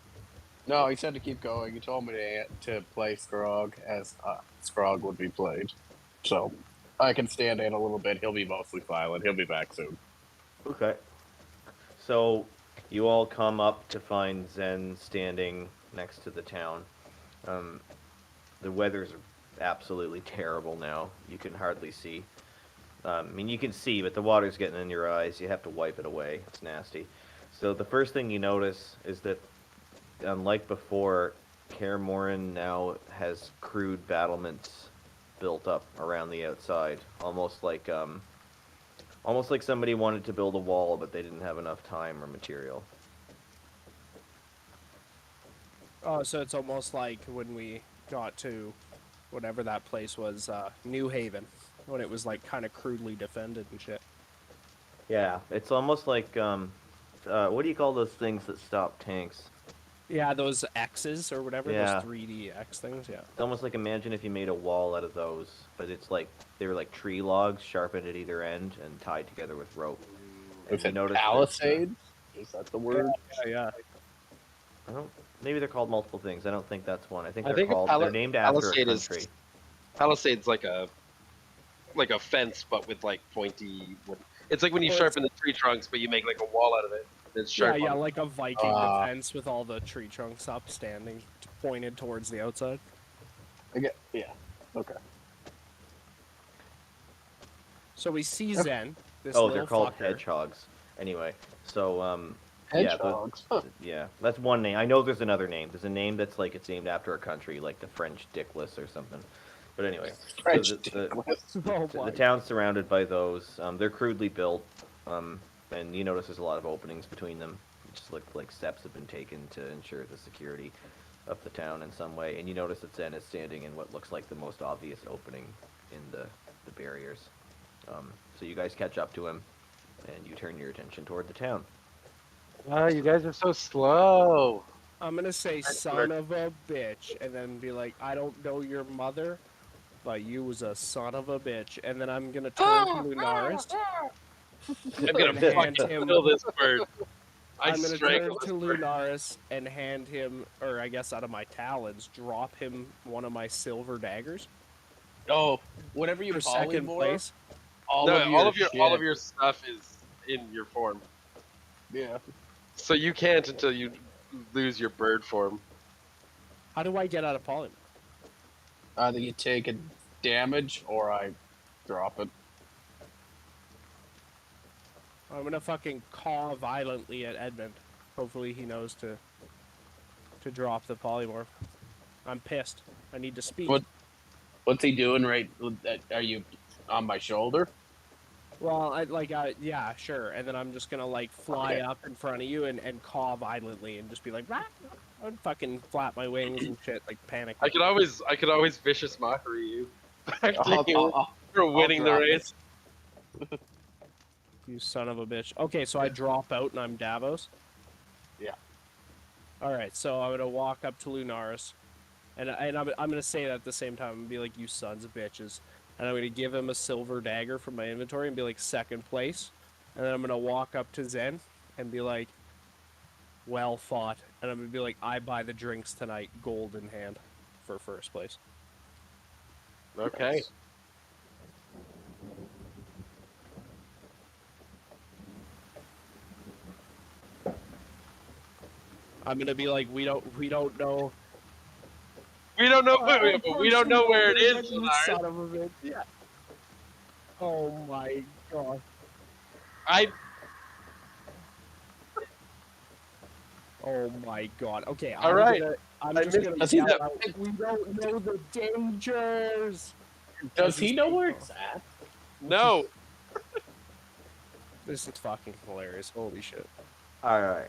No, he said to keep going. He told me to play Scrog as Scrog would be played. So I can stand in a little bit. He'll be mostly silent. He'll be back soon. Okay. So you all come up to find Zen standing next to the town. The weather's absolutely terrible now. You can hardly see. I mean, you can see, but the water's getting in your eyes. You have to wipe it away. It's nasty. So the first thing you notice is that, unlike before, Kaer Morhen now has crude battlements built up around the outside, almost like somebody wanted to build a wall, but they didn't have enough time or material. Oh, so it's almost like when we got to whatever that place was, New Haven, when it was like kind of crudely defended and shit. Yeah, it's almost like what do you call those things that stop tanks? Yeah, those X's or whatever, Yeah. those 3D X things, yeah. It's almost like, imagine if you made a wall out of those, but it's like they were like tree logs sharpened at either end and tied together with rope. And Is you it notice that, Palisade? Is that the word? Yeah. I don't. Maybe they're called multiple things. I don't think that's one. I think I they're think called. They're named after a Palisade is- country. Palisade's like a fence, but with like pointy wood. It's like when you sharpen the tree trunks, but you make like a wall out of it. It's Yeah, sharp. yeah, on it. like a Viking defense with all the tree trunks up, standing, pointed towards the outside. Yeah. Okay. So we see Zen, this Oh, little they're called fucker. hedgehogs. Anyway, so Hedgehogs. Huh. yeah, that's one name. I know there's another name. There's a name that's like it's named after a country, like the French Dickless or something. But anyway, French so Oh, the my. town's surrounded by those. They're crudely built, and you notice there's a lot of openings between them. It just look like steps have been taken to ensure the security of the town in some way. And you notice that Zen is standing in what looks like the most obvious opening in the barriers. So you guys catch up to him, and you turn your attention toward the town. Oh, you guys are so slow. I'm gonna say son of a bitch, and then be like, I don't know your mother, but you was a son of a bitch. And then I'm gonna turn to Lunaris. I'm gonna and hand fucking him. kill this bird. I'm gonna turn strangle to this bird. Lunaris and hand him, or I guess out of my talons, drop him one of my silver daggers Oh, whatever you for call second for, place. all No, of all of your shit. all of your stuff is in your form. Yeah. So you can't until you lose your bird form. How do I get out of polymorph? Either you take a damage or I drop it. I'm gonna fucking caw violently at Edmund. Hopefully he knows to drop the polymorph. I'm pissed. I need to speak. What's he doing right? Are you on my shoulder? Well, yeah, sure. And then I'm just gonna like fly Okay. up in front of you and caw violently and just be like, "Rah!" I'd fucking flap my wings and shit, like panic. I could always vicious mockery you. Back to I'll- you I'll- for winning the drop it. race. You son of a bitch. Okay, so I drop out and I'm Davos. Yeah. All right, so I'm gonna walk up to Lunaris, and I'm gonna say that at the same time and be like, "You sons of bitches," and I'm gonna give him a silver dagger from my inventory and be like, "Second place," and then I'm gonna walk up to Zen and be like, "Well fought," and I'm gonna be like, "I buy the drinks tonight, gold in hand, for first place." Okay. I'm gonna be like, we don't know. We don't know, but we don't know where it is. You Lars. son of a bitch. Yeah. Oh my god. Oh my god. Okay. All right. I'm I just missed- gonna Does he yell know- out, we don't know the dangers. Does he know where it's at? No. This is fucking hilarious. Holy shit. All right.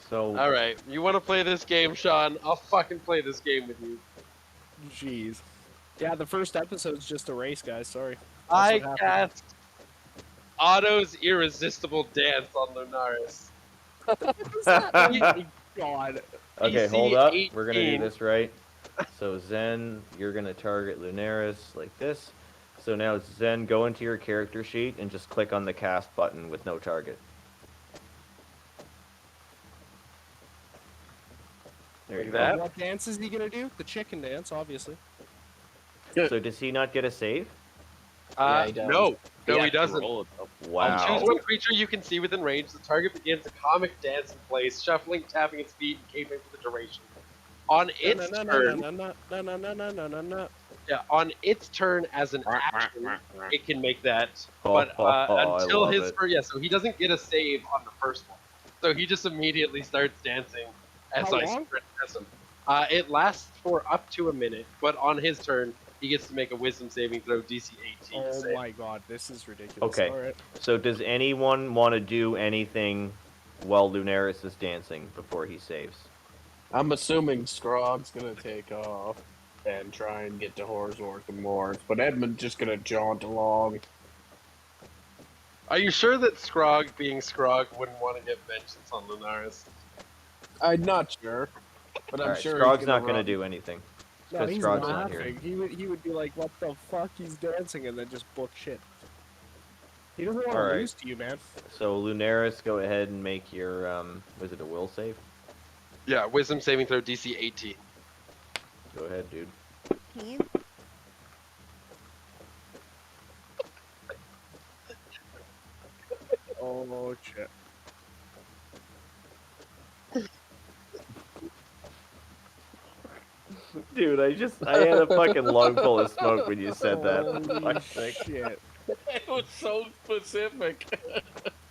So All right. You want to play this game, Sean? I'll fucking play this game with you. Jeez. Yeah, the first episode's just a race, guys. Sorry. I what happened. cast Otto's Irresistible Dance on Lunaris. Oh my god. okay, PC hold up. We're gonna 18. do this right. So Zen, you're gonna target Lunaris like this. So now Zen, go into your character sheet and just click on the cast button with no target. There you Like go. that? What dance is he gonna do? The chicken dance, obviously. So does he not get a save? He does. No, You he have to doesn't. roll it, though. Wow. Choose one creature you can see within range. The target begins a comic dance in place, shuffling, tapping its feet, and capering for the duration. On its turn, on its turn as an action, it can make that. But I until love his it. first, so he doesn't get a save on the first one. So he just immediately starts dancing as How I long? sprint past him. It lasts for up to a minute, but on his turn, he gets to make a Wisdom saving throw, DC 18. Oh save. my god, this is ridiculous. Okay. All right. So does anyone want to do anything while Lunaris is dancing before he saves? I'm assuming Scrog's gonna take off and try and get to Horsworth and Morris, but Edmund's just gonna jaunt along. Are you sure that Scrog, being Scrog, wouldn't want to get vengeance on Lunaris? I'm not sure, but I'm Alright, sure Scrog's he's not gonna gonna run. do anything. No, Because he's Scrog's not here. laughing. He would be like, "What the fuck? He's dancing," and then just book shit. He doesn't want to Alright. lose to you, man. So Lunaris, go ahead and make your was it a will save? Yeah, Wisdom saving throw, DC 18. Go ahead, dude. Oh shit. Dude, I had a fucking lung full of smoke when you said that. Holy Fuck's sake. shit. It was so specific.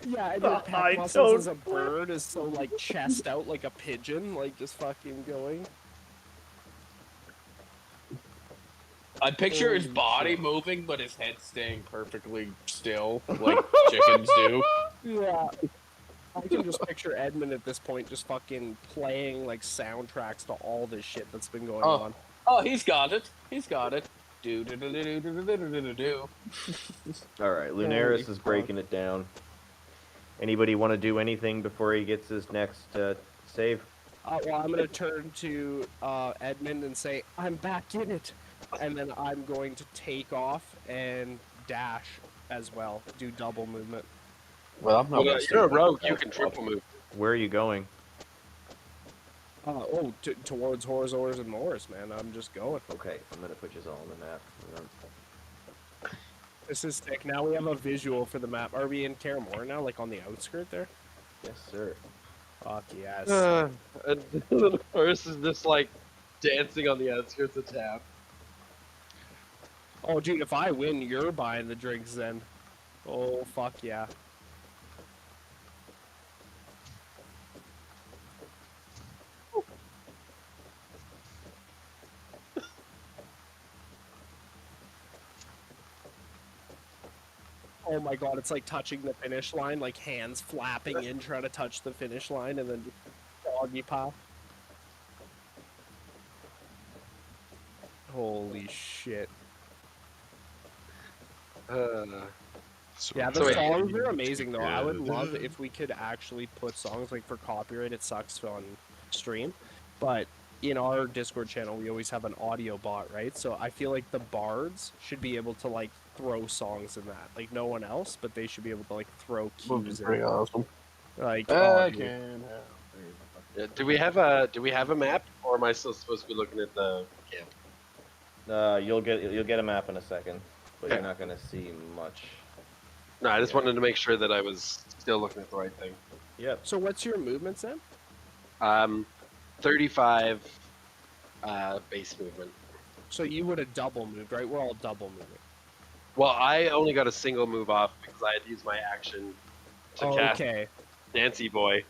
Yeah, and your I pec muscles don't- as a bird is so like chest out like a pigeon, like just fucking going. I picture his Holy body shit. moving, but his head staying perfectly still, like chickens do. Yeah. I can just picture Edmund at this point just fucking playing like soundtracks to all this shit that's been going on. Oh, he's got it. He's got it. Do do do do do do do do do do. Alright, Holy Lunaris is fuck. breaking it down. Anybody want to do anything before he gets his next save? Well, I'm gonna turn to Edmund and say, "I'm back in it," and then I'm going to take off and dash as well, do double movement. Well, I'm not. Well, you're a rogue, you can triple move. Where are you going? Towards Horzors and Morris, man. I'm just going. Okay, I'm gonna put you all on the map. This is sick. Now we have a visual for the map. Are we in Karamore now, like on the outskirt there? Yes, sir. Fuck yes. And the little horse is just like dancing on the outskirts of town. Oh, dude, if I win, you're buying the drinks then. Oh, fuck yeah. Oh my god, it's like touching the finish line, like hands flapping in, trying to touch the finish line, and then doggy pop. Holy shit. Yeah, the songs are amazing though. I would love if we could actually put songs, like for copyright, it sucks on stream, but in our Discord channel we always have an audio bot, right? So I feel like the bards should be able to like throw songs in that, like no one else, but they should be able to like throw cues in. Pretty awesome. Like, Yeah, do we have a map, or am I still supposed to be looking at the camp? You'll get a map in a second, but Okay. you're not gonna see much. No, I just wanted to make sure that I was still looking at the right thing. Yep. So what's your movements then? 35 base movement. So you would have double moved, right? We're all double moving. Well, I only got a single move off because I had to use my action to cast Okay. Nancy Boy.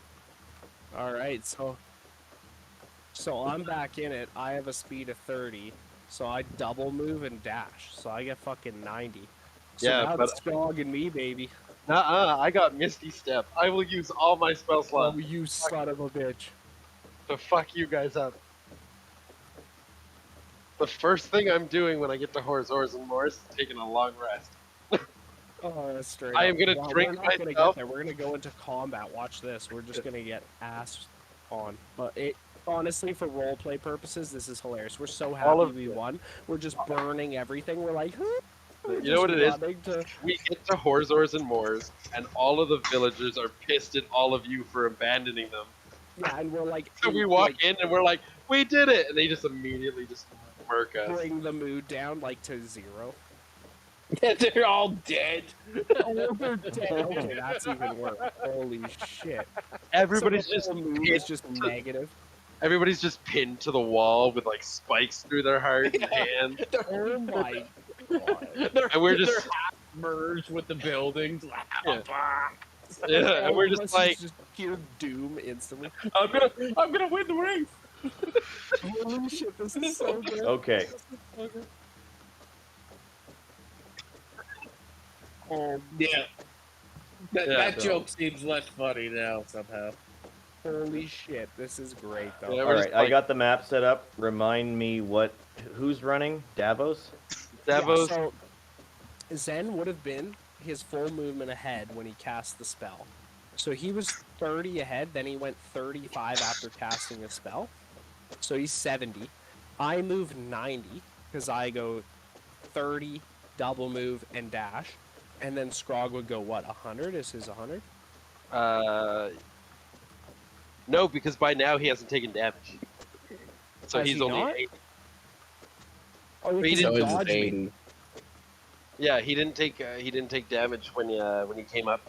All right. So I'm back in it. I have a speed of 30, so I double move and dash. So I get fucking 90. So Yeah, now but- it's Strong and me, baby. I got Misty Step. I will use all my spell Oh, slots you son of a bitch. to fuck you guys up. The first thing I'm doing when I get to Horrors and Morris is taking a long rest. Oh, that's straight. I am up. gonna Well, drink we're not gonna myself. get there. We're gonna go into combat. Watch this. We're just gonna get ass on. But it honestly, for roleplay purposes, this is hilarious. We're so All happy of we it. won. We're just burning everything. We're like, huh? We're You know what just it is? running to- We get to Horrors and Moors, and all of the villagers are pissed at all of you for abandoning them. Yeah, and we're like, So we walk in and we're like, we did it! And they just immediately just murk us. bring the mood down like to 0. Yeah, they're all dead. Oh, they're dead. Okay, that's even worse. Holy shit. Everybody's So the just whole mood is just negative. everybody's just pinned to the wall with like spikes through their heart and hands. Oh my god. And we're just They're half merged with the buildings. Yeah. yeah, and we're All of just us like just hear doom instantly. I'm gonna win the race. Holy shit, this is so good. Okay. Yeah. That, Yeah, that so- joke seems less funny now somehow. Holy shit, this is great though. Yeah, All we're right, just I like- got the map set up. Remind me who's running? Davos? Davos. Yeah, so Zen would have been his full movement ahead when he cast the spell. So he was 30 ahead, then he went 35 after casting a spell. So he's 70. I move 90 because I go 30, double move, and dash. And then Scrog would go what, 100? Is his 100? No, because by now he hasn't taken damage. So Has he's he only not? 8. Oh, He he didn't didn't dodge me. Yeah, he didn't take damage when he came up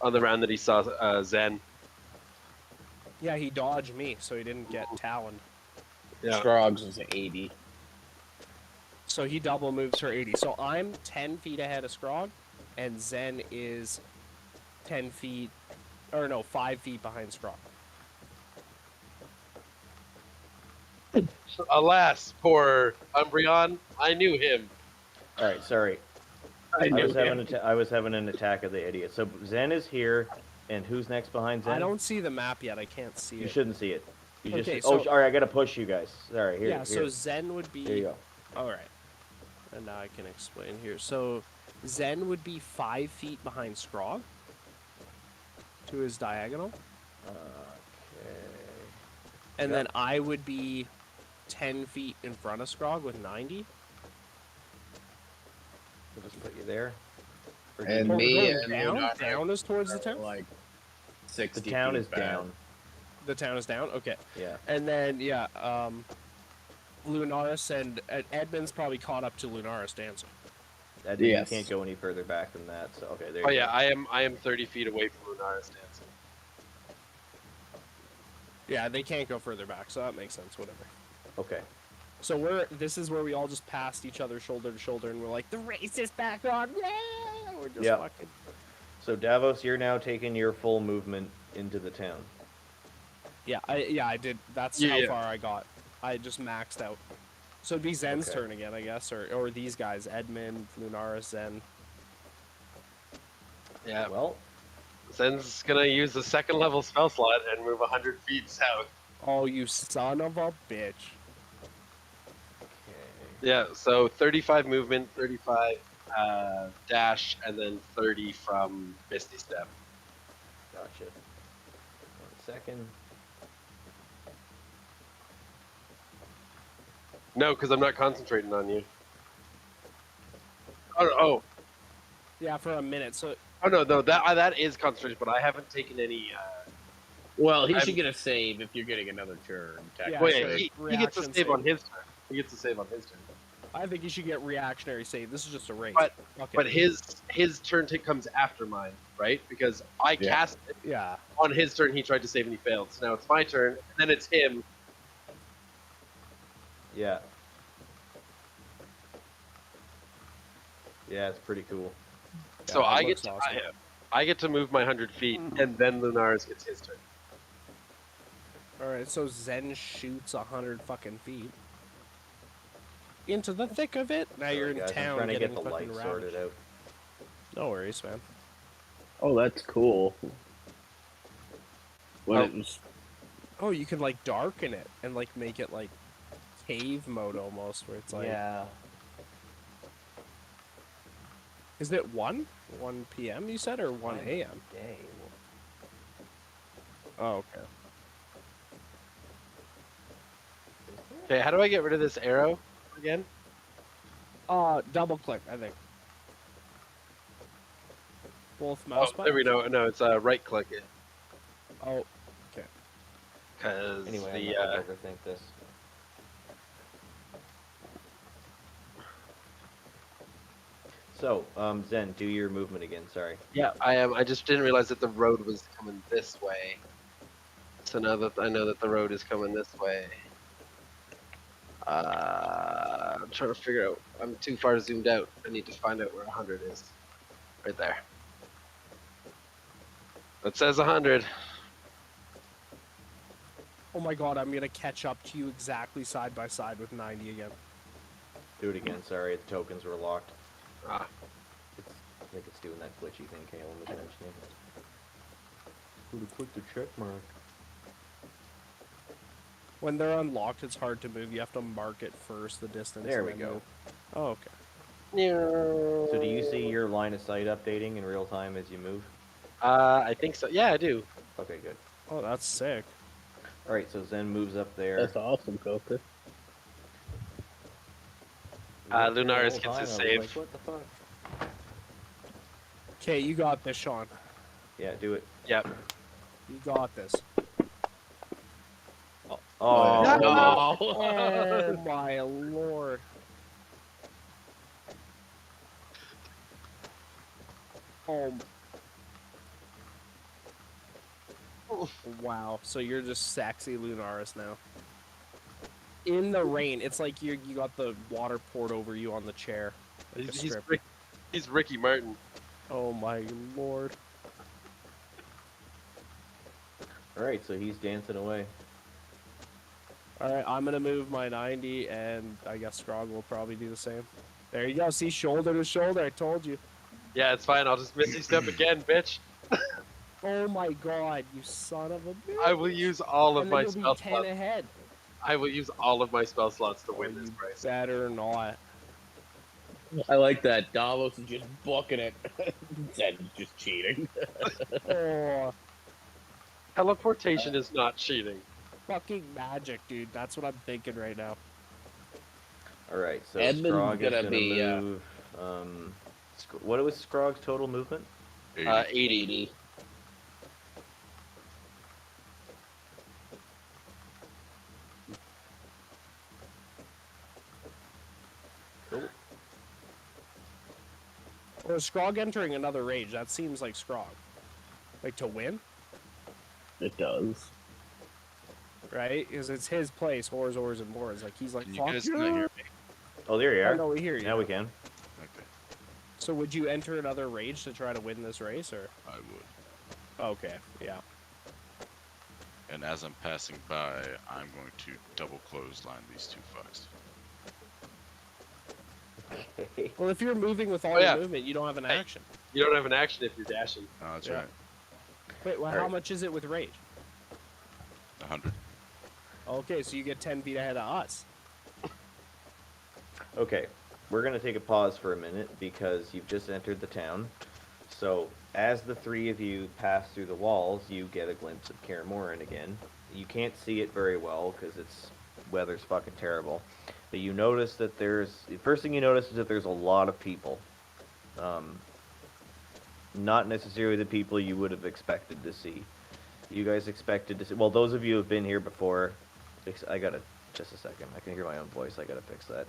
on the round that he saw Zen. Yeah, he dodged me, so he didn't get taloned. Yeah. Scroggs was 80. So he double moves for 80. So I'm 10 feet ahead of Scrog, and Zen is 10 feet, or no, 5 feet behind Scrog. Alas, poor Umbreon. I knew him. All right, sorry. I was having an attack of the idiot. So Zen is here, and who's next behind Zen? I don't see the map yet. I can't see You it. shouldn't see it. You just. Okay, Oh, so- all right. I gotta push you guys. Sorry. Here. Yeah, here. so Zen would be... Here you go. All right. And now I can explain here. So Zen would be 5 feet behind Scrog to his diagonal. Okay. And Yeah. then I would be 10 feet in front of Scrog with 90. We'll just put you there. Or And do you- me Going and down? Leonardo Down is towards the are town? like 60 The town feet is back. down. The town is down? Okay. Yeah. And then, yeah, Lunaris and Edmund's probably caught up to Lunaris dancing. Edmund, Yes. you can't go any further back than that. So okay, there. Oh you yeah, go. I am 30 feet away from Lunaris dancing. Yeah, they can't go further back, so that makes sense. Whatever. Okay. So this is where we all just passed each other shoulder to shoulder, and we're like, the race is back on! Yeah! We're just Yep. fucking. So Davos, you're now taking your full movement into the town. Yeah, I did. That's how far I got. I just maxed out. So it'd be Zen's Okay. turn again, I guess, or these guys, Edmund, Lunaris, Zen. Yeah. Well, Zen's gonna use the second level spell slot and move 100 feet south. Oh, you son of a bitch. okay. Yeah, so 35 movement, 35 dash, and then 30 from Misty Step. Gotcha. 1 second. No, because I'm not concentrating on you. Oh Yeah, for a minute. So no, that is concentration, but I haven't taken any. Well, he I'm- should get a save if you're getting another turn. Yeah, Wait, sure. he gets a Reaction save on save. his turn. He gets a save on his turn. I think you should get reactionary save. This is just a race. But Fuck it. but his turn comes after mine, right? Because I Yeah. cast it Yeah. on his turn. He tried to save and he failed. So now it's my turn, and then it's him. Yeah. Yeah, it's pretty cool. So that I get looks to, awesome. I get to move my 100 feet, and then Lunaris gets his turn. All right, so Zen shoots 100 fucking feet into the thick of it. Now you're in Guys, town I'm trying to getting get the fucking light ravaged. sorted out. No worries, man. Oh, that's cool. When it was, Oh, you can like darken it and like make it like cave mode almost, where it's like. Yeah. Is it 1 p.m. you said, or 1 a.m.? Day. Oh, okay. Okay, how do I get rid of this arrow again? Double click, I think. Both Oh, mouse there we buttons? go. No, it's right click it. Oh, okay. Because Anyway, the I'm not gonna overthink this. So, Zen, do your movement again. Sorry. yeah, I am. I just didn't realize that the road was coming this way. So now that I know that the road is coming this way, I'm trying to figure out. I'm too far zoomed out. I need to find out where 100 is. Right there. It says 100. Oh my god, I'm gonna catch up to you exactly side by side with 90 again. Do it again. Sorry, the tokens were locked. Ah, I think it's doing that glitchy thing Kalen was mentioning. Who to click the check mark? When they're unlocked, it's hard to move. You have to mark it first, the distance. There and we then go. move. Oh, okay. So do you see your line of sight updating in real time as you move? I think so. Yeah, I do. Okay, good. Oh, that's sick. Alright, so Zen moves up there. that's awesome, Coker. Lunaris The whole gets his time I was save. like, what the fuck? Okay, you got this, Sean. Yeah, do it. Yep. You got this. Oh, no! Oh my lord. Oh. Wow. So you're just sexy Lunaris now. In the rain. It's like you got the water poured over you on the chair. Like a He's strip. he's Ricky Martin. Oh my lord. Alright, so he's dancing away. Alright, I'm gonna move my 90, and I guess Scrog will probably do the same. There you go. See, shoulder to shoulder. I told you. Yeah, it's fine. I'll just Misty Step again, bitch. Oh my god, you son of a bitch. I will use all of and my then spell you'll be 10 slots. ahead. I will use all of my spell slots to win Oh, this you race. better not. I like that. Davos is just booking it. Zed's just cheating. Oh, Teleportation is not cheating. fucking magic, dude. That's what I'm thinking right now. Alright, so Edmund's Scrog is gonna gonna be, move. What was Scrog's total movement? 80. Cool. Or is Scrog entering another rage? That seems like Scrog. Like to win, It does. right? Because it's his place, Whores, Whores, and Whores. Like he's like, Can you fuck guys yeah. not hear me? Oh, there you Oh, are. no, we hear you. Now we can. Okay, So would you enter another rage to try to win this race, or? I would. Okay, yeah. And as I'm passing by, I'm going to double clothesline these two fucks. Okay. Well, if you're moving with all Oh, your yeah. movement, you don't have an Hey. action. You don't have an action if you're dashing. Oh, that's Yeah. right. Wait, well, how Alright. much is it with rage? 100. Okay, so you get 10 feet ahead of us. Okay, we're going to take a pause for a minute because you've just entered the town. So, as the three of you pass through the walls, you get a glimpse of Kaer Morhen again. You can't see it very well because it's weather's fucking terrible. But you notice that the first thing you notice is that there's a lot of people. Not necessarily the people you would have expected to see. You guys expected to see, well, those of you who have been here before, just a second, I can hear my own voice, I gotta fix that.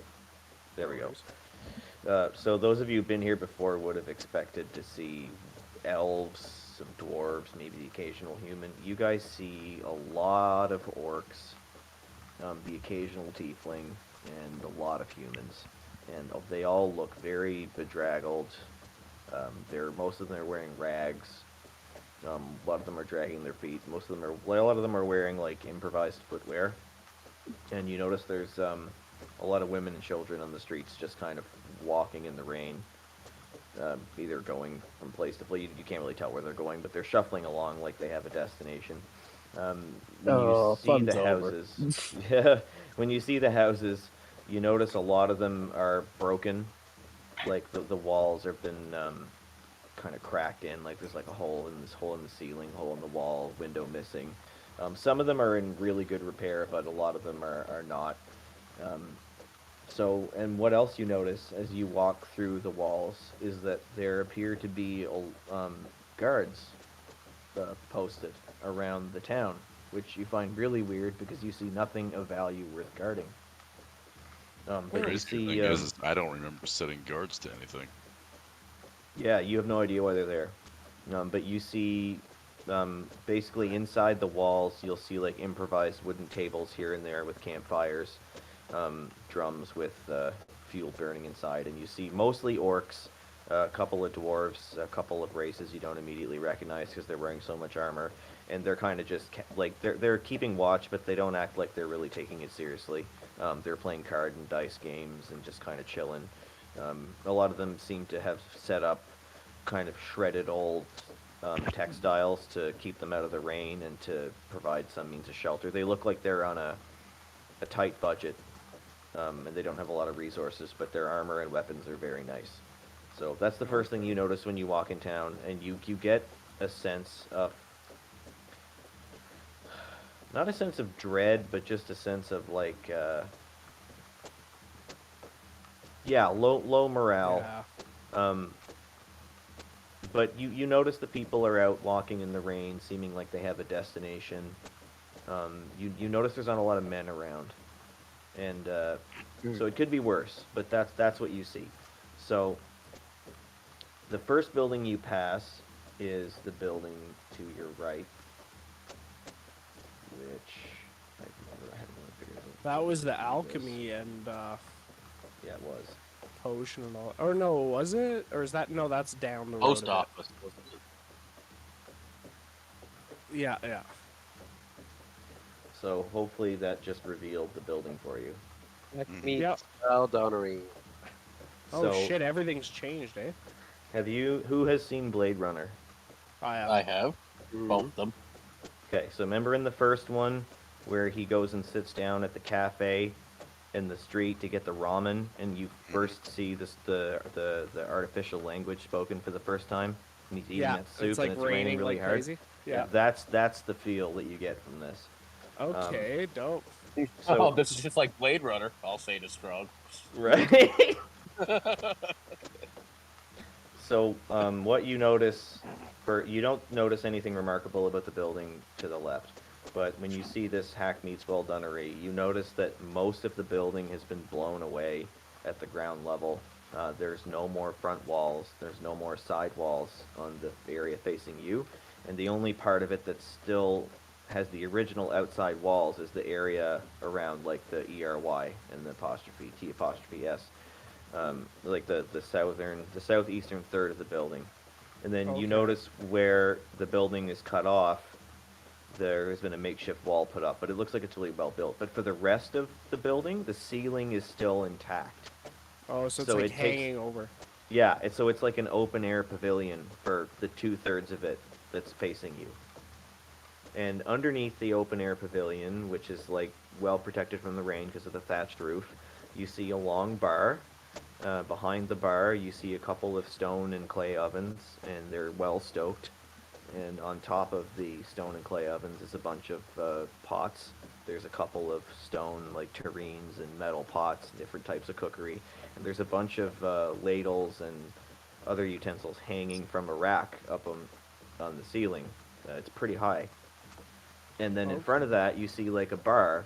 There we go. So those of you who've been here before would have expected to see elves, some dwarves, maybe the occasional human. You guys see a lot of orcs, the occasional tiefling, and a lot of humans. And they all look very bedraggled. Most of them are wearing rags. A lot of them are dragging their feet. A lot of them are wearing like improvised footwear. And you notice there's a lot of women and children on the streets just kind of walking in the rain, either going from place to place. You can't really tell where they're going, but they're shuffling along like they have a destination. When you see the houses, yeah, when you see the houses, you notice a lot of them are broken. Like the walls have been kind of cracked in. Like there's like a hole in the ceiling, hole in the wall, window missing. Some of them are in really good repair, but a lot of them are not. And what else you notice as you walk through the walls is that there appear to be guards posted around the town, which you find really weird because you see nothing of value worth guarding. The But you crazy thing see, is I don't remember setting guards to anything. yeah, you have no idea why they're there. But you see, basically inside the walls, you'll see like improvised wooden tables here and there with campfires, drums with fuel burning inside, and you see mostly orcs, a couple of dwarves, a couple of races you don't immediately recognize because they're wearing so much armor, and they're kind of just they're keeping watch, but they don't act like they're really taking it seriously. They're playing card and dice games and just kind of chilling. A lot of them seem to have set up kind of shredded old textiles to keep them out of the rain and to provide some means of shelter. They look like they're on a tight budget, and they don't have a lot of resources, but their armor and weapons are very nice. So that's the first thing you notice when you walk in town, and you get a sense of, not a sense of dread, but just a sense of like, low morale. Yeah. But you notice the people are out walking in the rain, seeming like they have a destination. You notice there's not a lot of men around, and so it could be worse. But that's what you see. So the first building you pass is the building to your right, which I hadn't really figured out. That was the alchemy and Yeah, it was. potion and all. Or no, was it? Or is that no? That's down the road. Post a bit. office. Wasn't it? Yeah, yeah. So hopefully that just revealed the building for you. That Mhm. means Yep. Donnery. Oh So, shit! Everything's changed, eh? who has seen Blade Runner? I have both of them. Okay, so remember in the first one where he goes and sits down at the cafe in the street to get the ramen, and you first see the artificial language spoken for the first time, and he's eating Yeah, that soup it's like and it's raining really like hard. crazy. Yeah. That's the feel that you get from this. Okay, dope. So, Oh, this is just like Blade Runner. I'll say to Strong. right. So what you notice, you don't notice anything remarkable about the building to the left, but when you see this hack meets well dunnery, you notice that most of the building has been blown away at the ground level. There's no more front walls. There's no more side walls on the area facing you. And the only part of it that still has the original outside walls is the area around like the ERY and the apostrophe T apostrophe S, like the southeastern third of the building. And then you notice where the building is cut off, there has been a makeshift wall put up, but it looks like it's really well built. But for the rest of the building, the ceiling is still intact. Oh, so it's like hanging over. Yeah, so it's like an open air pavilion for the 2/3 of it that's facing you. And underneath the open air pavilion, which is like well protected from the rain because of the thatched roof, you see a long bar. Behind the bar, you see a couple of stone and clay ovens, and they're well stoked. And on top of the stone and clay ovens is a bunch of pots. There's a couple of stone, like tureens and metal pots, different types of cookery. And there's a bunch of ladles and other utensils hanging from a rack up on the ceiling. It's pretty high. And then in front of that, you see like a bar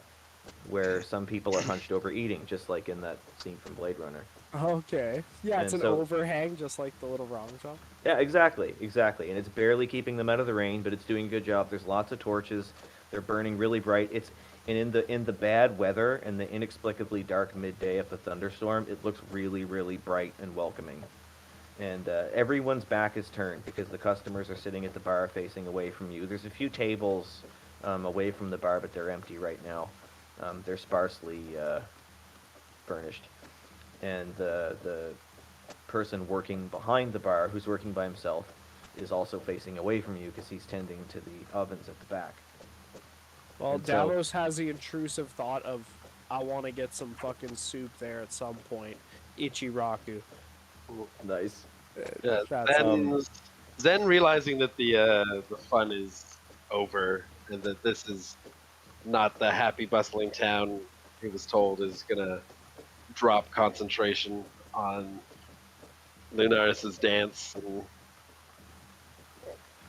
where some people are hunched over eating, just like in that scene from Blade Runner. Okay. Yeah, it's And an so- overhang, just like the little ramen shop. Yeah, exactly. And it's barely keeping them out of the rain, but it's doing a good job. There's lots of torches. They're burning really bright. And in the bad weather and the inexplicably dark midday of the thunderstorm, it looks really, really bright and welcoming. And everyone's back is turned because the customers are sitting at the bar facing away from you. There's a few tables away from the bar, but they're empty right now. They're sparsely furnished. And the person working behind the bar, who's working by himself, is also facing away from you because he's tending to the ovens at the back. Well, And so- Davos has the intrusive thought of, I want to get some fucking soup there at some point. Ichiraku. Nice. Yeah, That's, Zen realizing that the fun is over and that this is not the happy, bustling town he was told is gonna drop concentration on Lunaris's dance and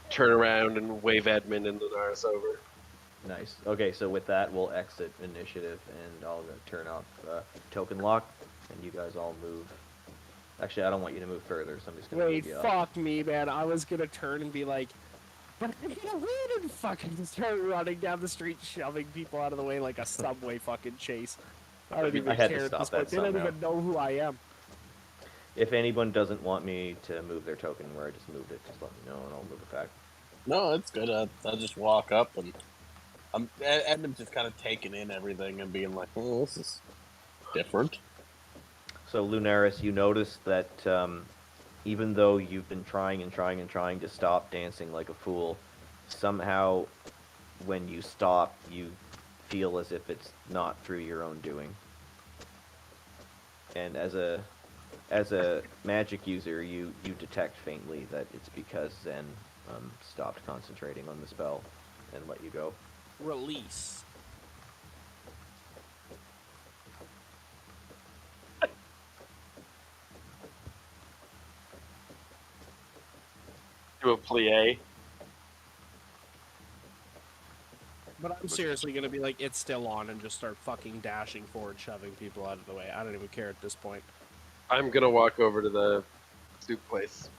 turn around and wave Edmund and Lunaris over. Nice. Okay, so with that, we'll exit initiative, and I'll turn off token lock, and you guys all move. Actually, I don't want you to move further, so I'm just gonna wait, move you up. fuck me, man. I was gonna turn and be like, but I'm gonna win and fucking start running down the street, shoving people out of the way like a subway fucking chase. I don't even I had to care at stop this that point. They don't somehow. even know who I am. If anyone doesn't want me to move their token where I just moved it, just let me know, and I'll move it back. No, it's good. I'll just walk up and Edmund's just kind of taking in everything and being like, "Oh, this is different." So, Lunaris, you notice that even though you've been trying to stop dancing like a fool, somehow when you stop, you feel as if it's not through your own doing. And as a magic user, you detect faintly that it's because Zen stopped concentrating on the spell and let you go. Release. Do a plie. But I'm seriously gonna be like, it's still on, and just start fucking dashing forward, shoving people out of the way. I don't even care at this point. I'm gonna walk over to the soup place.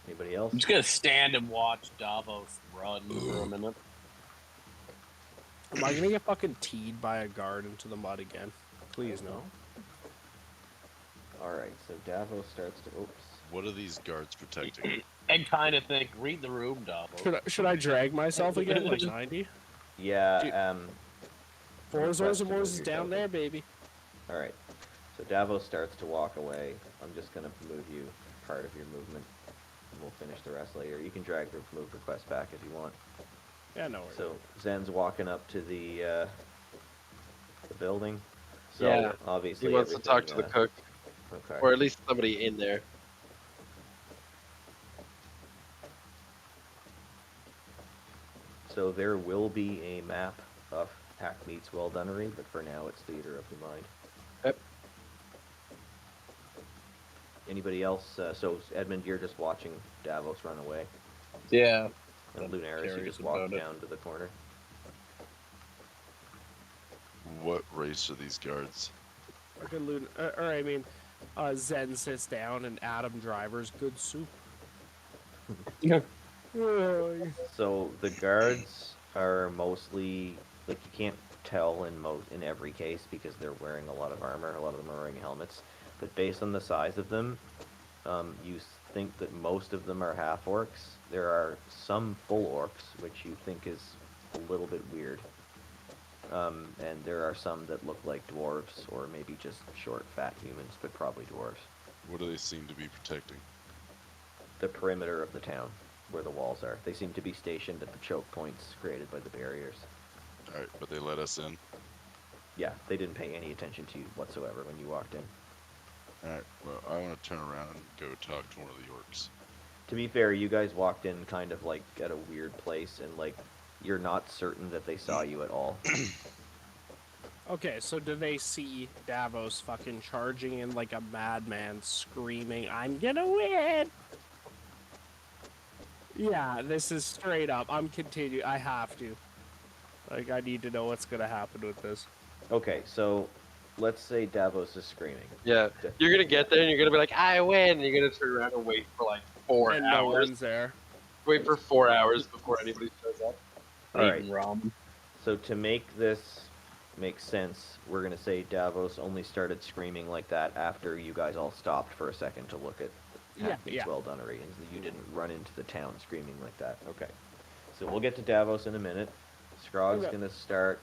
Anybody else? I'm just gonna stand and watch Davos run for a minute. Am I gonna get fucking teed by a guard into the mud again? Please no. Alright, so Davos starts to... Oops. What are these guards protecting? And kind of think, read the room, Davos. Should I drag myself again, like 90? Yeah, Forzors and Moors is down there, baby. Alright, so Davos starts to walk away. I'm just going to move you part of your movement, and we'll finish the rest later. You can drag the move request back if you want. Yeah, no worries. So Zen's walking up to the building. So Yeah, obviously He wants to talk to the everything, cook, okay. or at least somebody in there. So there will be a map of Hack Meets Welldunnery, but for now it's Theater of the Mind. Yep. Anybody else? So Edmund, you're just watching Davos run away. Yeah. And Lunaris, you Curious just walk about it. down to the corner. What race are these guards? Fucking Zen sits down and Adam Driver's good soup. Yeah. So the guards are mostly like you can't tell in every case because they're wearing a lot of armor. A lot of them are wearing helmets, but based on the size of them, you think that most of them are half orcs. There are some full orcs, which you think is a little bit weird. And there are some that look like dwarves, or maybe just short, fat humans, but probably dwarves. What do they seem to be protecting? The perimeter of the town, where the walls are. They seem to be stationed at the choke points created by the barriers. Alright, but they let us in. Yeah, they didn't pay any attention to you whatsoever when you walked in. Alright, well, I want to turn around and go talk to one of the orcs. To be fair, you guys walked in kind of like at a weird place, and like you're not certain that they saw you at all. Okay, so do they see Davos fucking charging in like a madman, screaming, "I'm gonna win"? Yeah, this is straight up. I'm continuing. I have to. Like, I need to know what's gonna happen with this. Okay, so let's say Davos is screaming. Yeah, you're gonna get there and you're gonna be like, I win, and you're gonna turn around and wait for like 4 And hours. no one's there. Wait for 4 hours before anybody shows up. Alright, Ramen. so to make this make sense, we're gonna say Davos only started screaming like that after you guys all stopped for a second to look at Hackney's yeah. well done already, and you didn't run into the town screaming like that. Okay, so we'll get to Davos in a minute. Scrog's Okay. gonna start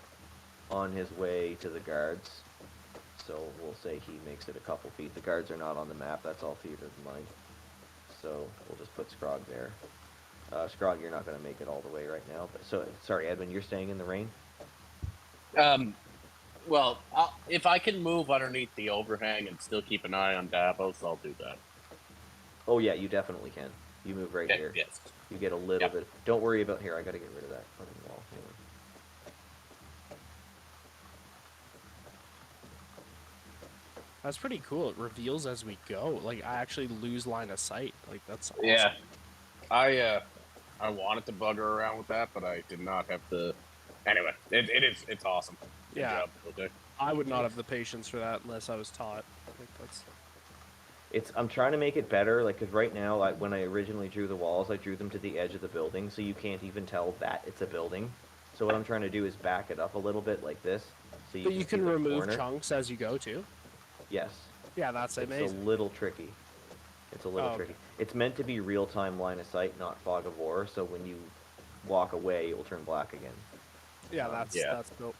on his way to the guards, so we'll say he makes it a couple feet. The guards are not on the map, that's all theater of mind. So we'll just put Scrog there. Scrog, you're not going to make it all the way right now. But so, sorry, Edwin, you're staying in the rain? Well, if I can move underneath the overhang and still keep an eye on Davos, I'll do that. Oh, yeah, you definitely can. You move right here. Yes. You get a little bit. Don't worry about here. I got to get rid of that fucking wall. Hang on. That's pretty cool. It reveals as we go. Like, I actually lose line of sight. Like, that's awesome. Yeah. I wanted to bugger around with that, but I did not have the. Anyway, it's awesome. Good Yeah. job, okay. I would not have the patience for that unless I was taught. Like, that's... I'm trying to make it better, like, because right now, when I originally drew the walls, I drew them to the edge of the building, so you can't even tell that it's a building. So what I'm trying to do is back it up a little bit like this. So But you can see the remove corner. chunks as you go, too? Yes. Yeah, that's amazing. It's a little tricky. It's a little tricky. It's meant to be real-time line of sight, not fog of war, so when you walk away, it will turn black again. Yeah, that's dope.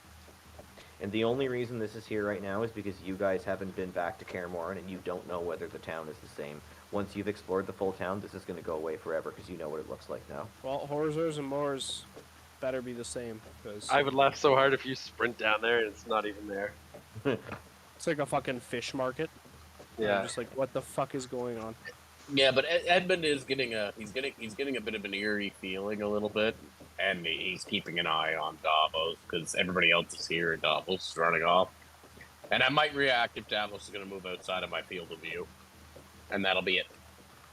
And the only reason this is here right now is because you guys haven't been back to Kaermorhen and you don't know whether the town is the same. Once you've explored the full town, this is going to go away forever because you know what it looks like now. Well, Horzers and Moors better be the same. Cause I would laugh so hard if you sprint down there and it's not even there. it's like a fucking fish market. Yeah. I'm just like, what the fuck is going on? Yeah, but Edmund is getting a bit of an eerie feeling a little bit, and he's keeping an eye on Davos because everybody else is here and Davos is running off. And I might react if Davos is going to move outside of my field of view, and that'll be it.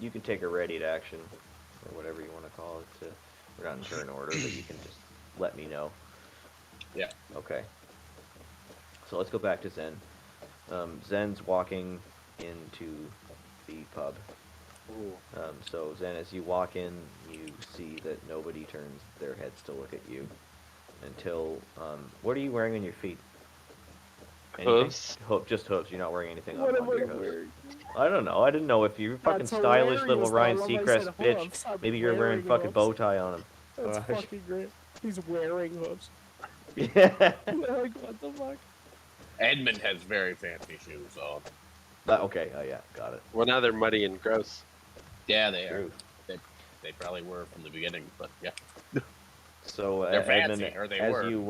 You can take a ready to action, or whatever you want to call it. We're not in turn order, but you can just let me know. Yeah. Okay. So let's go back to Zen. Zen's walking into the pub. So Zen, as you walk in, you see that nobody turns their heads to look at you until. What are you wearing on your feet? Hooves. Just hooves. You're not wearing anything What on am I your hooves. wearing? I don't know. I didn't know if you're a fucking That's stylish little hilarious. Ryan I love I Seacrest said bitch. hooves. I'm Maybe you're wearing wearing fucking hooves. bow tie on him. That's fucking great. He's wearing hooves. Yeah. Like, what the fuck? Edmund has very fancy shoes on. Okay. Oh yeah. Got it. Well, now they're muddy and gross. Yeah, they are. True. They probably were from the beginning, but yeah. So They're Edmund, fancy, or they as were. you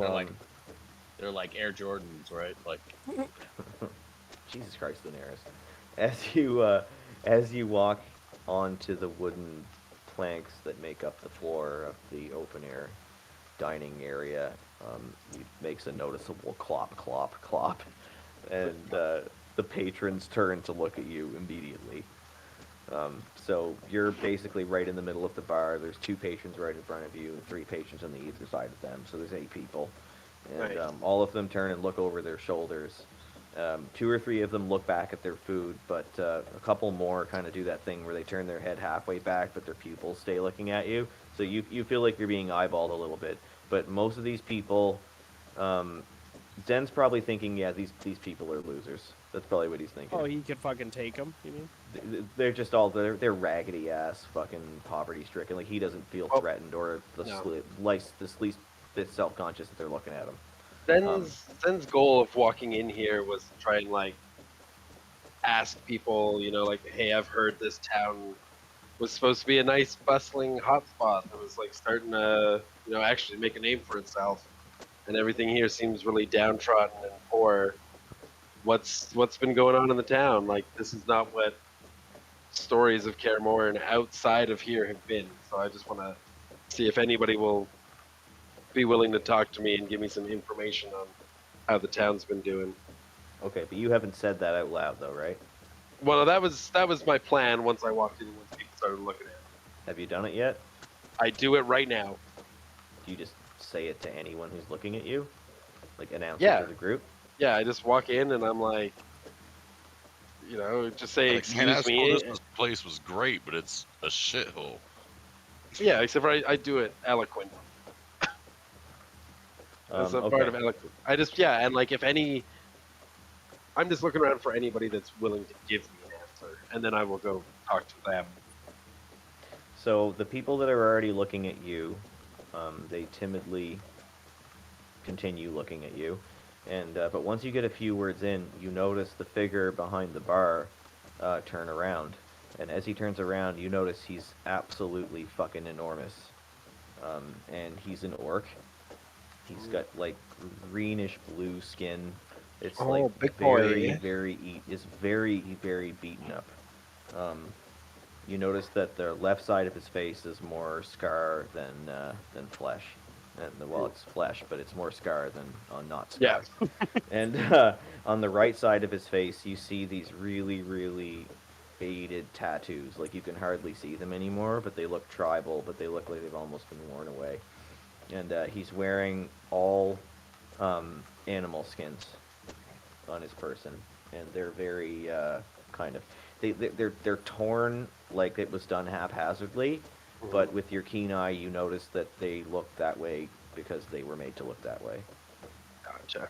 They're like Air Jordans, right? Like. Jesus Christ, Daenerys. As you walk onto the wooden planks that make up the floor of the open air dining area, it makes a noticeable clop, clop, clop, and the patrons turn to look at you immediately. So you're basically right in the middle of the bar. There's 2 patrons right in front of you, and 3 patrons on the either side of them. So there's 8 people. And Nice. all of them turn and look over their shoulders. 2 or 3 of them look back at their food, but a couple more kind of do that thing where they turn their head halfway back, but their pupils stay looking at you. So you feel like you're being eyeballed a little bit. But most of these people, Den's probably thinking, yeah, these people are losers. That's probably what he's thinking. Oh, he could fucking take them, you mean? They're just all they're raggedy ass fucking poverty stricken. Like he doesn't feel threatened or the least bit self conscious that they're looking at him. Zen's goal of walking in here was to try and like ask people, like, hey, I've heard this town was supposed to be a nice bustling hotspot that was like starting to, actually make a name for itself, and everything here seems really downtrodden and poor. What's been going on in the town? Like, this is not what stories of Kaer Morhen outside of here have been. So I just want to see if anybody will be willing to talk to me and give me some information on how the town's been doing. Okay, but you haven't said that out loud though, right? Well, that was my plan once I walked in, once people started looking at it. Have you done it yet? I do it right now. Do you just say it to anyone who's looking at you? Like announce Yeah. it to the group? Yeah, I just walk in and I'm like, just say, excuse me. This place was great, but it's a shithole. Yeah, except for I do it eloquent. That's a part of eloquent. And like I'm just looking around for anybody that's willing to give me an answer, and then I will go talk to them. So the people that are already looking at you, they timidly continue looking at you, and but once you get a few words in, you notice the figure behind the bar turn around, and as he turns around, you notice he's absolutely fucking enormous, and he's an orc. He's got like greenish blue skin. It's like big very, boy. very beaten up. You notice that the left side of his face is more scar than flesh. And, well, it's flesh, but it's more scar than not scar. Yeah. And on the right side of his face, you see these really, really faded tattoos. Like you can hardly see them anymore, but they look tribal, but they look like they've almost been worn away. And he's wearing all animal skins on his person, and they're very kind of they're torn like it was done haphazardly, but with your keen eye you notice that they look that way because they were made to look that way. Gotcha.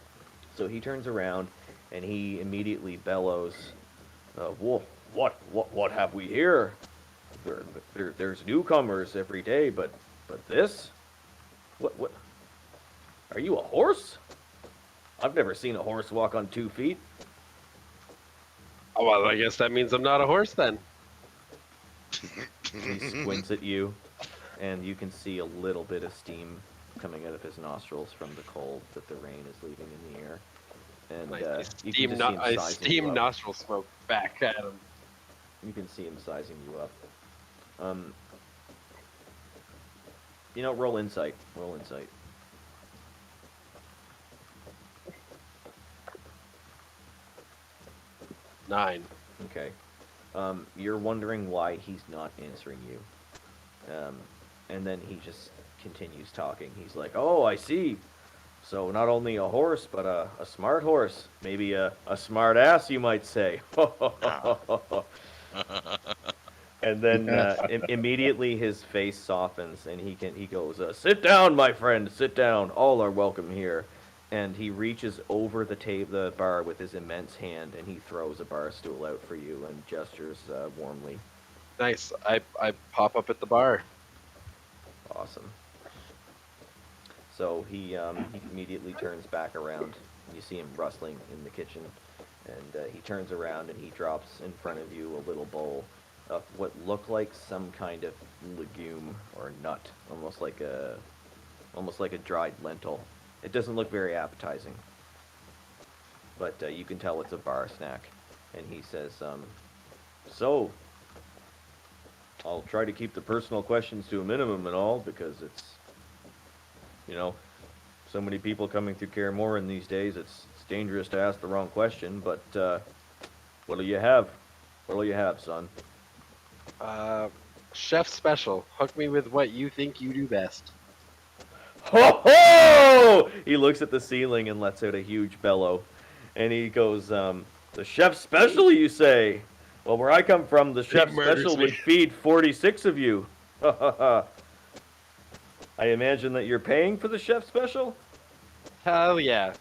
So he turns around and he immediately bellows, what have we here? There's newcomers every day, but this? What? Are you a horse? I've never seen a horse walk on 2 feet. Oh, well, I guess that means I'm not a horse then. He squints at you, and you can see a little bit of steam coming out of his nostrils from the cold that the rain is leaving in the air. And I steam nostril smoke back at him. You can see him sizing you up. Roll insight. Roll insight. Nine. Okay. You're wondering why he's not answering you. And then he just continues talking. He's like, oh, I see. So not only a horse, but a smart horse. Maybe a smart ass, you might say. And then immediately his face softens, and he goes, sit down, my friend, sit down. All are welcome here. And he reaches over the bar with his immense hand, and he throws a bar stool out for you and gestures warmly. Nice. I pop up at the bar. Awesome. So he immediately turns back around. You see him rustling in the kitchen, and he turns around and he drops in front of you a little bowl of what looked like some kind of legume or nut, almost like a dried lentil. It doesn't look very appetizing, but you can tell it's a bar snack. And he says, so, I'll try to keep the personal questions to a minimum and all, because it's, so many people coming through Kaer Morhen these days, it's dangerous to ask the wrong question, but what do you have? What do you have, son? Chef special. Hook me with what you think you do best. Ho ho! He looks at the ceiling and lets out a huge bellow. And he goes, the chef's special, you say? Well, where I come from, the chef's murders special me. would feed 46 of you. I imagine that you're paying for the chef's special? Hell yeah.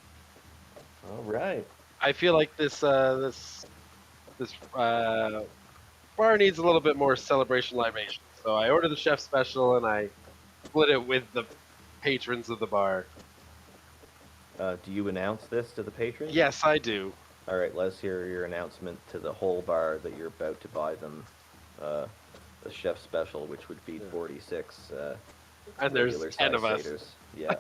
All right. I feel like this bar needs a little bit more celebration libation. So I order the chef special and I split it with the patrons of the bar. Do you announce this to the patrons? Yes, I do. All right, let's hear your announcement to the whole bar that you're about to buy them the chef special, which would feed 46 And there's regular 10 of size us. satyrs. Yeah.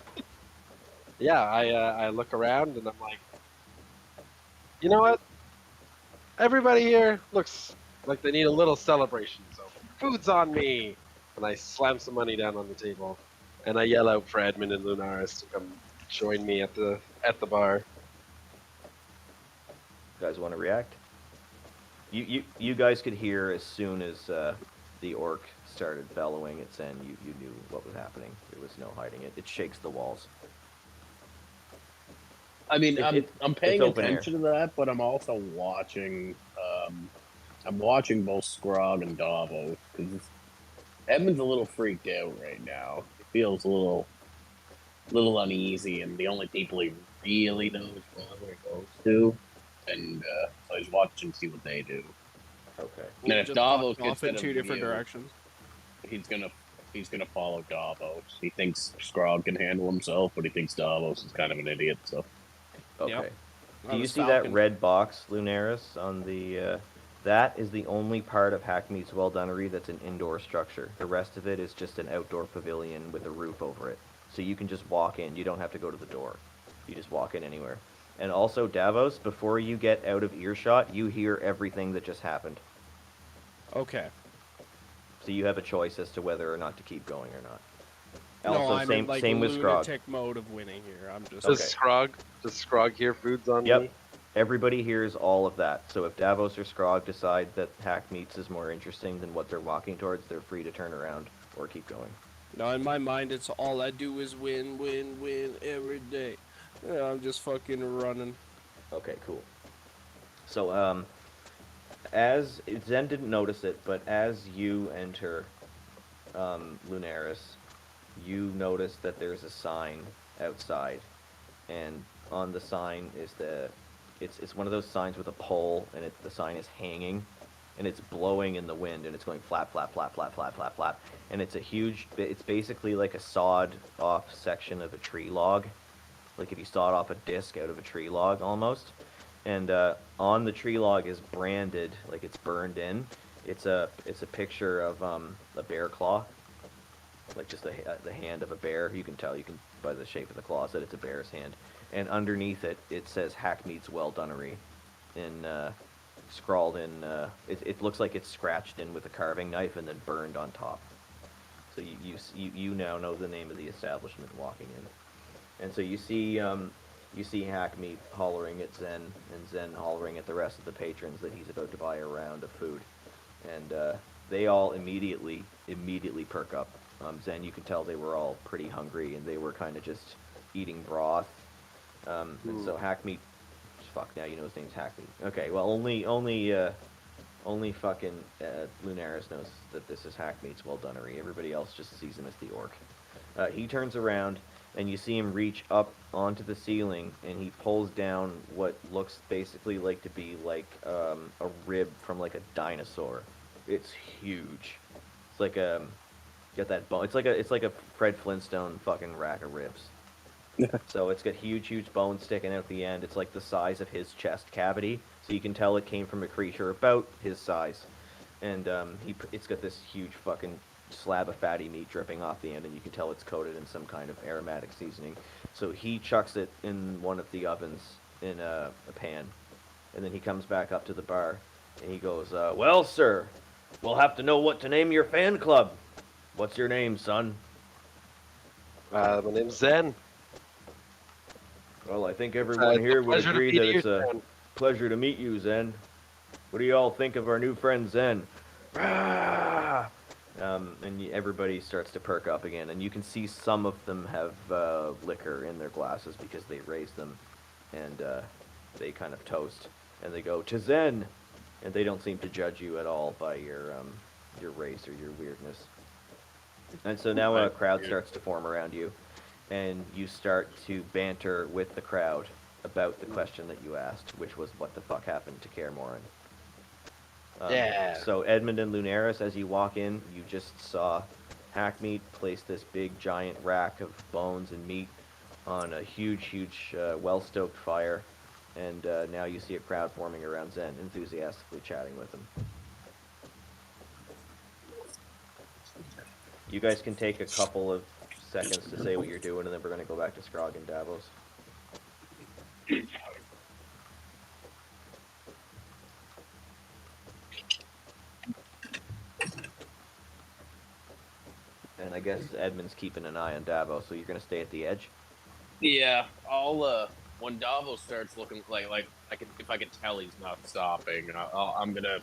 Yeah, I look around and I'm like, you know what? Everybody here looks like they need a little celebration, so food's on me. And I slam some money down on the table, and I yell out for Edmund and Lunaris to come join me at the bar. You guys want to react? You guys could hear as soon as the orc started bellowing at Zen, you knew what was happening. There was no hiding it. It shakes the walls. I mean, I'm paying it's open attention to that, but I'm also watching. I'm watching both Scrog and Davos because Edmund's a little freaked out right now. He feels a little uneasy, and the only people he really knows where he goes to, and so he's watching to see what they do. Okay. And if Just Davos walk gets off in two different view, directions. he's gonna follow Davos. He thinks Scrog can handle himself, but he thinks Davos is kind of an idiot. So Okay. Yep. Do you see that red box, Lunaris, on the... that is the only part of Hackmeat's Well-Donery that's an indoor structure. The rest of it is just an outdoor pavilion with a roof over it. So you can just walk in. You don't have to go to the door. You just walk in anywhere. And also, Davos, before you get out of earshot, you hear everything that just happened. Okay. So you have a choice as to whether or not to keep going or not. No, Also, I'm same in, like, same with Scrog. lunatic mode of winning here. I'm just... Does Okay. Scrog hear food's on Yep. me? Everybody hears all of that. So if Davos or Scrog decide that Hackmeats is more interesting than what they're walking towards, they're free to turn around or keep going. No, in my mind, it's all I do is win, win, win every day. Yeah, I'm just fucking running. Okay, cool. So, as Zen didn't notice it, but as you enter Lunaris, you notice that there's a sign outside, and on the sign is it's one of those signs with a pole, and the sign is hanging, and it's blowing in the wind, and it's going flap, flap, flap, flap, flap, flap, flap, and it's it's basically like a sawed off section of a tree log, like if you sawed off a disc out of a tree log almost. And on the tree log is branded, like it's burned in. It's a picture of a bear claw, like just the hand of a bear. You can tell by the shape of the claws that it's a bear's hand. And underneath it, it says Hackmeat's Well-Donery, scrawled in. It looks like it's scratched in with a carving knife and then burned on top. So you now know the name of the establishment walking in, and so you see Hackmeat hollering at Zen, and Zen hollering at the rest of the patrons that he's about to buy a round of food, and they all immediately perk up. Zen, you could tell they were all pretty hungry, and they were kind of just eating broth. And so Hackmeat, fuck, now you know his name's Hackmeat. Okay, well only fucking Lunaris knows that this is Hackmeat's Well-Donery. Everybody else just sees him as the orc. He turns around, and you see him reach up onto the ceiling, and he pulls down what looks basically like to be like a rib from like a dinosaur. It's huge. It's like get that bone. It's like a Fred Flintstone fucking rack of ribs. So it's got huge bones sticking out the end. It's like the size of his chest cavity, so you can tell it came from a creature about his size. And it's got this huge fucking slab of fatty meat dripping off the end, and you can tell it's coated in some kind of aromatic seasoning. So he chucks it in one of the ovens in a pan, and then he comes back up to the bar, and he goes, well, sir, we'll have to know what to name your fan club. What's your name, son? My name's Zen. Well, I think everyone here would agree that it's a friend. pleasure to meet you, Zen. What do you all think of our new friend, Zen? Rah! Everybody starts to perk up again, and you can see some of them have liquor in their glasses because they raise them, and they kind of toast, and they go to Zen, and they don't seem to judge you at all by your race or your weirdness. And so now a crowd starts to form around you, and you start to banter with the crowd about the question that you asked, which was what the fuck happened to Kaer Morhen. Yeah. So Edmund and Lunaris, as you walk in, you just saw Hackmeat place this big giant rack of bones and meat on a huge, well-stoked fire, and now you see a crowd forming around Zen, enthusiastically chatting with him. You guys can take a couple of seconds to say what you're doing, and then we're going to go back to Scrog and Davos. And I guess Edmund's keeping an eye on Davos, so you're going to stay at the edge? Yeah, I'll when Davos starts looking like if I can tell he's not stopping, I'm gonna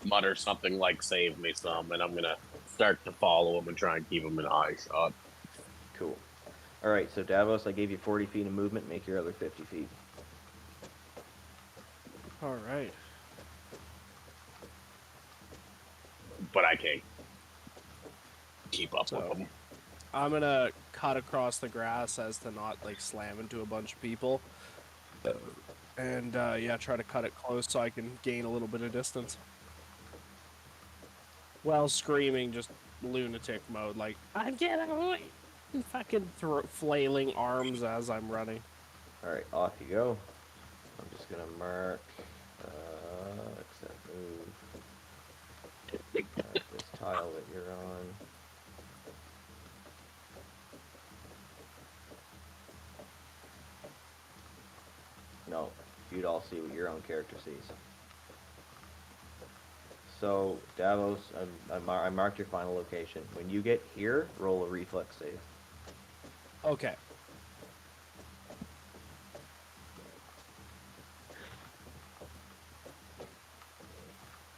mutter something like "Save me some," and I'm gonna start to follow him and try and keep him in eye shot. Cool. All right, so Davos, I gave you 40 feet of movement. Make your other 50 feet. All right. But I can't keep up So- with him. I'm gonna cut across the grass as to not like slam into a bunch of people, and yeah, try to cut it close so I can gain a little bit of distance. While screaming, just lunatic mode, like I'm getting away, and fucking flailing arms as I'm running. All right, off you go. I'm just gonna mark accept move. Mark this tile that you're on. No, you'd all see what your own character sees. So, Davos, I marked your final location. When you get here, roll a reflex save. Okay.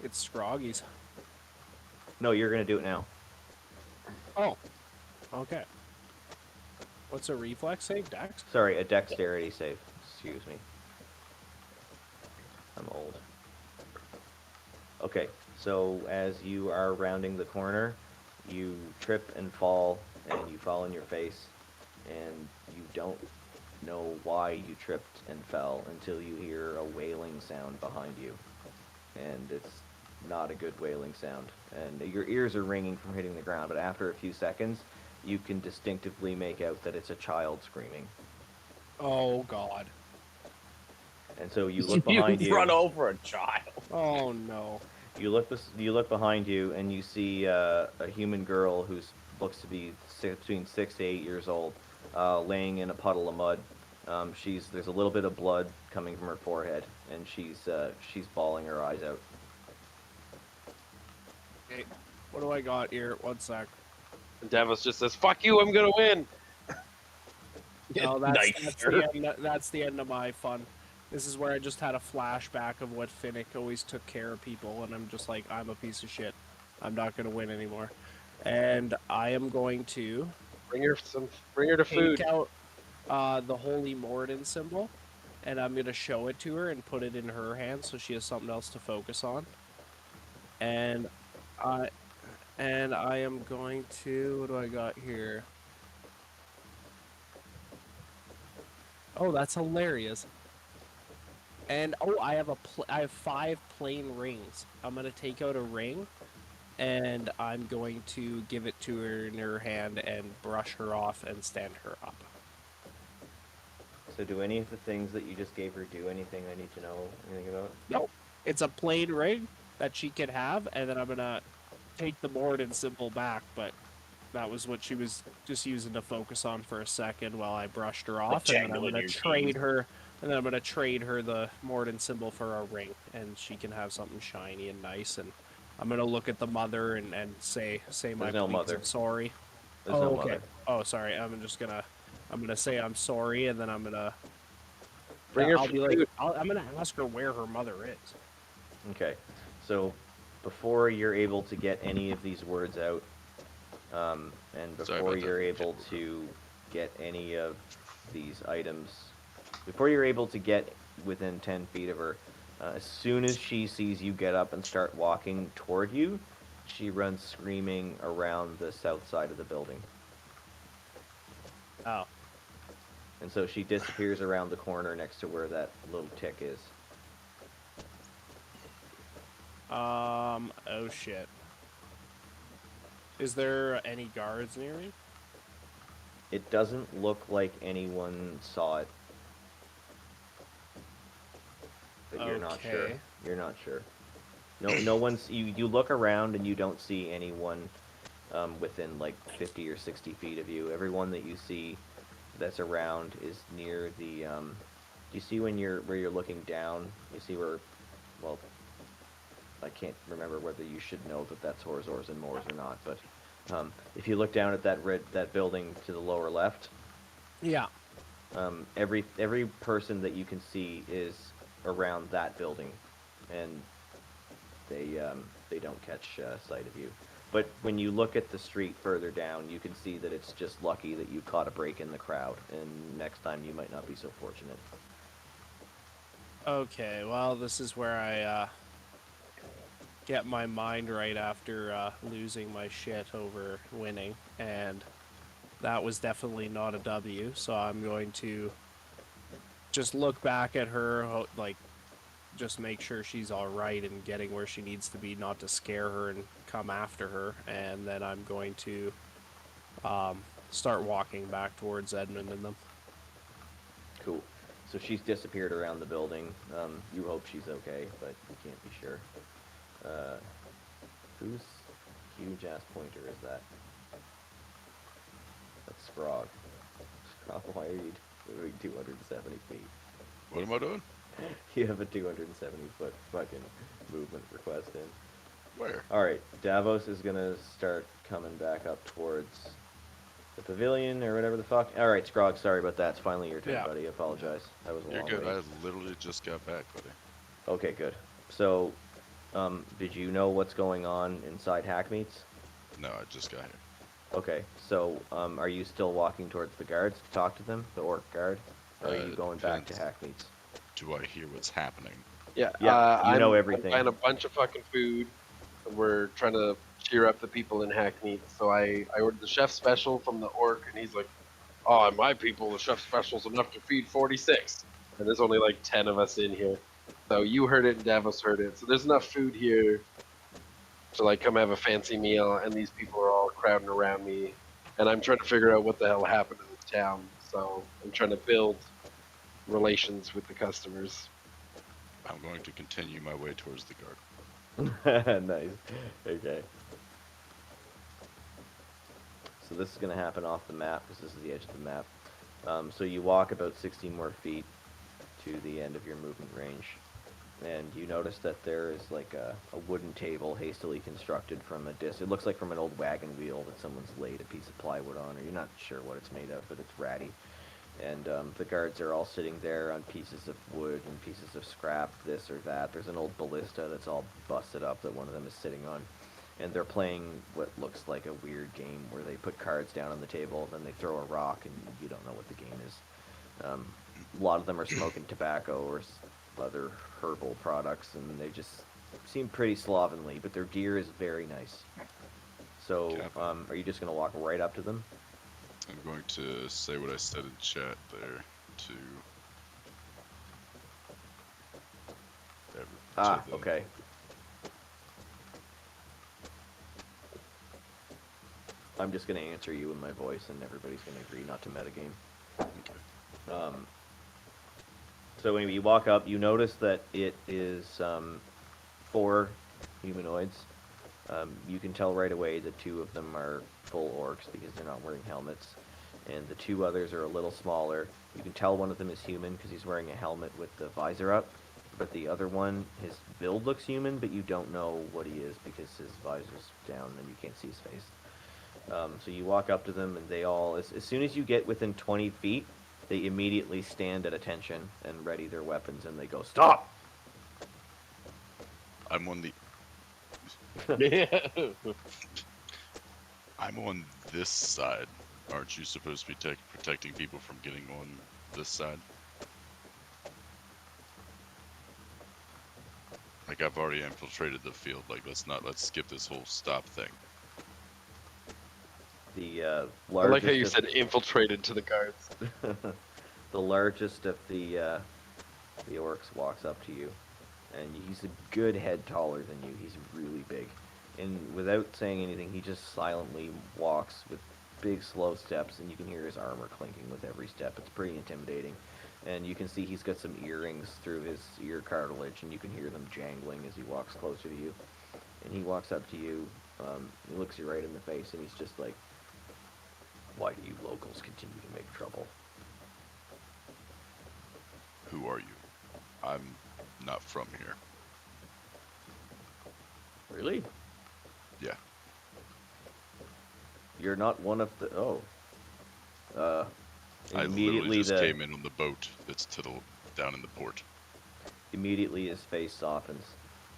It's Scroggy's. No, you're gonna do it now. Oh. Okay. What's a reflex save? Dex? Sorry, a dexterity save. Excuse me. I'm old. Okay, so as you are rounding the corner, you trip and fall, and you fall on your face, and you don't know why you tripped and fell until you hear a wailing sound behind you. And it's not a good wailing sound. And your ears are ringing from hitting the ground, but after a few seconds, you can distinctively make out that it's a child screaming. Oh, God. And so you look behind you. Run over a child. Oh, no. You look behind you, and you see a human girl who looks to be between 6 to 8 years old, laying in a puddle of mud. There's a little bit of blood coming from her forehead, and she's bawling her eyes out. Okay. What do I got here? 1 sec. And Davos just says, "Fuck you! I'm gonna win." No, that's the end of my fun. This is where I just had a flashback of what Finnick always took care of people, and I'm just like, I'm a piece of shit. I'm not going to win anymore. And I am going to Bring her to food. take out the Holy Morden symbol, and I'm going to show it to her and put it in her hand so she has something else to focus on. And I am going to, what do I got here? Oh, that's hilarious. And I have 5 plain rings. I'm gonna take out a ring, and I'm going to give it to her in her hand and brush her off and stand her up. So do any of the things that you just gave her do anything I need to know anything about? Nope. It's a plain ring that she can have, and then I'm gonna take the Morden symbol back, but that was what she was just using to focus on for a second while I brushed her off, and then I'm gonna trade her. And then I'm going to trade her the Morden symbol for a ring, and she can have something shiny and nice. And I'm going to look at the mother and say my no pleas mother. and sorry. There's no mother. Oh, sorry. I'm gonna say I'm sorry, and then I'm gonna Bring her I'll be food. like, I'm gonna ask her where her mother is. Okay, so before you're able to get any of these words out, And Sorry before about you're that. able to get any of these items, before you're able to get within 10 feet of her, as soon as she sees you get up and start walking toward you, she runs screaming around the south side of the building. Oh. And so she disappears around the corner next to where that little tick is. Oh shit. Is there any guards near me? It doesn't look like anyone saw it. But you're not sure. Okay. You're not sure. No one's. You look around and you don't see anyone within like 50 or 60 feet of you. Everyone that you see that's around is near the. You see where you're looking down? You see where, well, I can't remember whether you should know that that's Horzors and Moors or not, but if you look down at that building to the lower left, Yeah. every person that you can see is around that building, and they don't catch sight of you. But when you look at the street further down, you can see that it's just lucky that you caught a break in the crowd, and next time you might not be so fortunate. Okay, well, this is where I get my mind right after losing my shit over winning, and that was definitely not a W, so I'm going to just look back at her, like, just make sure she's alright and getting where she needs to be, not to scare her and come after her, and then I'm going to start walking back towards Edmund and them. Cool. So she's disappeared around the building. You hope she's okay, but you can't be sure. Whose huge ass pointer is that? That's Scrog. Scrog, why are you doing 270 feet? What am I doing? You have a 270-foot fucking movement request in. Where? Alright, Davos is gonna start coming back up towards the pavilion or whatever the fuck. Alright, Scrog, sorry about that. It's finally your turn, Yeah. buddy. I apologize. That was a You're long good. wait. I literally just got back, buddy. Okay, good. So, did you know what's going on inside Hackmeats? No, I just got here. Okay, so, are you still walking towards the guards to talk to them, the orc guard? Or are you going back to Hackmeats? Do I hear what's happening? Yeah, Yeah, you know I'm everything. buying a bunch of fucking food. We're trying to cheer up the people in Hackney. So I ordered the chef special from the orc, and he's like, "Oh, my people, the chef special's enough to feed 46." And there's only like 10 of us in here. So you heard it, and Davos heard it. So there's enough food here to like come have a fancy meal, and these people are all crowding around me, and I'm trying to figure out what the hell happened in the town. So I'm trying to build relations with the customers. I'm going to continue my way towards the guard. Nice. Okay. So this is going to happen off the map, because this is the edge of the map. So you walk about 60 more feet to the end of your movement range, and you notice that there is like a wooden table hastily constructed from a disc. It looks like from an old wagon wheel that someone's laid a piece of plywood on, or you're not sure what it's made of, but it's ratty. And the guards are all sitting there on pieces of wood and pieces of scrap, this or that. There's an old ballista that's all busted up that one of them is sitting on. And they're playing what looks like a weird game where they put cards down on the table, then they throw a rock, and you don't know what the game is. A lot of them are smoking tobacco or other herbal products, and they just seem pretty slovenly, but their gear is very nice. So, are you just going to walk right up to them? I'm going to say what I said in chat there to Ah, them. okay. I'm just going to answer you in my voice, and everybody's going to agree not to metagame. Okay. So when you walk up, you notice that it is 4 humanoids. You can tell right away that 2 of them are full orcs because they're not wearing helmets, and the 2 others are a little smaller. You can tell one of them is human because he's wearing a helmet with the visor up, but the other one, his build looks human, but you don't know what he is because his visor's down and you can't see his face. So you walk up to them, and they all, as soon as you get within 20 feet, they immediately stand at attention and ready their weapons, and they go, "Stop!" I'm on the. I'm on this side. Aren't you supposed to be protecting people from getting on this side? Like, I've already infiltrated the field. Like, let's skip this whole stop thing. The I largest. like how you said infiltrated to the guards. The largest of the orcs walks up to you, and he's a good head taller than you. He's really big, and without saying anything, he just silently walks with big, slow steps, and you can hear his armor clinking with every step. It's pretty intimidating, and you can see he's got some earrings through his ear cartilage, and you can hear them jangling as he walks closer to you. And he walks up to you, he looks you right in the face, and he's just like, "Why do you locals continue to make trouble?" Who are you? I'm not from here. Really? Yeah. You're not one of the... Oh. I Immediately literally just came in on the boat that's down in the port. Immediately his face softens,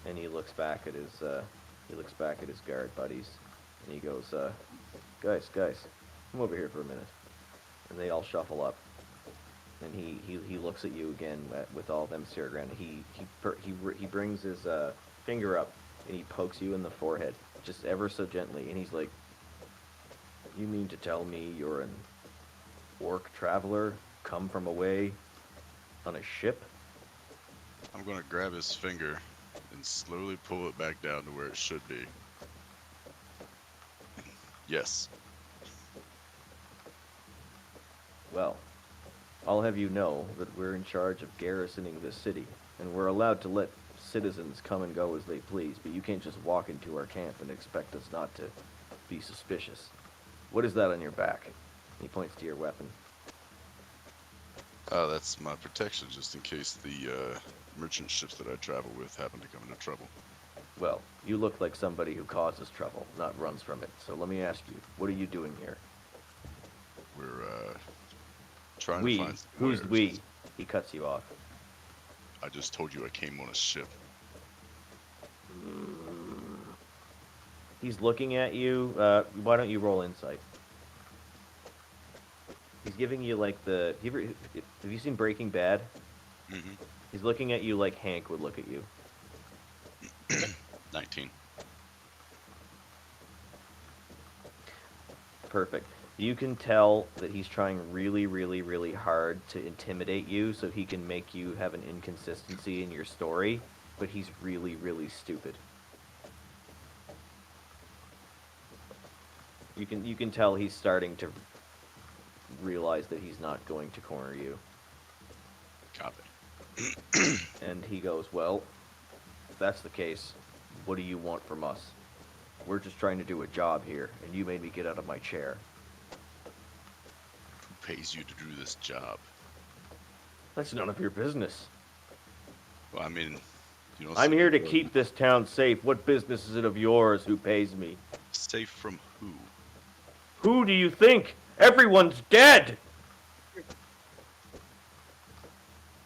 and he looks back at his guard buddies, and he goes, guys, come over here for a minute. And they all shuffle up, and he looks at you again with all them staring around. He brings his finger up, and he pokes you in the forehead, just ever so gently, and he's like, "You mean to tell me you're an orc traveler, come from away on a ship?" I'm gonna grab his finger and slowly pull it back down to where it should be. Yes. Well, I'll have you know that we're in charge of garrisoning this city, and we're allowed to let citizens come and go as they please, but you can't just walk into our camp and expect us not to be suspicious. What is that on your back? He points to your weapon. That's my protection, just in case the merchant ships that I travel with happen to come into trouble. Well, you look like somebody who causes trouble, not runs from it. So let me ask you, what are you doing here? We're trying to find some Who's wares. we? He cuts you off. I just told you I came on a ship. He's looking at you. Why don't you roll insight? He's giving you like the... Have you seen Breaking Bad? Mm-hmm. He's looking at you like Hank would look at you. 19. Perfect. You can tell that he's trying really, really, really hard to intimidate you so he can make you have an inconsistency in your story, but he's really, really stupid. You can tell he's starting to realize that he's not going to corner you. Copy. And he goes, "Well, if that's the case, what do you want from us? We're just trying to do a job here, and you made me get out of my chair." Who pays you to do this job? That's none of your business. Well, I mean, you know. I'm here to keep this town safe. What business is it of yours who pays me? Safe from who? Who do you think? Everyone's dead!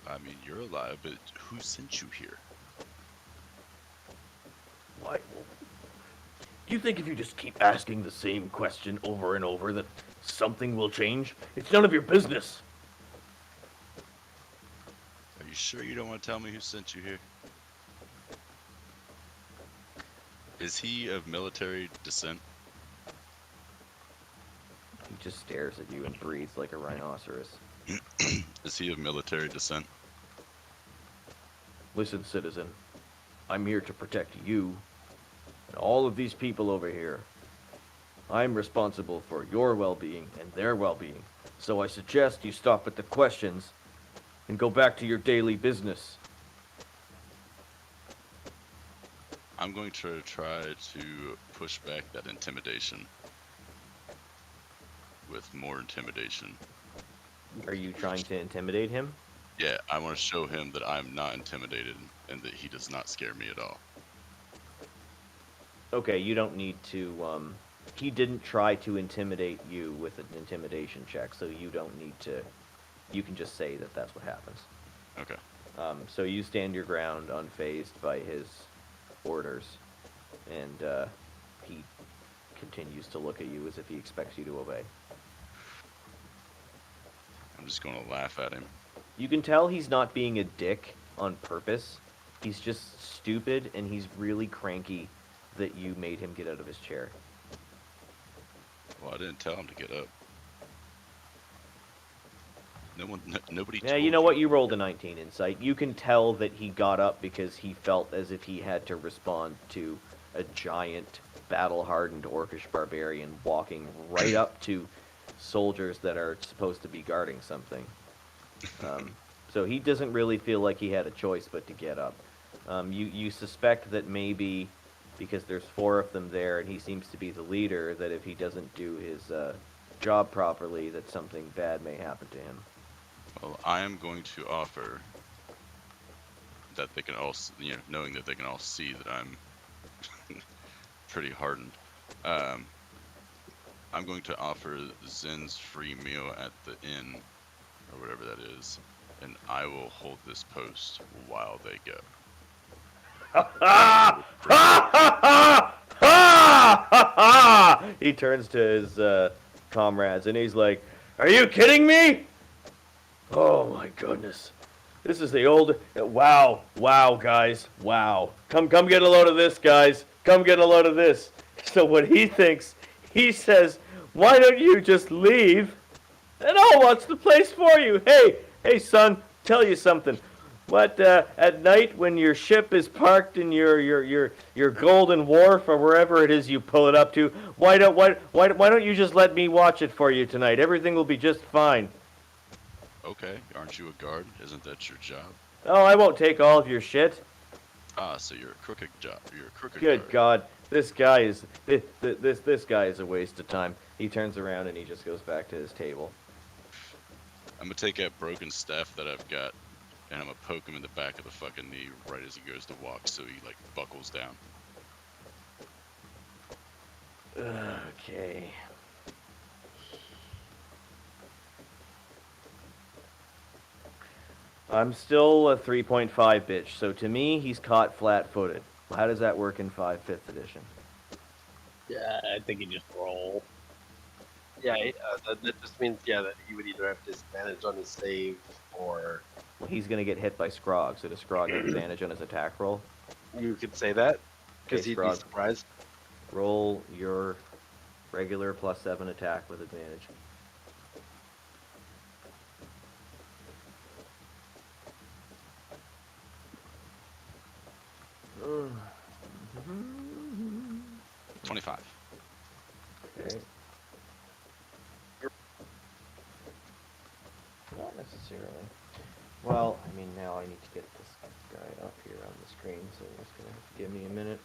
I mean, you're alive, but who sent you here? Why? Do you think if you just keep asking the same question over and over that something will change? It's none of your business. Are you sure you don't want to tell me who sent you here? Is he of military descent? He just stares at you and breathes like a rhinoceros. Is he of military descent? Listen, citizen. I'm here to protect you and all of these people over here. I'm responsible for your well-being and their well-being. So I suggest you stop at the questions and go back to your daily business. I'm going to try to push back that intimidation with more intimidation. Are you trying to intimidate him? Yeah, I want to show him that I'm not intimidated and that he does not scare me at all. Okay, you don't need to, he didn't try to intimidate you with an intimidation check, so you don't need to, you can just say that that's what happens. Okay. So you stand your ground unfazed by his orders, and he continues to look at you as if he expects you to obey. I'm just going to laugh at him. You can tell he's not being a dick on purpose. He's just stupid, and he's really cranky that you made him get out of his chair. Well, I didn't tell him to get up. Nobody. Yeah, you know what? You rolled a 19 insight. You can tell that he got up because he felt as if he had to respond to a giant, battle-hardened orcish barbarian walking right up to soldiers that are supposed to be guarding something. So he doesn't really feel like he had a choice but to get up. You suspect that maybe because there's 4 of them there and he seems to be the leader, that if he doesn't do his job properly, that something bad may happen to him. Well, I am going to offer that they can all, knowing that they can all see that I'm pretty hardened. I'm going to offer Zen's free meal at the inn, or whatever that is, and I will hold this post while they go. He turns to his comrades and he's like, "Are you kidding me? Oh my goodness. This is the old... Wow, guys, wow. Come get a load of this, guys. Come get a load of this." So what he thinks, he says, "Why don't you just leave? And I'll watch the place for you. Hey, son, tell you something. What, at night when your ship is parked in your golden wharf or wherever it is you pull it up to, why don't you just let me watch it for you tonight? Everything will be just fine." Okay, aren't you a guard? Isn't that your job? "Oh, I won't take all of your shit." Ah, so you're a crooked job. You're a crooked Good guard. God, this guy is this guy is a waste of time. He turns around and he just goes back to his table. I'm gonna take that broken staff that I've got, and I'm gonna poke him in the back of the fucking knee right as he goes to walk, so he like buckles down. Okay. I'm still a 3.5 bitch, so to me, he's caught flat-footed. How does that work in 5th edition? Yeah, I think you just roll. Yeah, that just means that he would either have disadvantage on his save or... Well, he's going to get hit by Scrog, so does Scrog have advantage on his attack roll? You could say that, because Okay, he'd be Scrog. surprised. Roll your regular +7 attack with advantage. Uh, 25. Okay. Not necessarily. Well, I mean, now I need to get this guy up here on the screen, so it's going to have to give me a minute.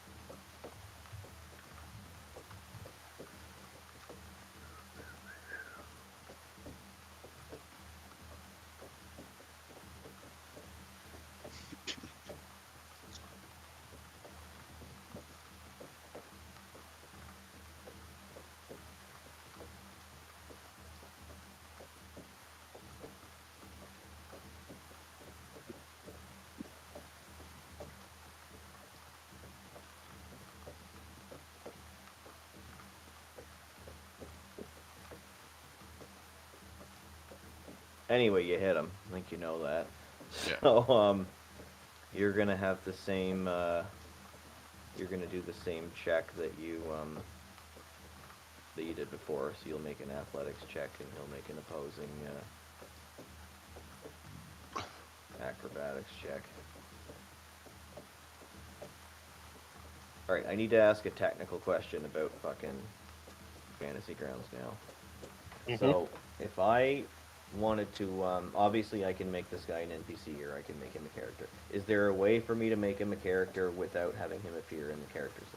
Anyway, you hit him. I think you know that. Yeah. So, you're gonna have the same. You're gonna do the same check that you did before. So you'll make an athletics check, and he'll make an opposing acrobatics check. All right, I need to ask a technical question about fucking Fantasy Grounds now. So if I wanted to, obviously I can make this guy an NPC or I can make him a character. Is there a way for me to make him a character without having him appear in the characters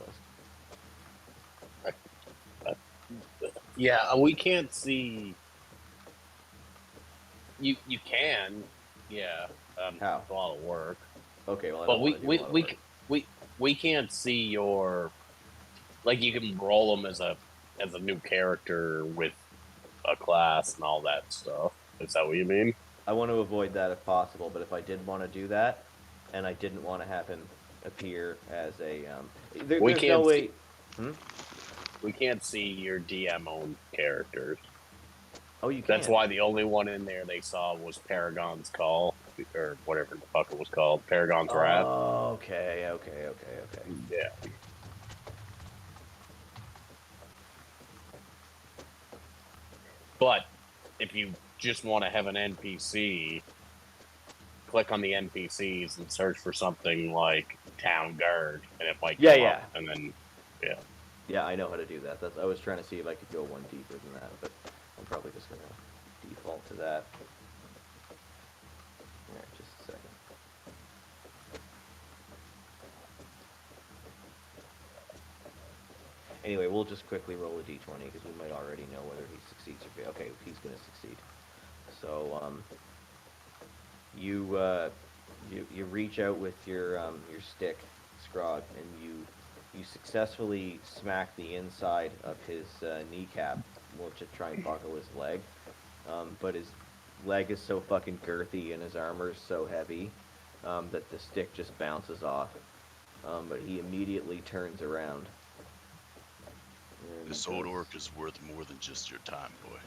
list? Yeah, we can't see. You can, yeah. How? It's a lot of work. Okay, well, I But don't wanna do a lot of work. we can't see your, like, you can roll them as a new character with a class and all that stuff. Is that what you mean? I want to avoid that if possible, but if I did want to do that, and I didn't want to have him appear as a, We there's can't no way. We can't see your DM owned characters. Oh, you can. That's why the only one in there they saw was Paragon's Call, or whatever the fuck it was called, Paragon's Wrath. Oh, okay. Yeah. But if you just want to have an NPC, click on the NPCs and search for something like Town Guard, and it might come up, and then Yeah, I know how to do that. I was trying to see if I could go one deeper than that, but I'm probably just gonna default to that. Alright, just a second. Anyway, we'll just quickly roll a d20 because we might already know whether he succeeds or fails. Okay, he's gonna succeed. So you reach out with your stick, Scrog, and you successfully smack the inside of his kneecap, which to try and buckle his leg. But his leg is so fucking girthy and his armor is so heavy that the stick just bounces off. But he immediately turns around. This old orc is worth more than just your time, boy.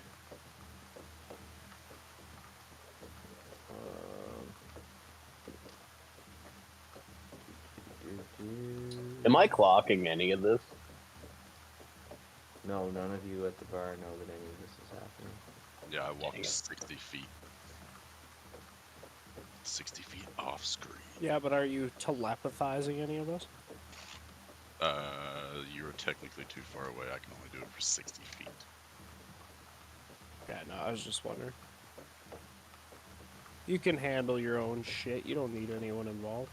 Am I clocking any of this? No, none of you at the bar know that any of this is happening. Yeah, I walked 60 feet. 60 feet off screen. Yeah, but are you telepathizing any of this? You're technically too far away. I can only do it for 60 feet. Yeah, no, I was just wondering. You can handle your own shit. You don't need anyone involved.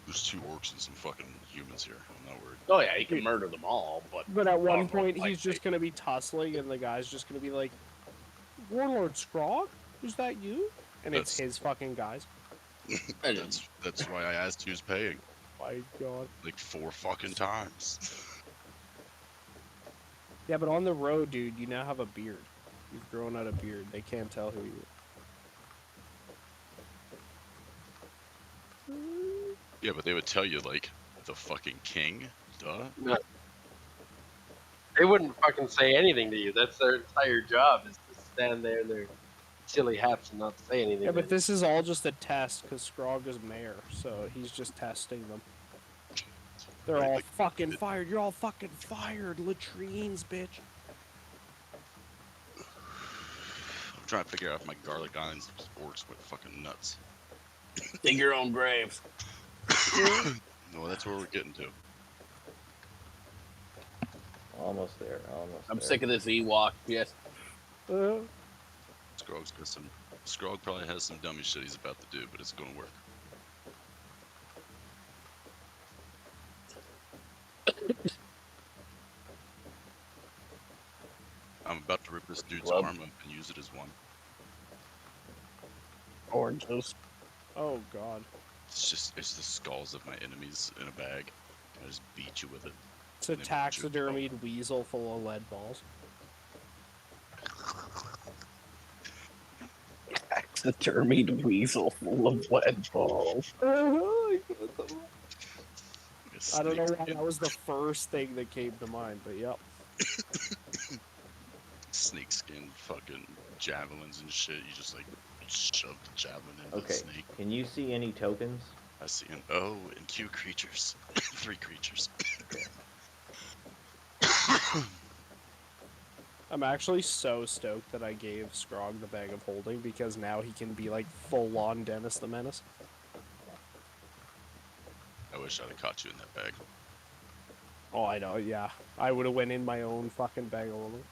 There's 2 orcs and some fucking humans here. I'm not worried. Oh yeah, you can murder them all, but at one point he's just gonna be tussling, and the guy's just gonna be like, "Warlord Scrog, is that you?" And it's his fucking guys. That's why I asked who's paying. My God. Like 4 fucking times. Yeah, but on the road, dude, you now have a beard. You've grown out a beard. They can't tell who you are. Yeah, but they would tell you, like, the fucking king? Duh. No. They wouldn't fucking say anything to you. That's their entire job, is to stand there in their silly hats and not say anything. Yeah, but this is all just a test, because Scrog is mayor, so he's just testing them. They're all fucking fired. You're all fucking fired. Latrines, bitch. I'm trying to figure out if my garlic islands orcs went fucking nuts. dig your own grave. No, that's where we're getting to. Almost there, I'm sick of this Ewok. Yes. Scrog's got some. Scrog probably has some dummy shit he's about to do, but it's gonna work. I'm about to rip this dude's arm up and use it as one. Oranges. Oh, God. It's the skulls of my enemies in a bag. I just beat you with it. It's a taxidermied weasel full of lead balls. Taxidermied weasel full of lead balls. I don't know why that was the first thing that came to mind, but yep. Snakeskin fucking javelins and shit. You just like shove the javelin into the snake. Can you see any tokens? I see an O and Q creatures. 3 creatures. I'm actually so stoked that I gave Scrog the bag of holding, because now he can be like full-on Dennis the Menace. I wish I'd have caught you in that bag. Oh, I know, yeah. I would have went in my own fucking bag of holding.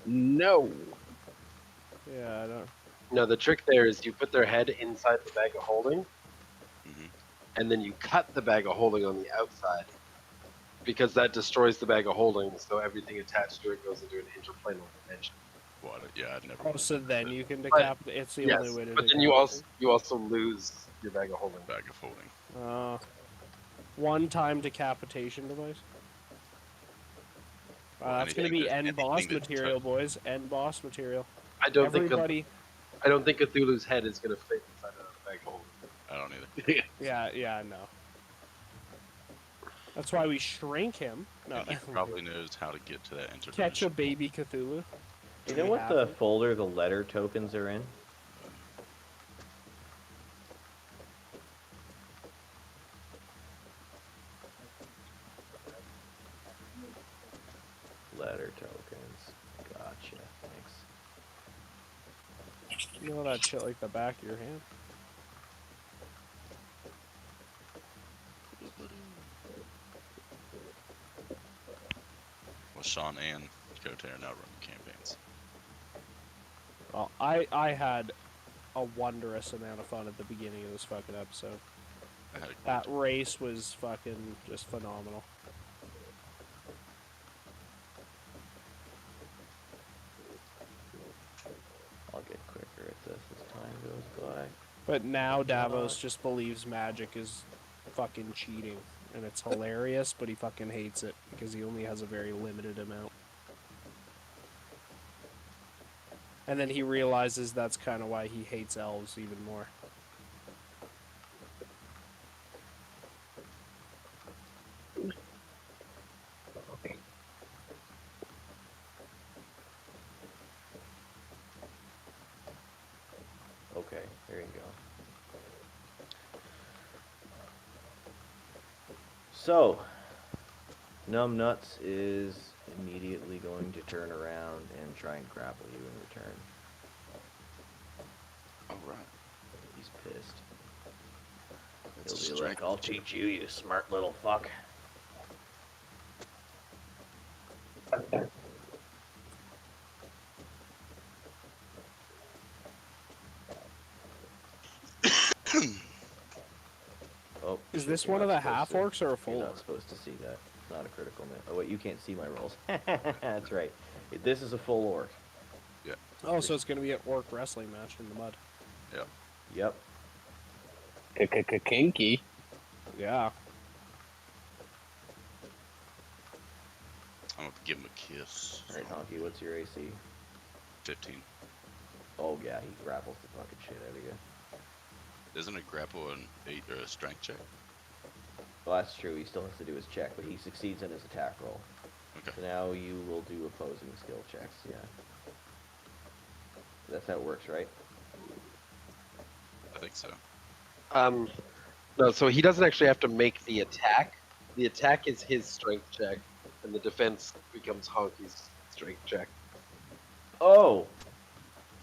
No. Yeah, I don't... No, the trick there is you put their head inside the bag of holding, and then you cut the bag of holding on the outside, because that destroys the bag of holding, so everything attached to it goes into an interplanar dimension. What? Yeah, I'd never. Oh, so then you can decapitate. It's the only way to. But then you also lose your bag of holding. Bag of holding. One-time decapitation device. That's gonna be end boss material, boys. End boss material. I don't think Cthulhu's head is gonna fit inside a bag of holding. I don't either. Yeah, no. That's why we shrink him. No, And he probably knows how to get to that interdimension. catch a baby Cthulhu. You know what the folder the letter tokens are in? Letter tokens. Gotcha. Thanks. You know that shit like the back of your hand. Well, Sean and Kote are now running campaigns. Well, I had a wondrous amount of fun at the beginning of this fucking episode. That race was fucking just phenomenal. I'll get quicker at this as time goes by. But now Davos just believes magic is fucking cheating. And it's hilarious, but he fucking hates it because he only has a very limited amount. And then he realizes that's kind of why he hates elves even more. Okay, there you go. So, Numbnuts is immediately going to turn around and try and grapple you in return. Alright. He's pissed. It's He'll be like, I'll teach you, you smart little fuck. Oh, Is this one of the half orcs or a full You're orc? not supposed to see that. It's not a critical miss. Oh wait, you can't see my rolls. That's right. This is a full orc. Yeah. Oh, so it's gonna be an orc wrestling match in the mud. Yeah. Yep. Kinky. Yeah. I'm gonna give him a kiss. Alright, Honky, what's your AC? 15. Oh yeah, he grapples the fucking shit out of you. Isn't a grapple an 8 or a strength check? Well, that's true. He still has to do his check, but he succeeds in his attack roll. Okay. So now you will do opposing skill checks, yeah. That's how it works, right? I think so. No, so he doesn't actually have to make the attack. The attack is his strength check, and the defense becomes Honky's strength check. Oh!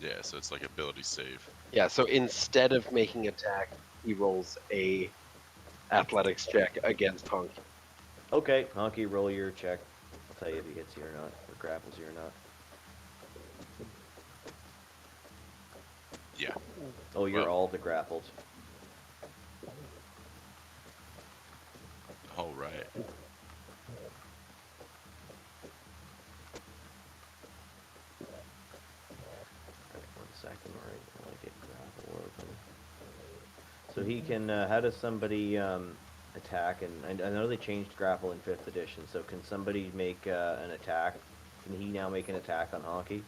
Yeah, so it's like ability save. Yeah, so instead of making attack, he rolls a athletics check against Honky. Okay, Honky, roll your check. I'll tell you if he hits you or not, or grapples you or not. Yeah. Oh, you're Well- all the grappled. Alright. Alright, 1 second, alright, I'll get grapple open. So he can, how does somebody attack? And I know they changed grapple in 5th edition, so can somebody make an attack? Can he now make an attack on Honky?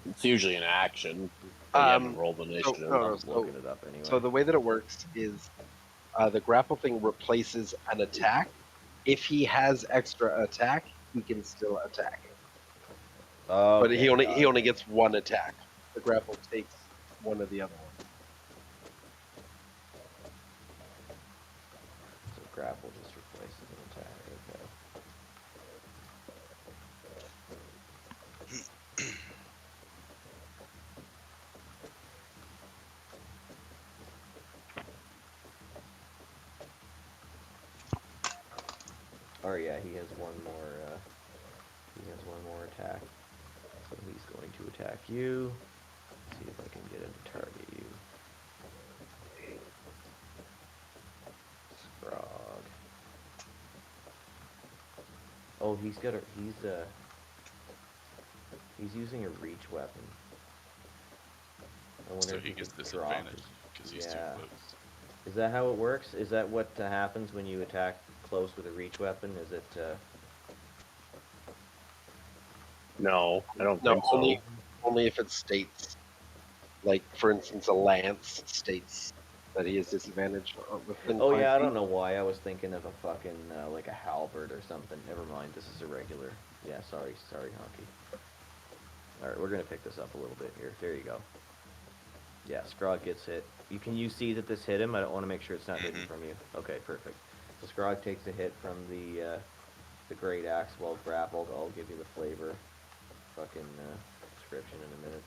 It's usually an action. You haven't rolled initiative. no, I'm looking it up anyway. So the way that it works is the grapple thing replaces an attack. If he has extra attack, he can still attack. But he only gets one attack. The grapple takes one of the other ones. So grapple just replaces an attack, okay. Oh yeah, he has one more. He has one more attack. So he's going to attack you. See if I can get him to target you. Scrog. Oh, he's got a. He's using a reach weapon. I wonder So if he gets could drop disadvantage his- because he's too yeah. close. Is that how it works? Is that what happens when you attack close with a reach weapon? Is it? No, I don't No, think so. only if it states, like for instance, a lance states that he is disadvantaged within Oh 5 yeah, I feet? don't know why I was thinking of a fucking like a halberd or something. Never mind, this is a regular. Yeah, sorry, Honky. All right, we're gonna pick this up a little bit here. There you go. Yeah, Scrog gets hit. Can you see that this hit him? I don't want to make sure it's not hidden from you. Okay, perfect. So Scrog takes a hit from the great axe while grappled. I'll give you the flavor fucking description in a minute.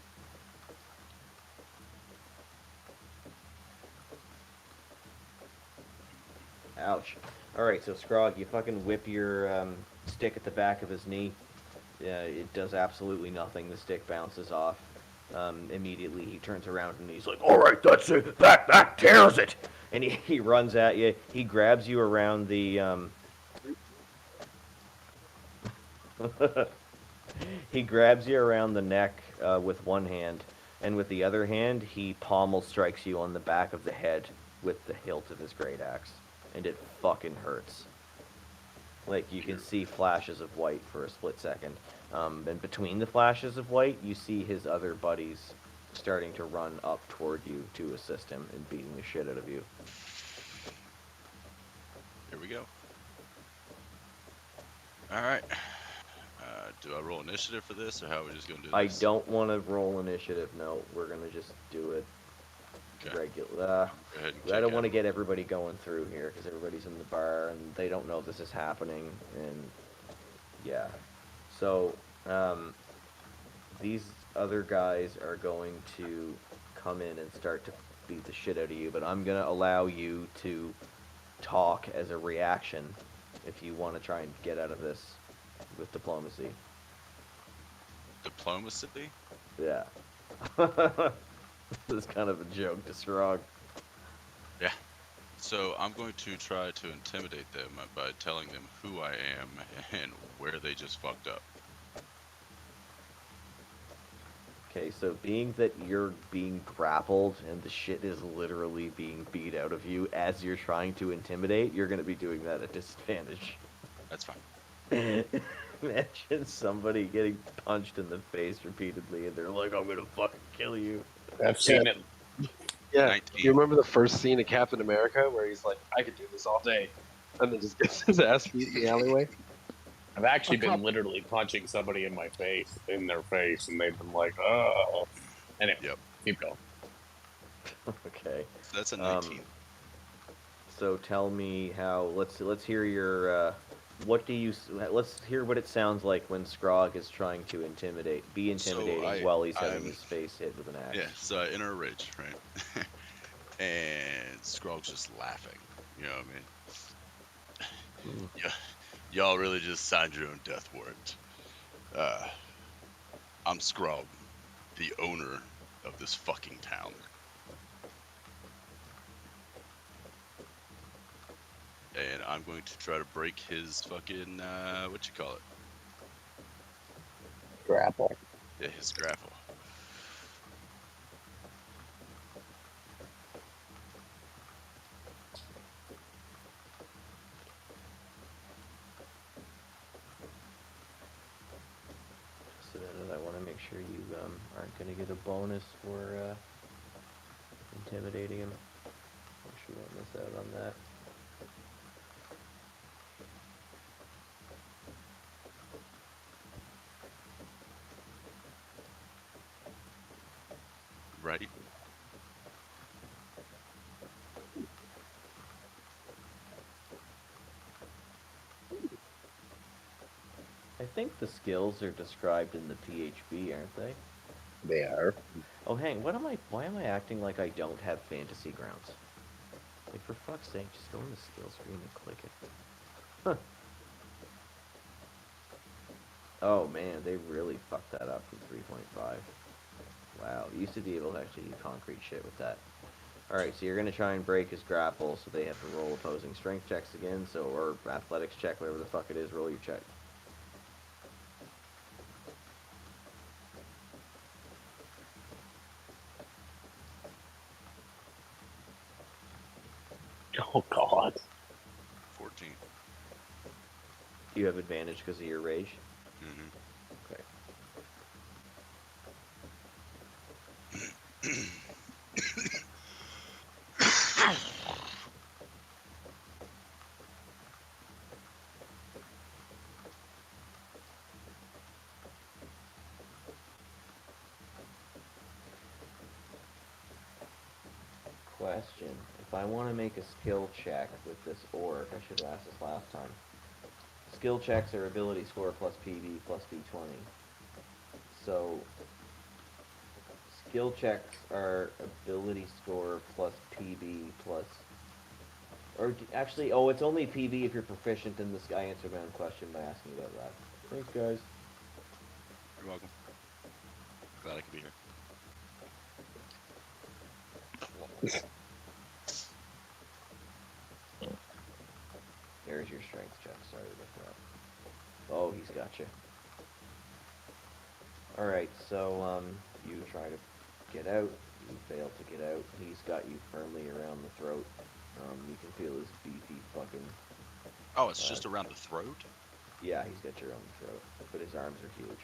Ouch. Alright, so Scrog, you fucking whip your stick at the back of his knee. It does absolutely nothing. The stick bounces off. Immediately he turns around and he's like, alright, that's it! Back, tears it! And he runs at you. He grabs you around the... he grabs you around the neck with one hand, and with the other hand, he pommel strikes you on the back of the head with the hilt of his great axe. And it fucking hurts. Like, you can see flashes of white for a split second. And between the flashes of white, you see his other buddies starting to run up toward you to assist him in beating the shit out of you. Here we go. Alright. Do I roll initiative for this, or how are we just going to do this? I don't want to roll initiative, no. We're going to just do it regular. Go ahead and I don't kick want to in. get everybody going through here, because everybody's in the bar, and they don't know this is happening, and yeah. So, these other guys are going to come in and start to beat the shit out of you, but I'm going to allow you to talk as a reaction if you want to try and get out of this with diplomacy. Diplomacy? Yeah. This is kind of a joke to Scrog. Yeah. So I'm going to try to intimidate them by telling them who I am and where they just fucked up. Okay, so being that you're being grappled and the shit is literally being beat out of you as you're trying to intimidate, you're going to be doing that at disadvantage. That's fine. Imagine somebody getting punched in the face repeatedly and they're like, I'm going to fucking kill you. I've seen it. Yeah. 19. Do you remember the first scene of Captain America where he's like, I could do this all day, and then just gets his ass beat in the alleyway? I've actually been literally punching somebody in their face, and they've been like, oh. Anyway, Yep. keep going. Okay. So that's a 19. So tell me how. Let's hear your. Let's hear what it sounds like when Scrog is trying to be intimidating while he's having his face hit with an axe. Yeah, so I enter a rage, right? And Scrog's just laughing. You know what I mean? Yeah, y'all really just signed your own death warrant. I'm Scrog, the owner of this fucking town. And I'm going to try to break his fucking, what you call it? Grapple. Yeah, his grapple. So I want to make sure you aren't going to get a bonus for intimidating him. Make sure you don't miss out on that. Right? I think the skills are described in the PHB, aren't they? They are. Oh, hang. Why am I acting like I don't have fantasy grounds? Like, for fuck's sake, just go in the skill screen and click it. Huh. Oh man, they really fucked that up from 3.5. Wow, you used to be able to actually do concrete shit with that. Alright, so you're going to try and break his grapple, so they have to roll opposing strength checks again, or athletics check, whatever the fuck it is, roll your check. Oh, God. 14. Do you have advantage because of your rage? Mm-hmm. Okay. Question. If I want to make a skill check with this orc, I should have asked this last time. Skill checks are ability score plus PV plus D20. So, skill checks are ability score plus PV plus... Or actually, oh, it's only PV if you're proficient in this. I answered my own question by asking about that. Thanks, guys. You're welcome. Glad I could be here. There's your strength check. Sorry about that. Oh, he's got you. Alright, so, you try to get out. You fail to get out. He's got you firmly around the throat. You can feel his beefy fucking... Oh, it's just around the throat? Yeah, he's got you around the throat. But his arms are huge.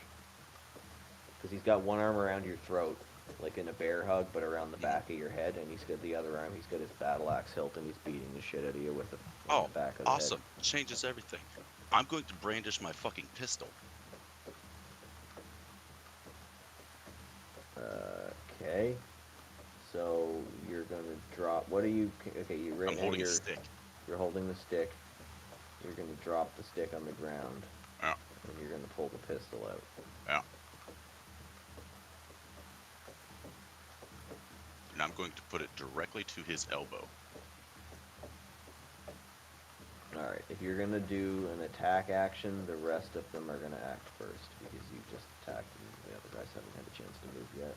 Because he's got one arm around your throat, like in a bear hug, but around the back of your head, and he's got the other arm, he's got his battle axe hilt, and he's beating the shit out of you with the, the back of the awesome. Changes everything. I'm going to brandish my fucking pistol. Okay. So, you're gonna drop, what are you, okay, you right I'm now holding a stick. You're holding the stick. You're gonna drop the stick on the ground. Yeah. And you're gonna pull the pistol out. Yeah. And I'm going to put it directly to his elbow. Alright, if you're gonna do an attack action, the rest of them are gonna act first, because you just attacked and the other guys haven't had a chance to move yet.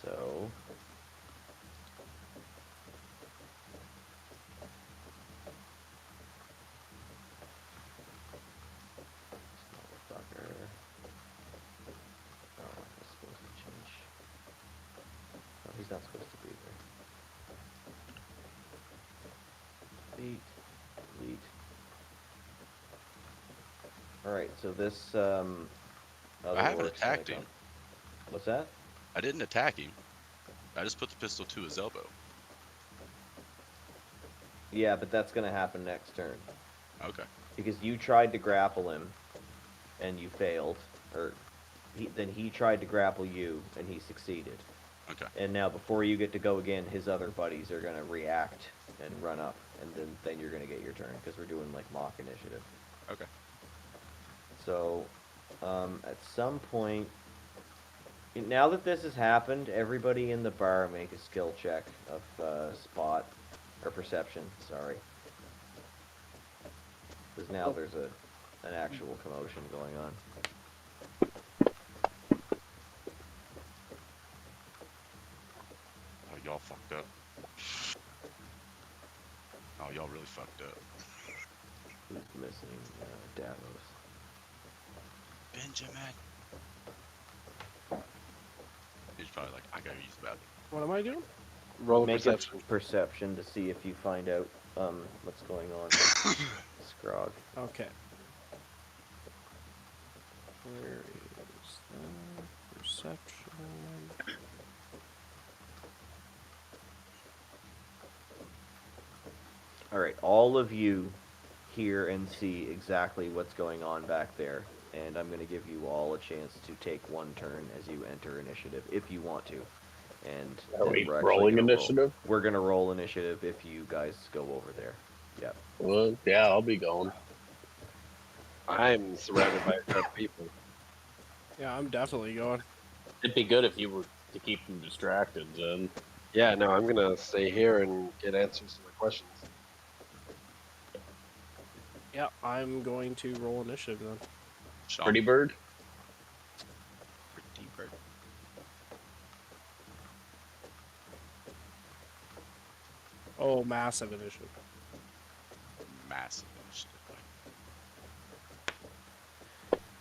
So... He's not supposed to be there. Delete. Alright, so this, I haven't attacked him. What's that? I didn't attack him. I just put the pistol to his elbow. Yeah, but that's gonna happen next turn. Okay. Because you tried to grapple him, and you failed. Or, then he tried to grapple you, and he succeeded. Okay. And now, before you get to go again, his other buddies are gonna react and run up, and then you're gonna get your turn, because we're doing, like, mock initiative. Okay. So, at some point... Now that this has happened, everybody in the bar make a skill check of spot, or perception, sorry. Because now there's an actual commotion going on. Oh, y'all fucked up. Oh, y'all really fucked up. Who's missing? Davos. Benjamin. He's probably like, I gotta use the bathroom. What am I doing? Roll Make perception. a perception to see if you find out what's going on. Scrog. Okay. Where is the perception? Alright, all of you hear and see exactly what's going on back there. And I'm going to give you all a chance to take one turn as you enter initiative, if you want to. And Are we we're actually rolling gonna initiative? We're going to roll initiative if you guys go over there. Yep. Well, yeah, I'll be going. I'm surrounded by dead people. Yeah, I'm definitely going. It'd be good if you were to keep them distracted, then. Yeah, no, I'm gonna stay here and get answers to my questions. Yeah, I'm going to roll initiative then. Sean. Pretty bird? Pretty bird. Oh, massive initiative. Massive initiative.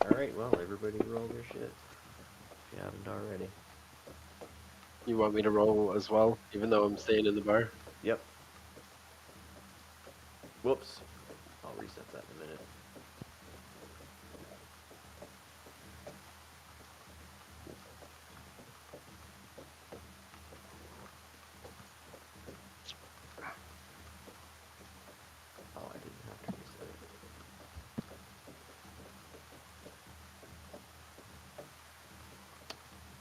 Alright, well, everybody roll their shit. If you haven't already. You want me to roll as well, even though I'm staying in the bar? Yep. Whoops. I'll reset that in a minute. Oh, I didn't have to reset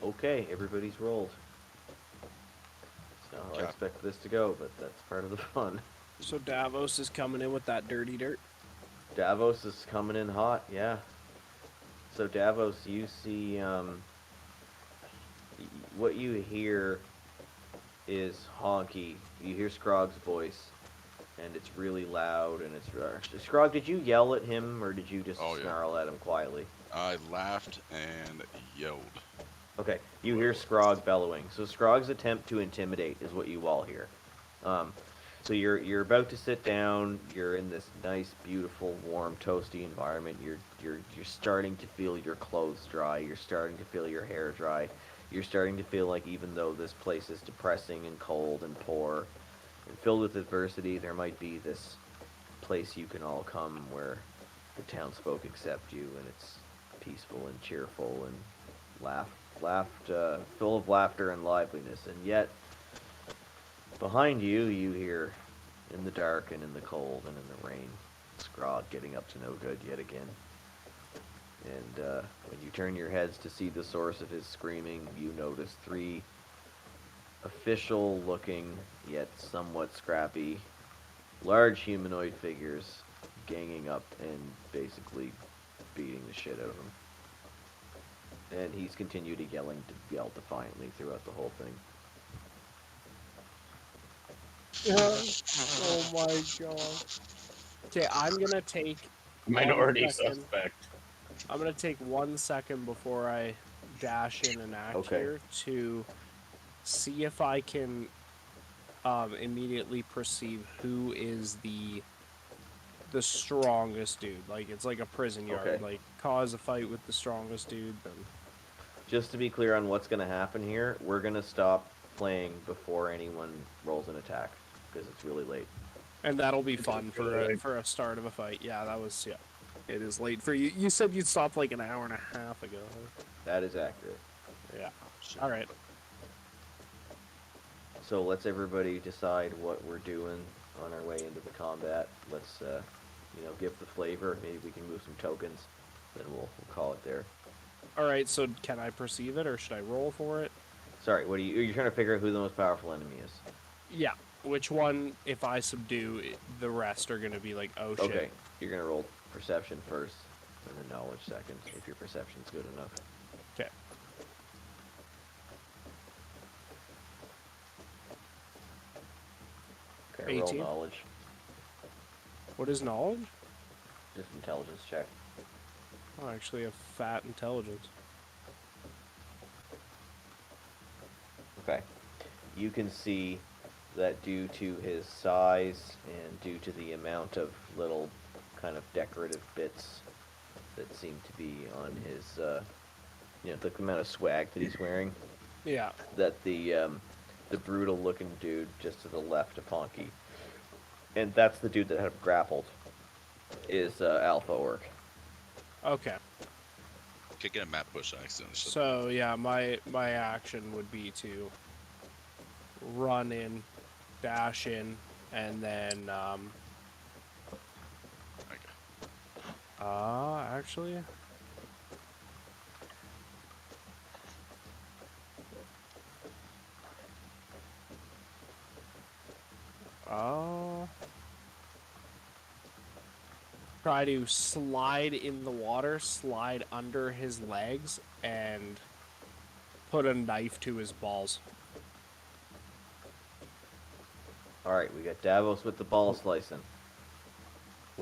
it. Okay, everybody's rolled. So, Can Yeah. expect this to go, but that's part of the fun. So Davos is coming in with that dirty dirt. Davos is coming in hot, yeah. So Davos, you see, what you hear is Honky. You hear Scrog's voice, and it's really loud, and it's... Scrog, did you yell at him, or did you just Oh, yeah. snarl at him quietly? I laughed and yelled. Okay, you hear Scrog bellowing. So Scrog's attempt to intimidate is what you all hear. So you're about to sit down. You're in this nice, beautiful, warm, toasty environment. You're starting to feel your clothes dry. You're starting to feel your hair dry. You're starting to feel like even though this place is depressing and cold and poor and filled with adversity, there might be this place you can all come where the townsfolk accept you, and it's peaceful and cheerful and full of laughter and liveliness. And yet, behind you, you hear, in the dark and in the cold and in the rain, Scrog getting up to no good yet again. And when you turn your heads to see the source of his screaming, you notice 3 official-looking, yet somewhat scrappy, large humanoid figures ganging up and basically beating the shit out of him. And he's continued to yell defiantly throughout the whole thing. Oh my god. Okay, I'm gonna take Minority 1 second. suspect. I'm gonna take 1 second before I dash in and act Okay. here to see if I can immediately perceive who is the strongest dude. Like, it's like a prison yard. Okay. Like, cause a fight with the strongest dude, then... Just to be clear on what's going to happen here, we're going to stop playing before anyone rolls an attack, because it's really late. And that'll be fun for a start of a fight. Yeah, that was... Yeah. It is late for you. You said you'd stopped like an hour and a half ago. That is accurate. Yeah. Alright. So let's everybody decide what we're doing on our way into the combat. Let's, give the flavor. Maybe we can move some tokens. Then we'll call it there. Alright, so can I perceive it, or should I roll for it? Sorry, you're trying to figure out who the most powerful enemy is? Yeah. Which one, if I subdue, the rest are going to be like, oh shit. Okay, you're going to roll perception first, and then knowledge second, if your perception's good enough. Okay. Okay, roll 18. knowledge. What is knowledge? Just intelligence check. Oh, actually, a fat intelligence. Okay. You can see that due to his size and due to the amount of little kind of decorative bits that seem to be on his, the amount of swag that he's wearing, Yeah. that the brutal-looking dude just to the left of Honky, and that's the dude that had grappled, is Alpha Orc. Okay. Kicking a map push accident. So, yeah, my action would be to run in, dash in, and then, actually... try to slide in the water, slide under his legs, and put a knife to his balls. Alright, we got Davos with the ball slicing.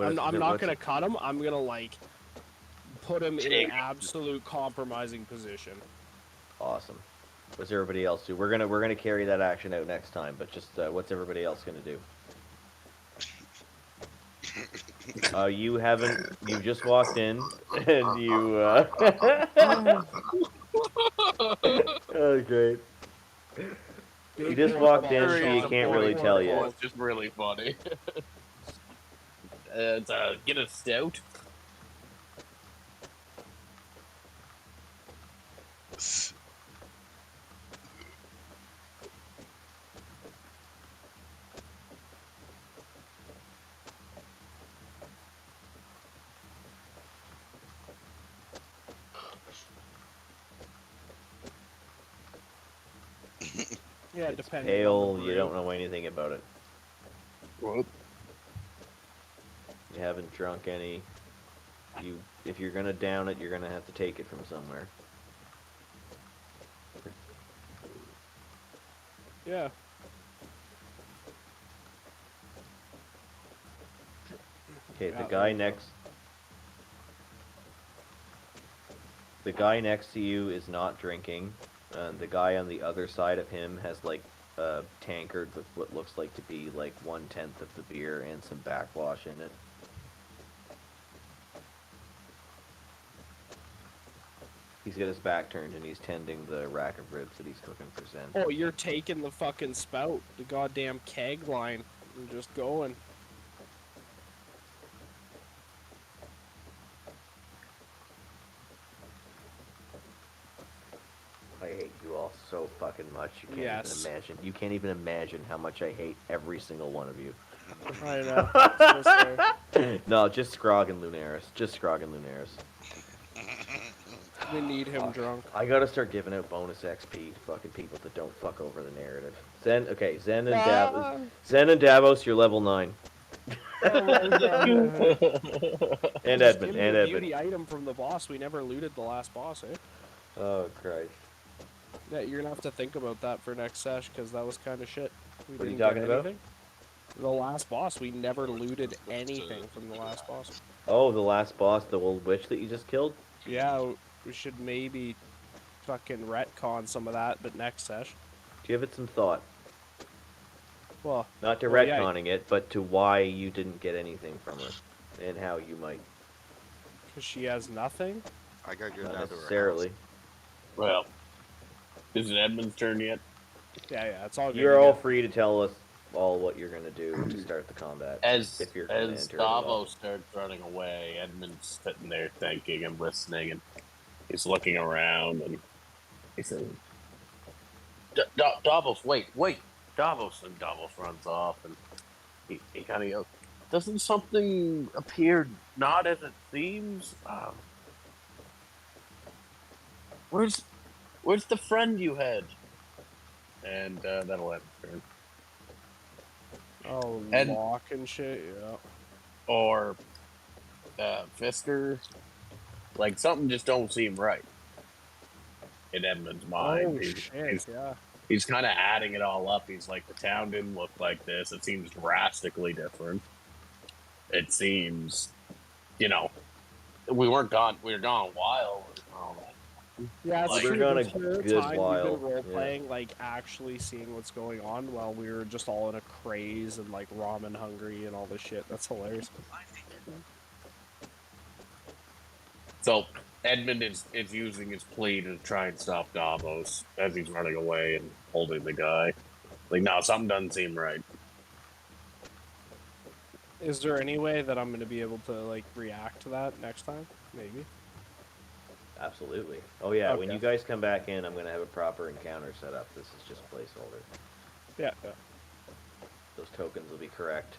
I'm not going to cut him. I'm going to, like, put him in an absolute compromising position. Awesome. What's everybody else do? We're gonna carry that action out next time, but just what's everybody else gonna do? You just walked in, and you, oh, great. You just walked in, so you can't really tell yet. It's just really funny. Get a stout. Yeah, It's depending pale. on the You brew. don't know anything about it. What? You haven't drunk any. If you're gonna down it, you're gonna have to take it from somewhere. Yeah. Okay, Yeah, the guy there you go. next. The guy next to you is not drinking. The guy on the other side of him has like a tankard with what looks like to be like 1/10 of the beer and some backwash in it. He's got his back turned and he's tending the rack of ribs that he's cooking for Zen. Oh, you're taking the fucking spout, the goddamn keg line, and just going. I hate you all so fucking much. You can't Yes. even imagine. You can't even imagine how much I hate every single one of you. I know. It's so scary. No, just Scrog and Lunaris. Just Scrog and Lunaris. We need him drunk. I gotta start giving out bonus XP to fucking people that don't fuck over the narrative. Zen and Davos, you're level 9. And Just Edmund, give me a beauty item from the boss. We never looted the last boss, eh? Oh, Christ. Yeah, you're gonna have to think about that for next sesh, because that was kind of shit. We What are you didn't get talking about? anything. The last boss, we never looted anything from the last boss. Oh, the last boss, the old witch that you just killed? Yeah, we should maybe fucking retcon some of that, but next sesh. Give it some thought. Well, Not to well, yeah. retconning it, but to why you didn't get anything from her. And how you might. because she has nothing. I gotta go Not down to her necessarily. house. Well, is it Edmund's turn yet? Yeah, it's all good. You're all free to tell us all what you're gonna do to start the combat. As if you're gonna as enter at all. Davos starts running away, Edmund's sitting there thinking and listening, and he's looking around, and he says, "Davos, wait, Davos!" And Davos runs off, and he kind of goes, "Doesn't something appear not as it seems? Where's the friend you had?" And that'll end his turn. Oh, And- lock and shit. Yeah. Or Fister. Like, something just don't seem right in Edmund's mind. Oh shit. Yeah. He's kind of adding it all up. He's like, the town didn't look like this. It seems drastically different. It seems, we were gone a while. And all that. Yeah, it's Like, true. we're gone a This entire good time while, We've been role yeah. playing, like actually seeing what's going on, while we were just all in a craze and like ramen hungry and all this shit. That's hilarious. So Edmund is using his plea to try and stop Davos as he's running away and holding the guy. Like, no, something doesn't seem right. Is there any way that I'm gonna be able to like react to that next time? Maybe. Absolutely. Oh yeah, when Okay. you guys come back in, I'm gonna have a proper encounter set up. This is just placeholder. Yeah. Those tokens will be correct.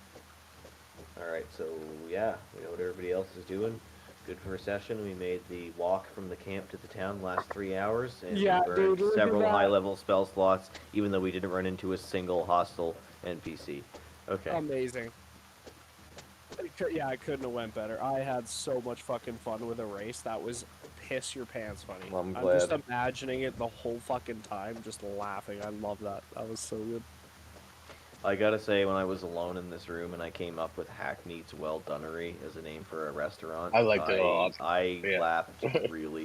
Alright, so yeah, we know what everybody else is doing. Good for a session. We made the walk from the camp to the town last 3 hours, and Yeah, we burned dude, look at several that. high-level spell slots, even though we didn't run into a single hostile NPC. Okay. Amazing. I couldn't have went better. I had so much fucking fun with a race. That was piss your pants funny. Well, I'm just glad. imagining it the whole fucking time, just laughing. I love that. That was so good. I gotta say, when I was alone in this room and I came up with Hackneed's Well Donery as a name for a restaurant, I liked it a lot. I Yeah. laughed really